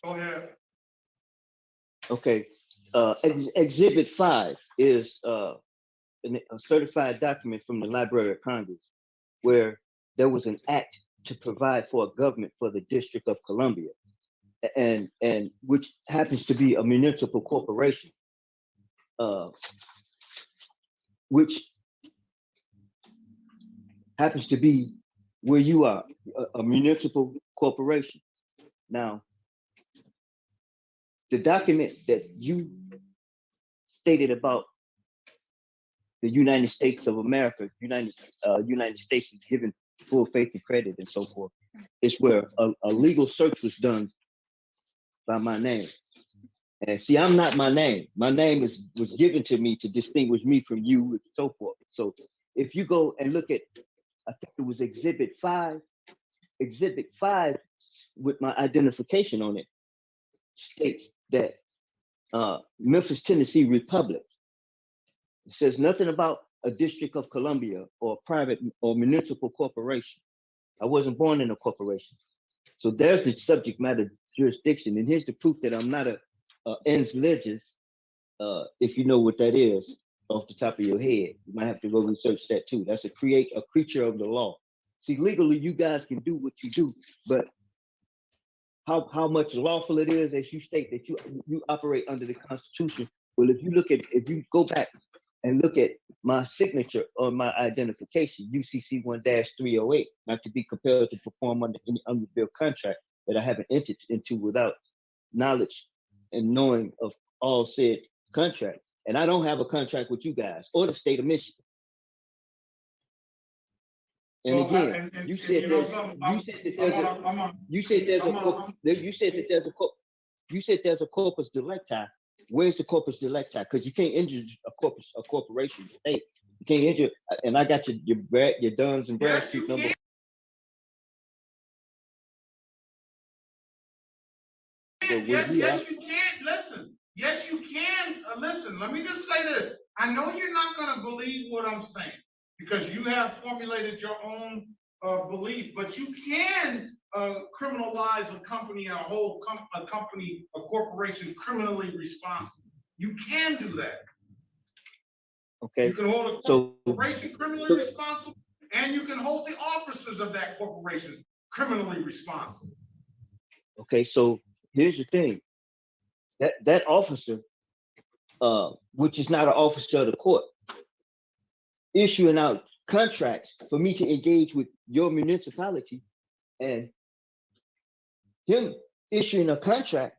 Go ahead. Okay. Exhibit 5 is a certified document from the Library of Congress where there was an act to provide for a government for the District of Columbia, and which happens to be a municipal corporation, which happens to be where you are, a municipal corporation. Now, the document that you stated about the United States of America, United States is given full faith and credit and so forth, is where a legal search was done by my name. And see, I'm not my name. My name was given to me to distinguish me from you and so forth. So if you go and look at, I think it was Exhibit 5 with my identification on it, states that Memphis, Tennessee Republic. It says nothing about a District of Columbia or private or municipal corporation. I wasn't born in a corporation. So there's the subject matter jurisdiction. And here's the proof that I'm not a ens legis, if you know what that is off the top of your head. You might have to go research that too. That's a creature of the law. See, legally, you guys can do what you do, but how much lawful it is, as you state that you operate under the Constitution. Well, if you go back and look at my signature on my identification, UCC 1-308, not to be compelled to perform under any unbilled contract that I haven't entered into without knowledge and knowing of all said contract. And I don't have a contract with you guys or the state of Michigan. And well, again, you said there's a corpus delicti. Where's the corpus delicti? Because you can't injure a corporation state. You can't injure, and I got your Duns and Bradstreet number. Yes, you can. Listen. Yes, you can. Listen, let me just say this. I know you're not going to believe what I'm saying because you have formulated your own belief, but you can criminalize a company and a corporation criminally responsible. You can do that. Okay. You can hold a corporation criminally responsible, and you can hold the officers of that corporation criminally responsible. Okay, so here's the thing. That officer, which is not an officer of the court, issuing out contracts for me to engage with your municipality, and him issuing a contract,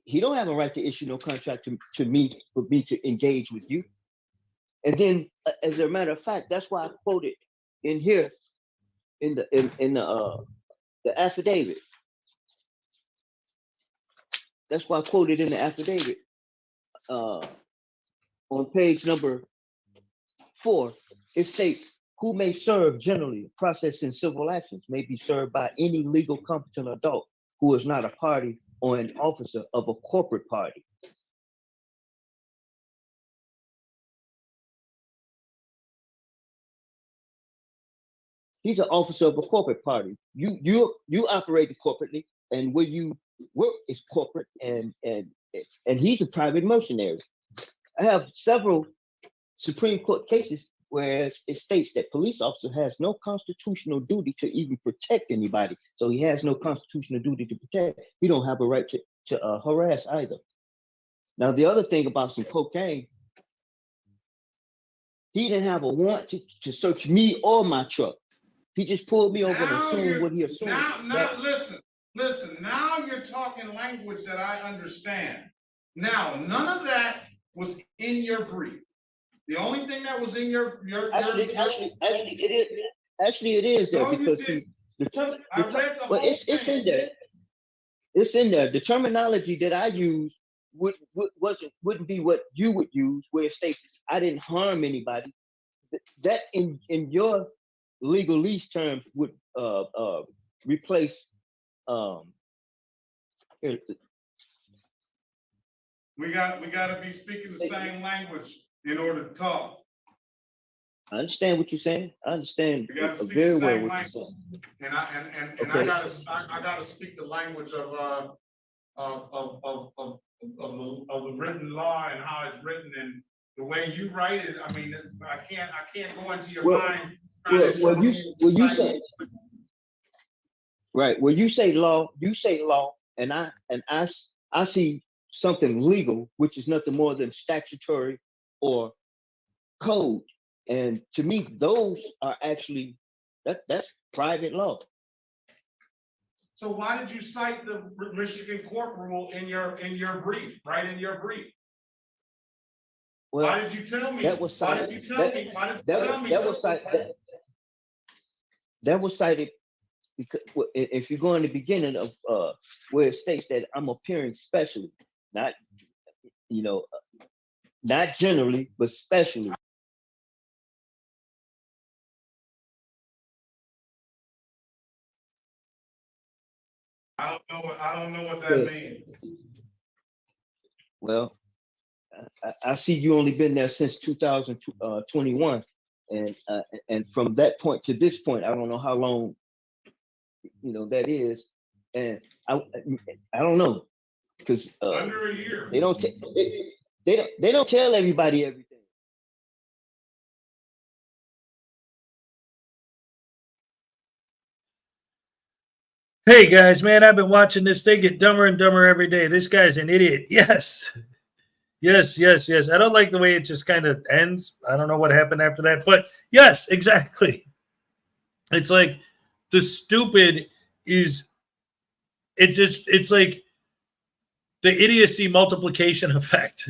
he don't have a right to issue no contract to me for me to engage with you. And then, as a matter of fact, that's why I quoted in here in the affidavit. That's why I quoted in the affidavit on page number 4. It states, who may serve generally, process in civil actions may be served by any legal competent adult who is not a party or an officer of a corporate party. He's an officer of a corporate party. You operate corporately, and where you work is corporate, and he's a private mercenary. I have several Supreme Court cases where it states that police officer has no constitutional duty to even protect anybody. So he has no constitutional duty to protect. He don't have a right to harass either. Now, the other thing about some cocaine, he didn't have a warrant to search me or my truck. He just pulled me over and assumed what he assumed. Now, listen, now you're talking language that I understand. Now, none of that was in your brief. The only thing that was in your Actually, it is. Actually, it is there No, you because didn't. I read the whole it's in there. It's in there. The terminology that I use wouldn't be what you would use, where it states I didn't harm anybody. That in your legalese terms would replace here, We got to be speaking the same language in order to talk. I understand what you're saying. I understand We got to speak very the well same what language. you're saying. And I Okay. gotta speak the language of the written law and how it's written and the way you write it. I mean, I can't go into your mind. You say right. Well, you say law, and I see something legal, which is nothing more than statutory or code. And to me, those are actually that's private law. So why did you cite the Michigan court rule in your brief, right in your brief? Well, why did you tell me? That was cited. Why did you tell me? Why did you tell me? That was cited because if you go in the beginning of where it states that I'm appearing specially, not not generally, but specially. I don't know what that means. Well, I see you only been there since 2021, and from that point to this point, I don't know how long that is, and I don't know because under a year they don't tell everybody everything. Hey guys, man, I've been watching this thing get dumber and dumber every day. This guy's an idiot. Yes. Yes. I don't like the way it just kind of ends. I don't know what happened after that, but yes, exactly. It's like the stupid is it's like the idiocy multiplication effect.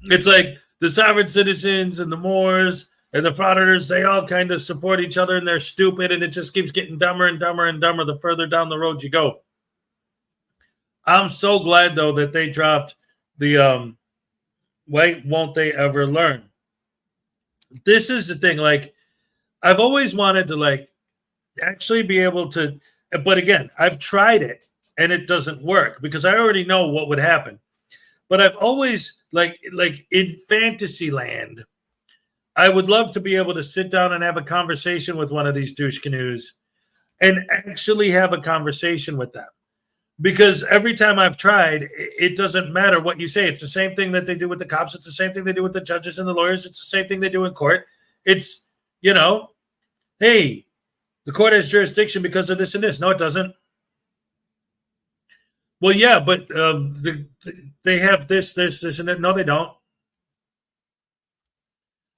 It's like the sovereign citizens and the Moors and the Frauditors, they all kind of support each other and they're stupid, and it just keeps getting dumber and dumber and dumber the further down the road you go. I'm so glad, though, that they dropped the why won't they ever learn? This is the thing. Like, I've always wanted to, like, actually be able to, but again, I've tried it and it doesn't work because I already know what would happen. But I've always, like in fantasy land, I would love to be able to sit down and have a conversation with one of these douche canoes and actually have a conversation with them. Because every time I've tried, it doesn't matter what you say. It's the same thing that they do with the cops. It's the same thing they do with the judges and the lawyers. It's the same thing they do in court. It's, hey, the court has jurisdiction because of this and this. No, it doesn't. Well, yeah, but they have this, and that. No, they don't.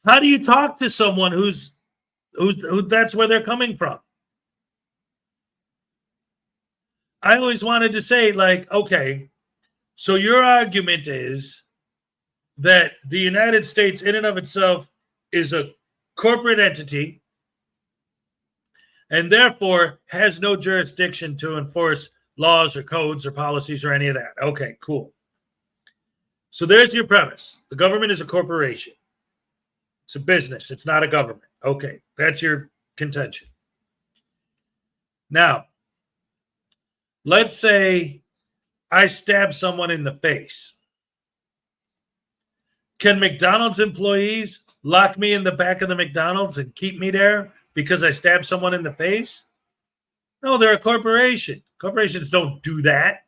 How do you talk to someone who that's where they're coming from? I always wanted to say, like, okay, so your argument is that the United States in and of itself is a corporate entity and therefore has no jurisdiction to enforce laws or codes or policies or any of that. Okay, cool. So there's your premise. The government is a corporation. It's a business. It's not a government. Okay, that's your contention. Now, let's say I stab someone in the face. Can McDonald's employees lock me in the back of the McDonald's and keep me there because I stabbed someone in the face? No, they're a corporation. Corporations don't do that.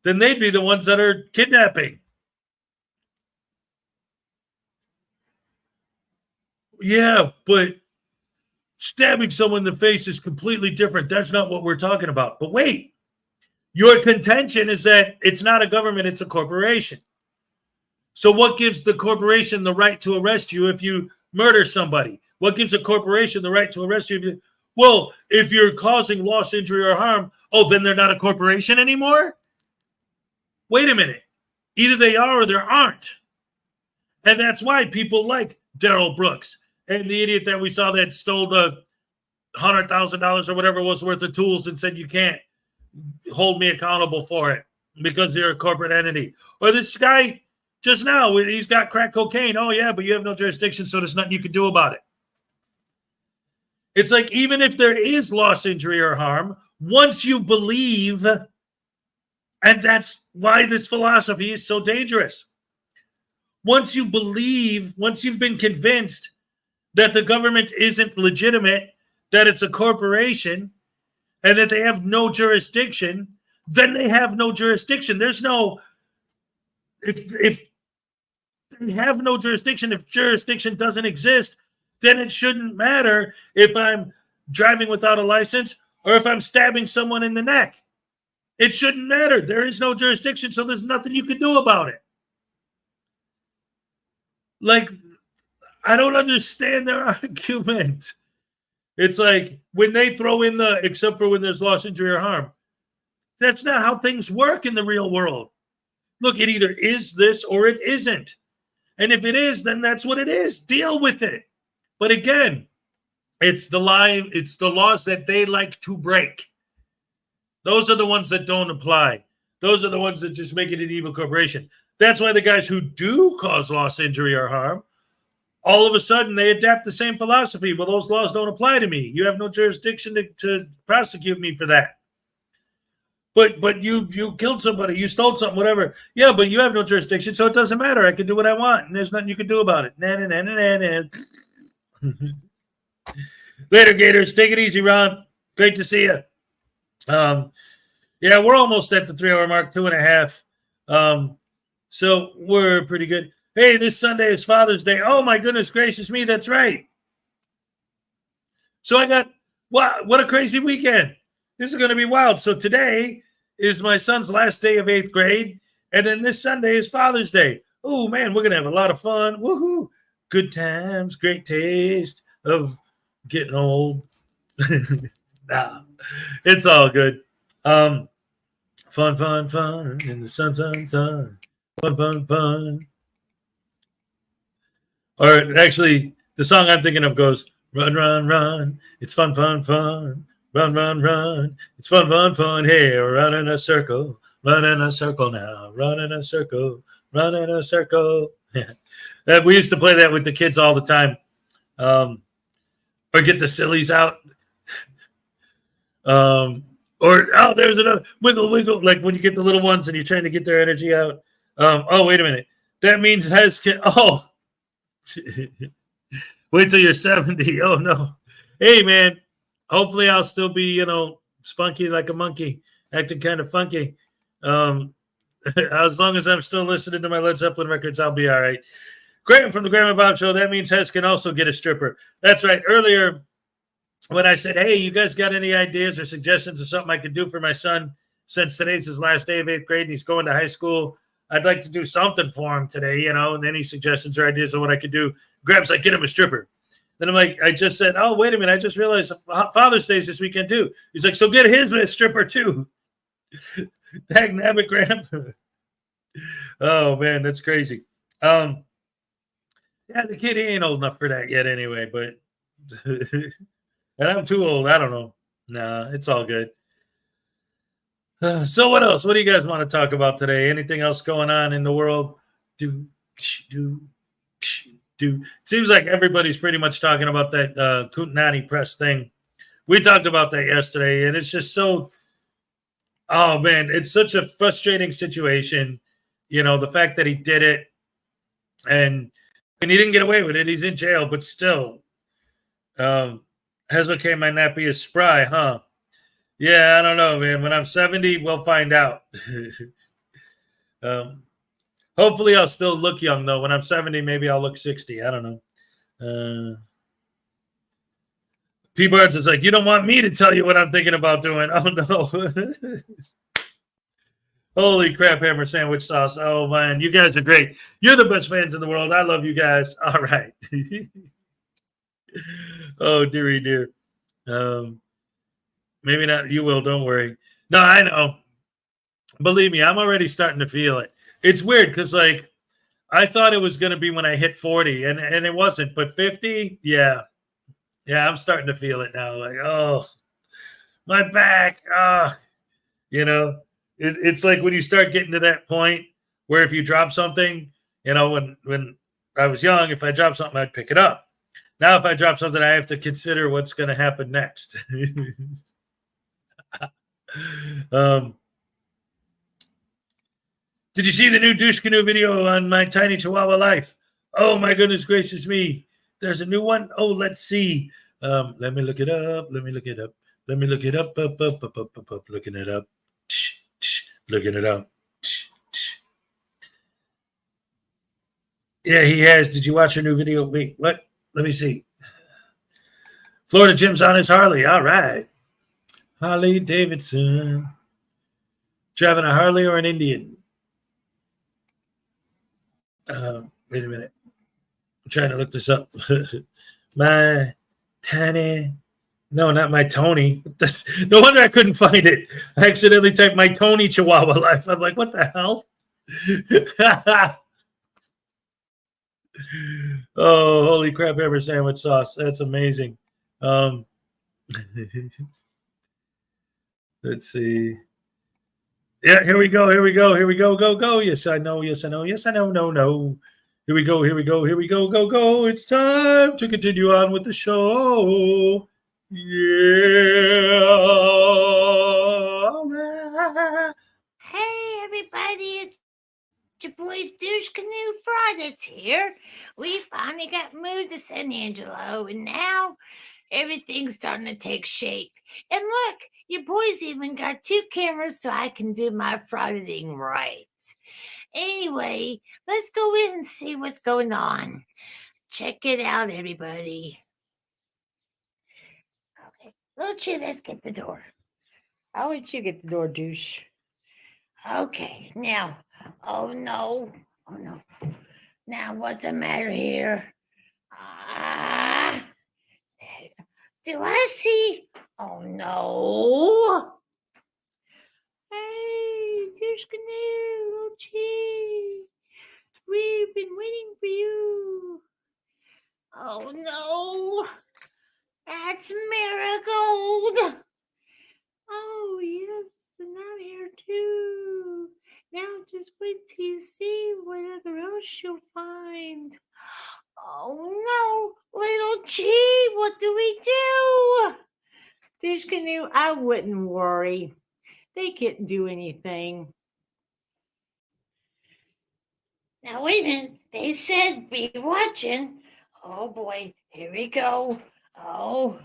Then they'd be the ones that are kidnapping. Yeah, but stabbing someone in the face is completely different. That's not what we're talking about. But wait, your contention is that it's not a government, it's a corporation. So what gives the corporation the right to arrest you if you murder somebody? What gives a corporation the right to arrest you? If you're causing loss, injury, or harm, then they're not a corporation anymore? wait a minute. Either they are or there aren't. And that's why people like Daryl Brooks and the idiot that we saw that stole the $100,000 or whatever was worth of tools and said, you can't hold me accountable for it because they're a corporate entity. Or this guy just now, he's got crack cocaine. Oh, yeah, but you have no jurisdiction, so there's nothing you can do about it. It's like, even if there is loss, injury, or harm, once you believe, and that's why this philosophy is so dangerous. Once you believe, once you've been convinced that the government isn't legitimate, that it's a corporation, and that they have no jurisdiction, then they have no jurisdiction. There's no, if they have no jurisdiction, if jurisdiction doesn't exist, then it shouldn't matter if I'm driving without a license or if I'm stabbing someone in the neck. It shouldn't matter. There is no jurisdiction, so there's nothing you can do about it. Like, I don't understand their argument. It's like when they throw in the, except for when there's loss, injury, or harm. That's not how things work in the real world. Look, it either is this or it isn't. And if it is, then that's what it is. Deal with it. But again, it's the laws that they like to break. Those are the ones that don't apply. Those are the ones that just make it an evil corporation. That's why the guys who do cause loss, injury, or harm, all of a sudden they adapt the same philosophy. Well, those laws don't apply to me. You have no jurisdiction to prosecute me for that. But you killed somebody, you stole something, whatever. Yeah, but you have no jurisdiction, so it doesn't matter. I can do what I want, and there's nothing you can do about it. Later, Gators. Take it easy, Ron. Great to see you. Yeah, we're almost at the 3-hour mark, 2.5. So we're pretty good. Hey, this Sunday is Father's Day. Oh, my goodness gracious me. That's right. So I got, what a crazy weekend. This is going to be wild. So today is my son's last day of 8th grade. And then this Sunday is Father's Day. Oh, man, we're going to have a lot of fun. Woohoo. Good times, great taste of getting old. Nah, it's all good. Fun in the sun. Fun. Or actually, the song I'm thinking of goes, run. It's fun. Run. It's fun. Hey, run in a circle now. Run in a circle. We used to play that with the kids all the time. Or get the sillies out. There's another wiggle, like when you get the little ones and you're trying to get their energy out. Wait a minute. That means Hez can, wait till you're 70. Oh, no. Hey, man, hopefully I'll still be, spunky like a monkey, acting kind of funky. As long as I'm still listening to my Led Zeppelin records, I'll be all right. Graham from the Graham and Bob Show. That means Hez can also get a stripper. That's right. Earlier, when I said, hey, you guys got any ideas or suggestions of something I could do for my son since today's his last day of 8th grade and he's going to high school, I'd like to do something for him today, and any suggestions or ideas on what I could do. Graham's like, get him a stripper. Then I'm like, I just said, oh, wait a minute. I just realized Father's Day is this weekend too. He's like, so get his a stripper too. Dagnabbit, Graham. Oh, man, that's crazy. Yeah, the kid, he ain't old enough for that yet anyway, but and I'm too old. I don't know. Nah, it's all good. So what else? What do you guys want to talk about today? Anything else going on in the world? Seems like everybody's pretty much talking about that Kootenai press thing. We talked about that yesterday, and it's just so, oh, man, it's such a frustrating situation. The fact that he did it, and he didn't get away with it. He's in jail, but still. Hezokuai might not be as spry, huh? Yeah, I don't know, man. When I'm 70, we'll find out. Hopefully I'll still look young, though. When I'm 70, maybe I'll look 60. I don't know. P. Barnes is like, you don't want me to tell you what I'm thinking about doing. Oh, no. Holy crap, hammer sandwich sauce. Oh, man, you guys are great. You're the best fans in the world. I love you guys. All right. Oh, dearie dear. Maybe not. You will. Don't worry. No, I know. Believe me, I'm already starting to feel it. It's weird because, like, I thought it was going to be when I hit 40, and it wasn't. But 50, yeah, I'm starting to feel it now. Like, oh, my back, it's like when you start getting to that point where if you drop something, when I was young, if I dropped something, I'd pick it up. Now, if I drop something, I have to consider what's going to happen next. Did you see the new douche canoe video on my tiny Chihuahua life? Oh my goodness gracious me! There's a new one. Oh, let's see. Let me look it up. Let me look it up. Looking it up. Looking it up. Yeah, he has. Did you watch your new video? Wait, what? Let me see. Florida Jim's on his Harley. All right. Harley Davidson. Driving a Harley or an Indian? Wait a minute. I'm trying to look this up. My Tony. No, not my Tony. No wonder I couldn't find it. I accidentally typed my Tony Chihuahua life. I'm like, what the hell? Oh, holy crap, ever sandwich sauce. That's amazing. Let's see. Yeah, here we go. Go. Yes, I know. Yes, I know. No. Here we go. Go. It's time to continue on with the show. Yeah. All right. Hey, everybody. It's your boy Douche Canoe Frauditors here. We finally got moved to San Angelo, and now everything's starting to take shape. And look, your boys even got 2 cameras so I can do my frauditing right. Anyway, let's go in and see what's going on. Check it out, everybody. Okay, little Chi, let's get the door. I'll let you get the door, douche. Okay, now, oh no. Now, what's the matter here? Do I see? Oh no. Hey, Douche Canoe, little Chi. We've been waiting for you. Oh no. That's Marigold. Oh yes, and I'm here too. Now just wait till you see whatever else you'll find. Oh no, little Chi, what do we do? Douche Canoe, I wouldn't worry. They can't do anything. Now wait a minute. They said be watching. Oh boy, here we go. Oh.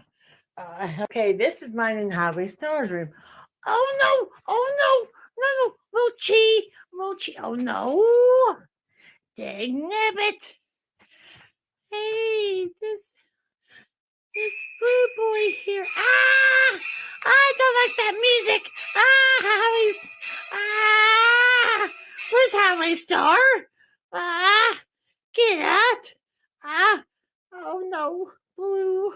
Okay, this is mine and Highway Star's room. Oh no, little Chi, oh no. Dang nabbit. Hey, this blue boy here. I don't like that music. Where's Highway Star? Get out. Oh no, Blue.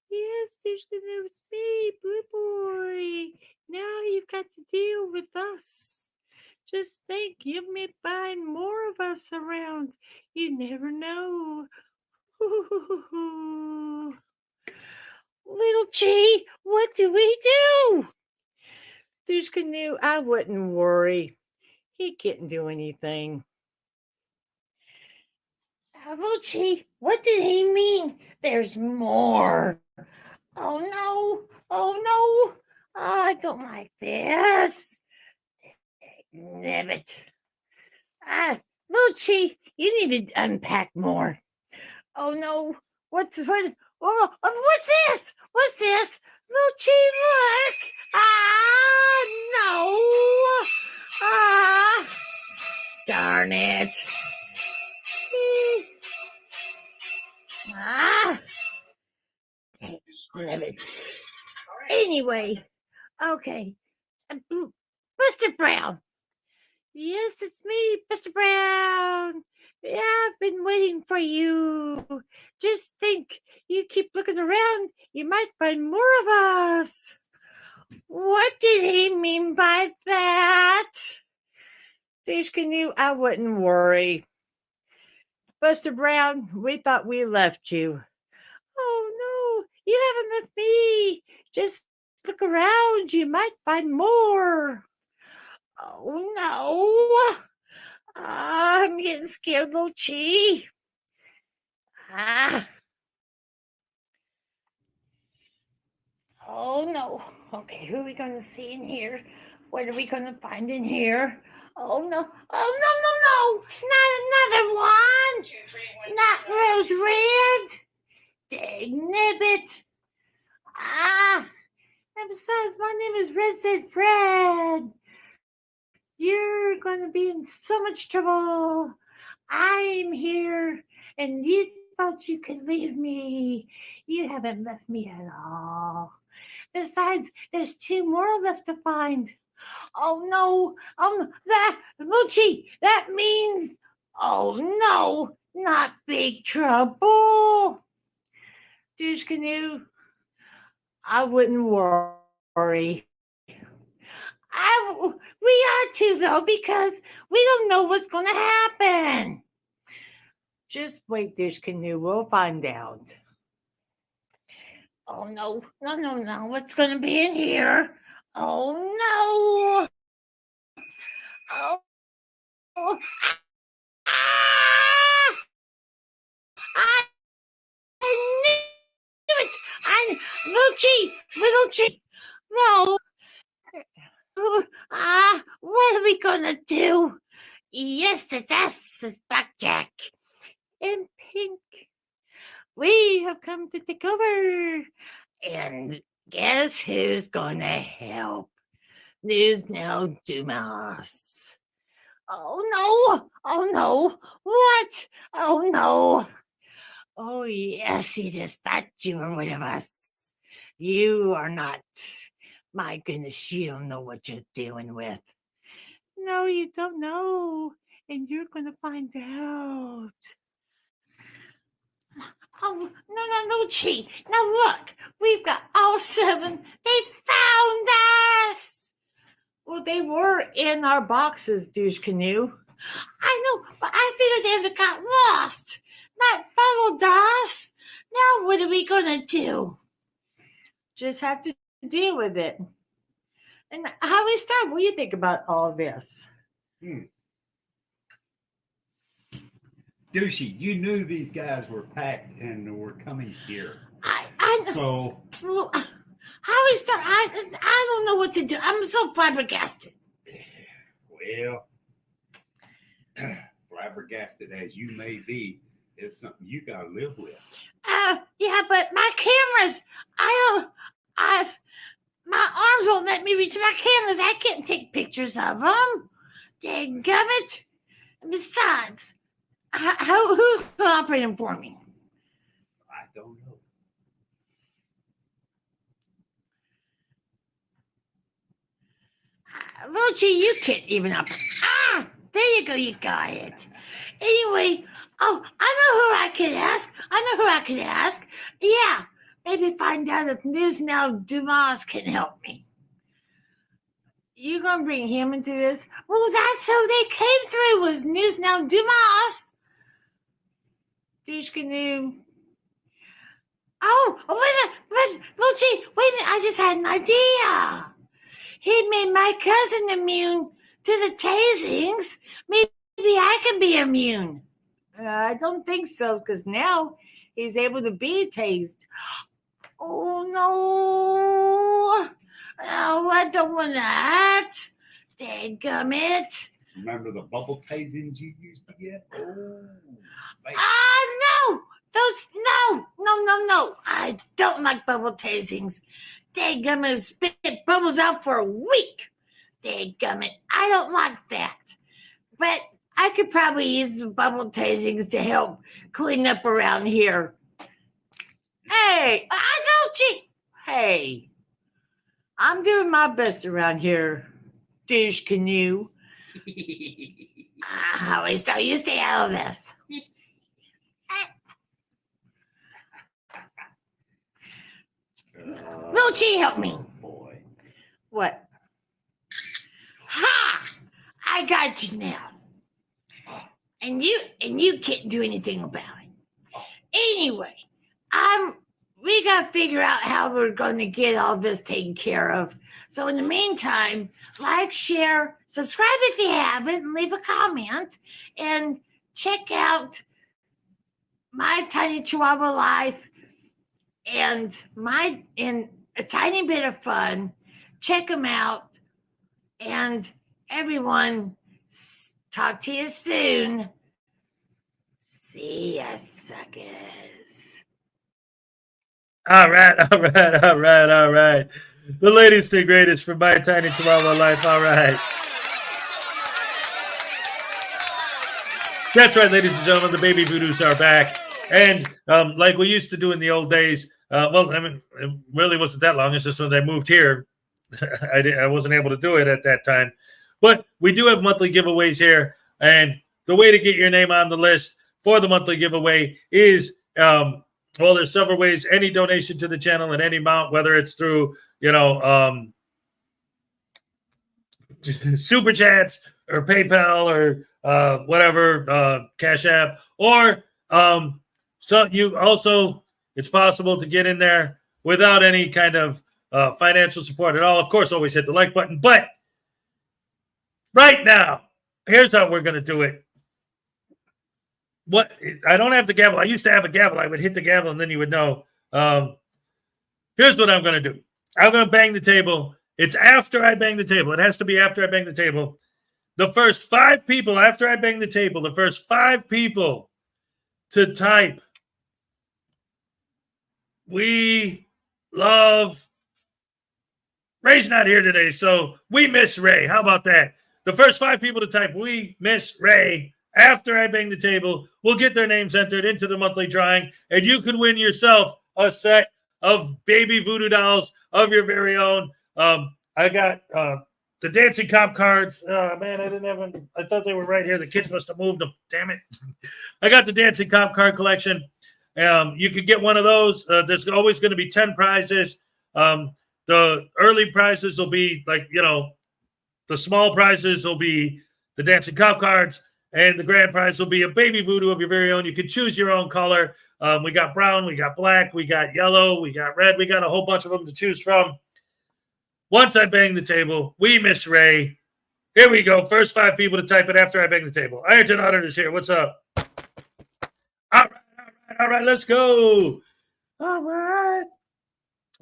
Yes, there's gonna be Blue Boy. Now you've got to deal with us. Just think, you may find more of us around. You never know. Little Chi, what do we do? Douche Canoe, I wouldn't worry. He can't do anything. Little Chi, what did he mean? There's more. Oh no. I don't like this. Damn it. Little Chi, you need to unpack more. Oh no. What's this? What's this? Little Chi, look. No. Darn it. Damn it. Anyway, okay. Mr. Brown. Yes, it's me, Mr. Brown. Yeah, I've been waiting for you. Just think, you keep looking around, you might find more of us. What did he mean by that? Douche Canoe, I wouldn't worry. Buster Brown, we thought we left you. Oh no, you haven't left me. Just look around. You might find more. Oh no. I'm getting scared, little Chi. Ah. Oh no. Okay, who are we going to see in here? What are we going to find in here? Oh no. Oh no. Not another one. Not Rose Red. Dang nibbit. Ah. And besides, my name is Red Said Fred. You're going to be in so much trouble. I'm here, and you thought you could leave me. You haven't left me at all. Besides, there's 2 more left to find. Oh no, that Moochie, that means, oh no, not big trouble. Douche Canoe, I wouldn't worry. We are too, though, because we don't know what's going to happen. Just wait, Douche Canoe. We'll find out. Oh, no. What's going to be in here? Oh, no. Oh. Ah! I knew it. Little Chi. No. What are we gonna do? Yes, it's us, it's Blackjack. And Pink. We have come to take over. And guess who's gonna help? News Now Dumas. Oh no. What? Oh no. Oh yes, you just thought you were one of us. You are not. My goodness, you don't know what you're dealing with. No, you don't know. And you're going to find out. Oh, no, Chi. Now look, we've got all 7. They found us. Well, they were in our boxes, Douche Canoe. I know, but I figured they would have got lost. Not bubble dust. Now what are we going to do? Just have to deal with it. And how we start? What do you think about all this? Douchey, you knew these guys were packed and were coming here. I so well, how we start? I don't know what to do. I'm so flabbergasted. Well, flabbergasted as you may be, it's something you gotta live with. Yeah, but my cameras, my arms won't let me reach my cameras. I can't take pictures of them. Dadgummit. And besides, who's operating for me? I don't know. Rochi, you can't even operate. There you go. You got it. Anyway, I know who I could ask. Yeah, maybe find out if News Now Dumas can help me. You gonna bring him into this? Well, that's who they came through, was News Now Dumas. Douche Canoe. Oh, wait a minute, I just had an idea. He made my cousin immune to the tasings. Maybe I can be immune. I don't think so, because now he's able to be tased. Oh, no. Oh, I don't want that. Dadgummit. Remember the bubble tasings you used to get? Oh, no. No. I don't like bubble tasings. Dadgummit, spit bubbles out for a week. Dadgummit, I don't like that. But I could probably use the bubble tasings to help clean up around here. Hey, Hey, I'm doing my best around here, Douche Canoe. Howie, so you stay out of this. Luchi, help me. Boy. What? Ha! I got you now. And you can't do anything about it. Anyway, we gotta figure out how we're gonna get all this taken care of. So in the meantime, like, share, subscribe if you haven't, and leave a comment, and check out My Tiny Chihuahua Life and A Tiny Bit of Fun. Check them out. And everyone, talk to you soon. See ya, suckers. All right. The latest and greatest from My Tiny Chihuahua Life. All right. That's right, ladies and gentlemen. The baby voodoos are back. And like we used to do in the old days, it really wasn't that long. It's just when I moved here, I wasn't able to do it at that time. But we do have monthly giveaways here. And the way to get your name on the list for the monthly giveaway is, there's several ways. Any donation to the channel at any amount, whether it's through, Super Chats or PayPal or whatever, Cash App, or so you also, it's possible to get in there without any kind of financial support at all. Of course, always hit the like button. But right now, here's how we're going to do it. I don't have the gavel. I used to have a gavel. I would hit the gavel and then you would know. Here's what I'm going to do. I'm going to bang the table. It's after I bang the table. It has to be after I bang the table. The first 5 people after I bang the table, the first 5 people to type, "We love..." Ray's not here today, so we miss Ray. How about that? The first 5 people to type, "We miss Ray," after I bang the table, will get their names entered into the monthly drawing, and you can win yourself a set of baby voodoo dolls of your very own. I got the dancing cop cards. Man, I didn't have them. I thought they were right here. The kids must have moved them. Damn it. I got the dancing cop card collection. You could get one of those. There's always going to be 10 prizes. The early prizes will be the small prizes will be the dancing cop cards, and the grand prize will be a baby voodoo of your very own. You can choose your own color. We got brown, we got black, we got yellow, we got red. We got a whole bunch of them to choose from. Once I bang the table, we miss Ray. Here we go. First 5 people to type it after I bang the table. Ironton Auditor's here. What's up? All right. Let's go. All right.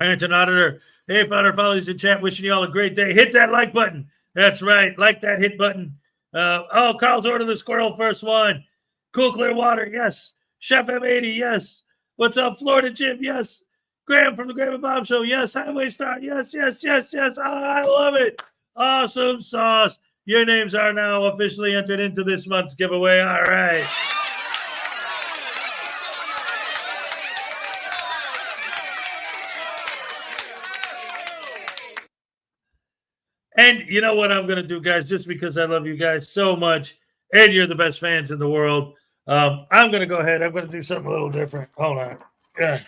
Ironton Auditor. Hey, Founder Follies in chat. Wishing you all a great day. Hit that like button. That's right. Like that hit button. Carl's Order the Squirrel, first one. Cool Clear Water, yes. Chef M80, yes. What's up, Florida Jim? Yes. Graham from the Graham and Bob Show, yes. Highway Star, yes. I love it. Awesome sauce. Your names are now officially entered into this month's giveaway. All right. And you know what I'm going to do, guys, just because I love you guys so much and you're the best fans in the world, I'm going to go ahead. I'm going to do something a little different. Hold on. Yeah.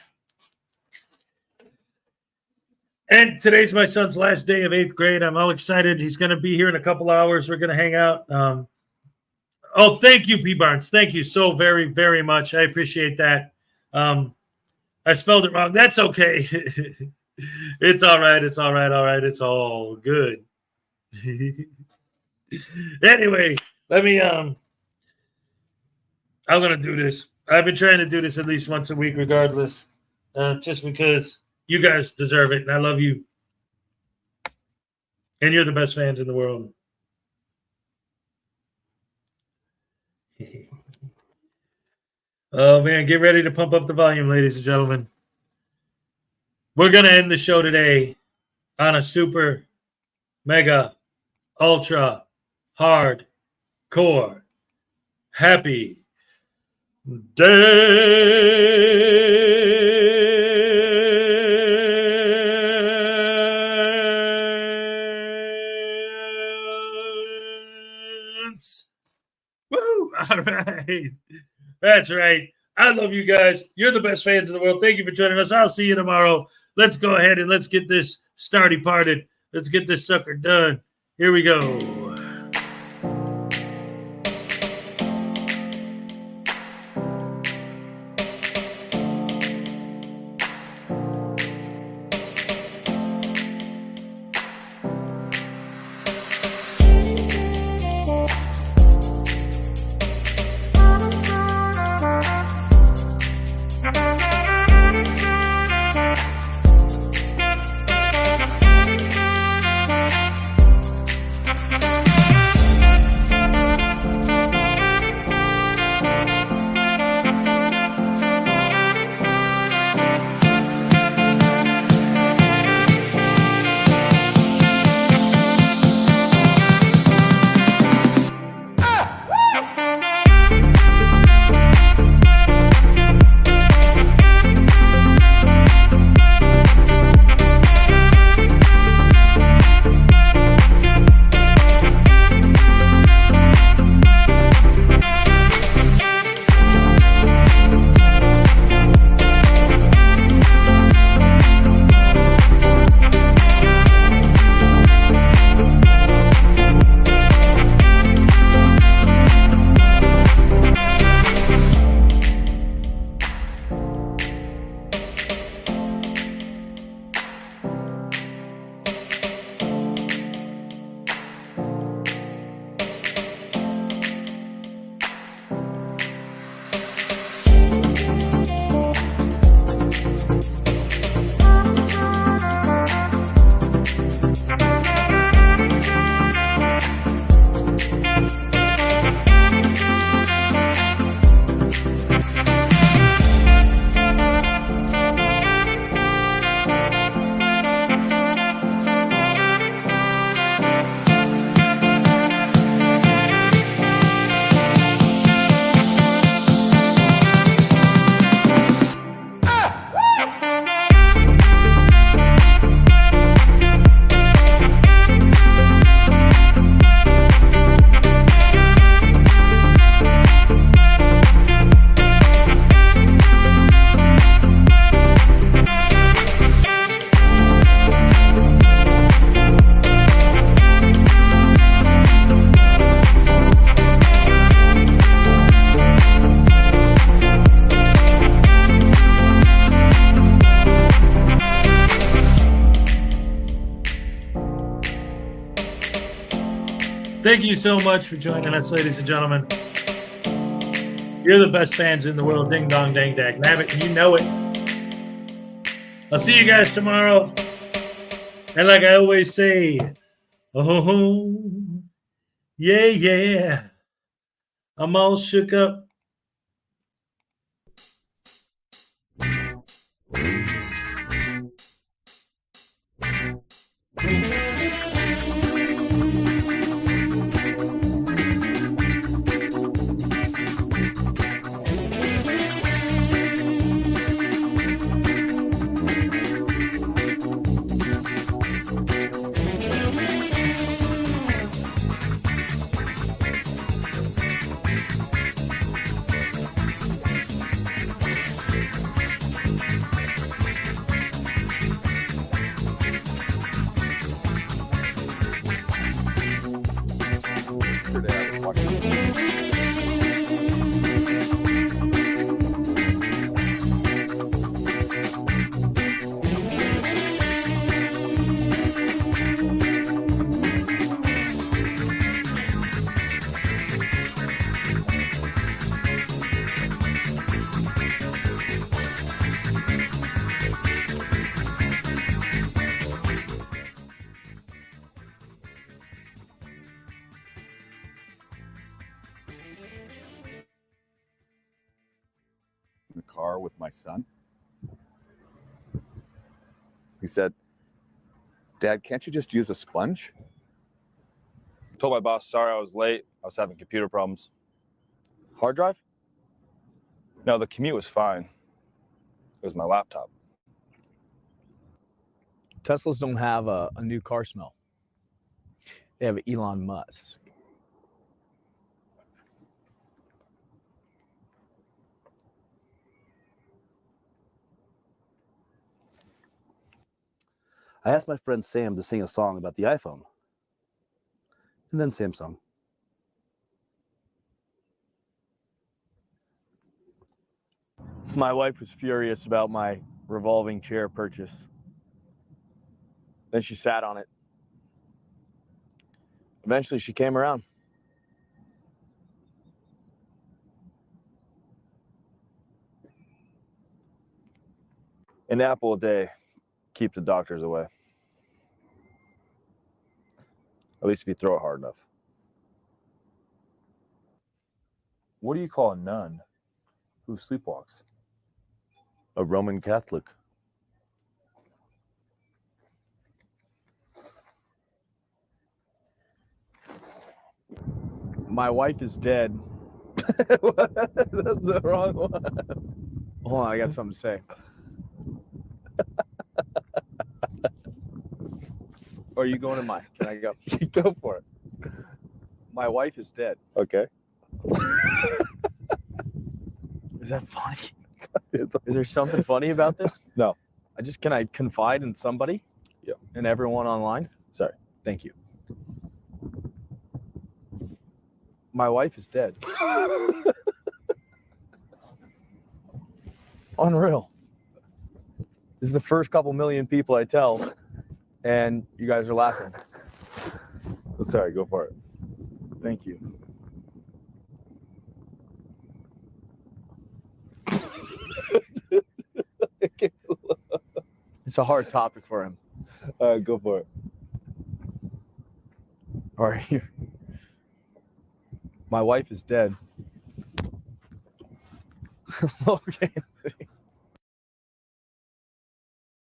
And today's my son's last day of 8th grade. I'm all excited. He's going to be here in a couple hours. We're going to hang out. Thank you, P. Barnes. Thank you so very, very much. I appreciate that. I spelled it wrong. That's okay. It's all right. It's all right. All right. It's all good. Anyway, let me I'm gonna do this. I've been trying to do this at least once a week regardless, just because you guys deserve it and I love you and you're the best fans in the world. Oh man, get ready to pump up the volume, ladies and gentlemen. We're gonna end the show today on a super mega ultra hard core happy dance. Woo! All right. That's right. I love you guys. You're the best fans in the world. Thank you for joining us. I'll see you tomorrow. Let's go ahead and let's get this starty parted. Let's get this sucker done. Here we go. Thank you so much for joining us, ladies and gentlemen. You're the best fans in the world. Ding dong, dang dag, nabbit, and you know it. I'll see you guys tomorrow. And like I always say, oh, yeah, yeah. I'm all shook up. In the car with my son. He said, "Dad, can't you just use a sponge?" Told my boss, sorry I was late. I was having computer problems. Hard drive? No, the commute was fine. It was my laptop. Teslas don't have a new car smell. They have Elon Musk. I asked my friend Sam to sing a song about the iPhone. And then Sam sung. My wife was furious about my revolving chair purchase. Then she sat on it. Eventually she came around. An apple a day keeps the doctors away. At least if you throw it hard enough. What do you call a nun who sleepwalks? A Roman Catholic. My wife is dead. That's the wrong one. Hold on, I got something to say. Or are you going to mine? Can I go? Go for it. My wife is dead. Okay. Is that funny? Is there something funny about this? No. Can I confide in somebody? Yeah. And everyone online? Sorry. Thank you. My wife is dead. Unreal. This is the first couple million people I tell, and you guys are laughing. Sorry, go for it. Thank you. It's a hard topic for him. Go for it. All right. My wife is dead. Okay.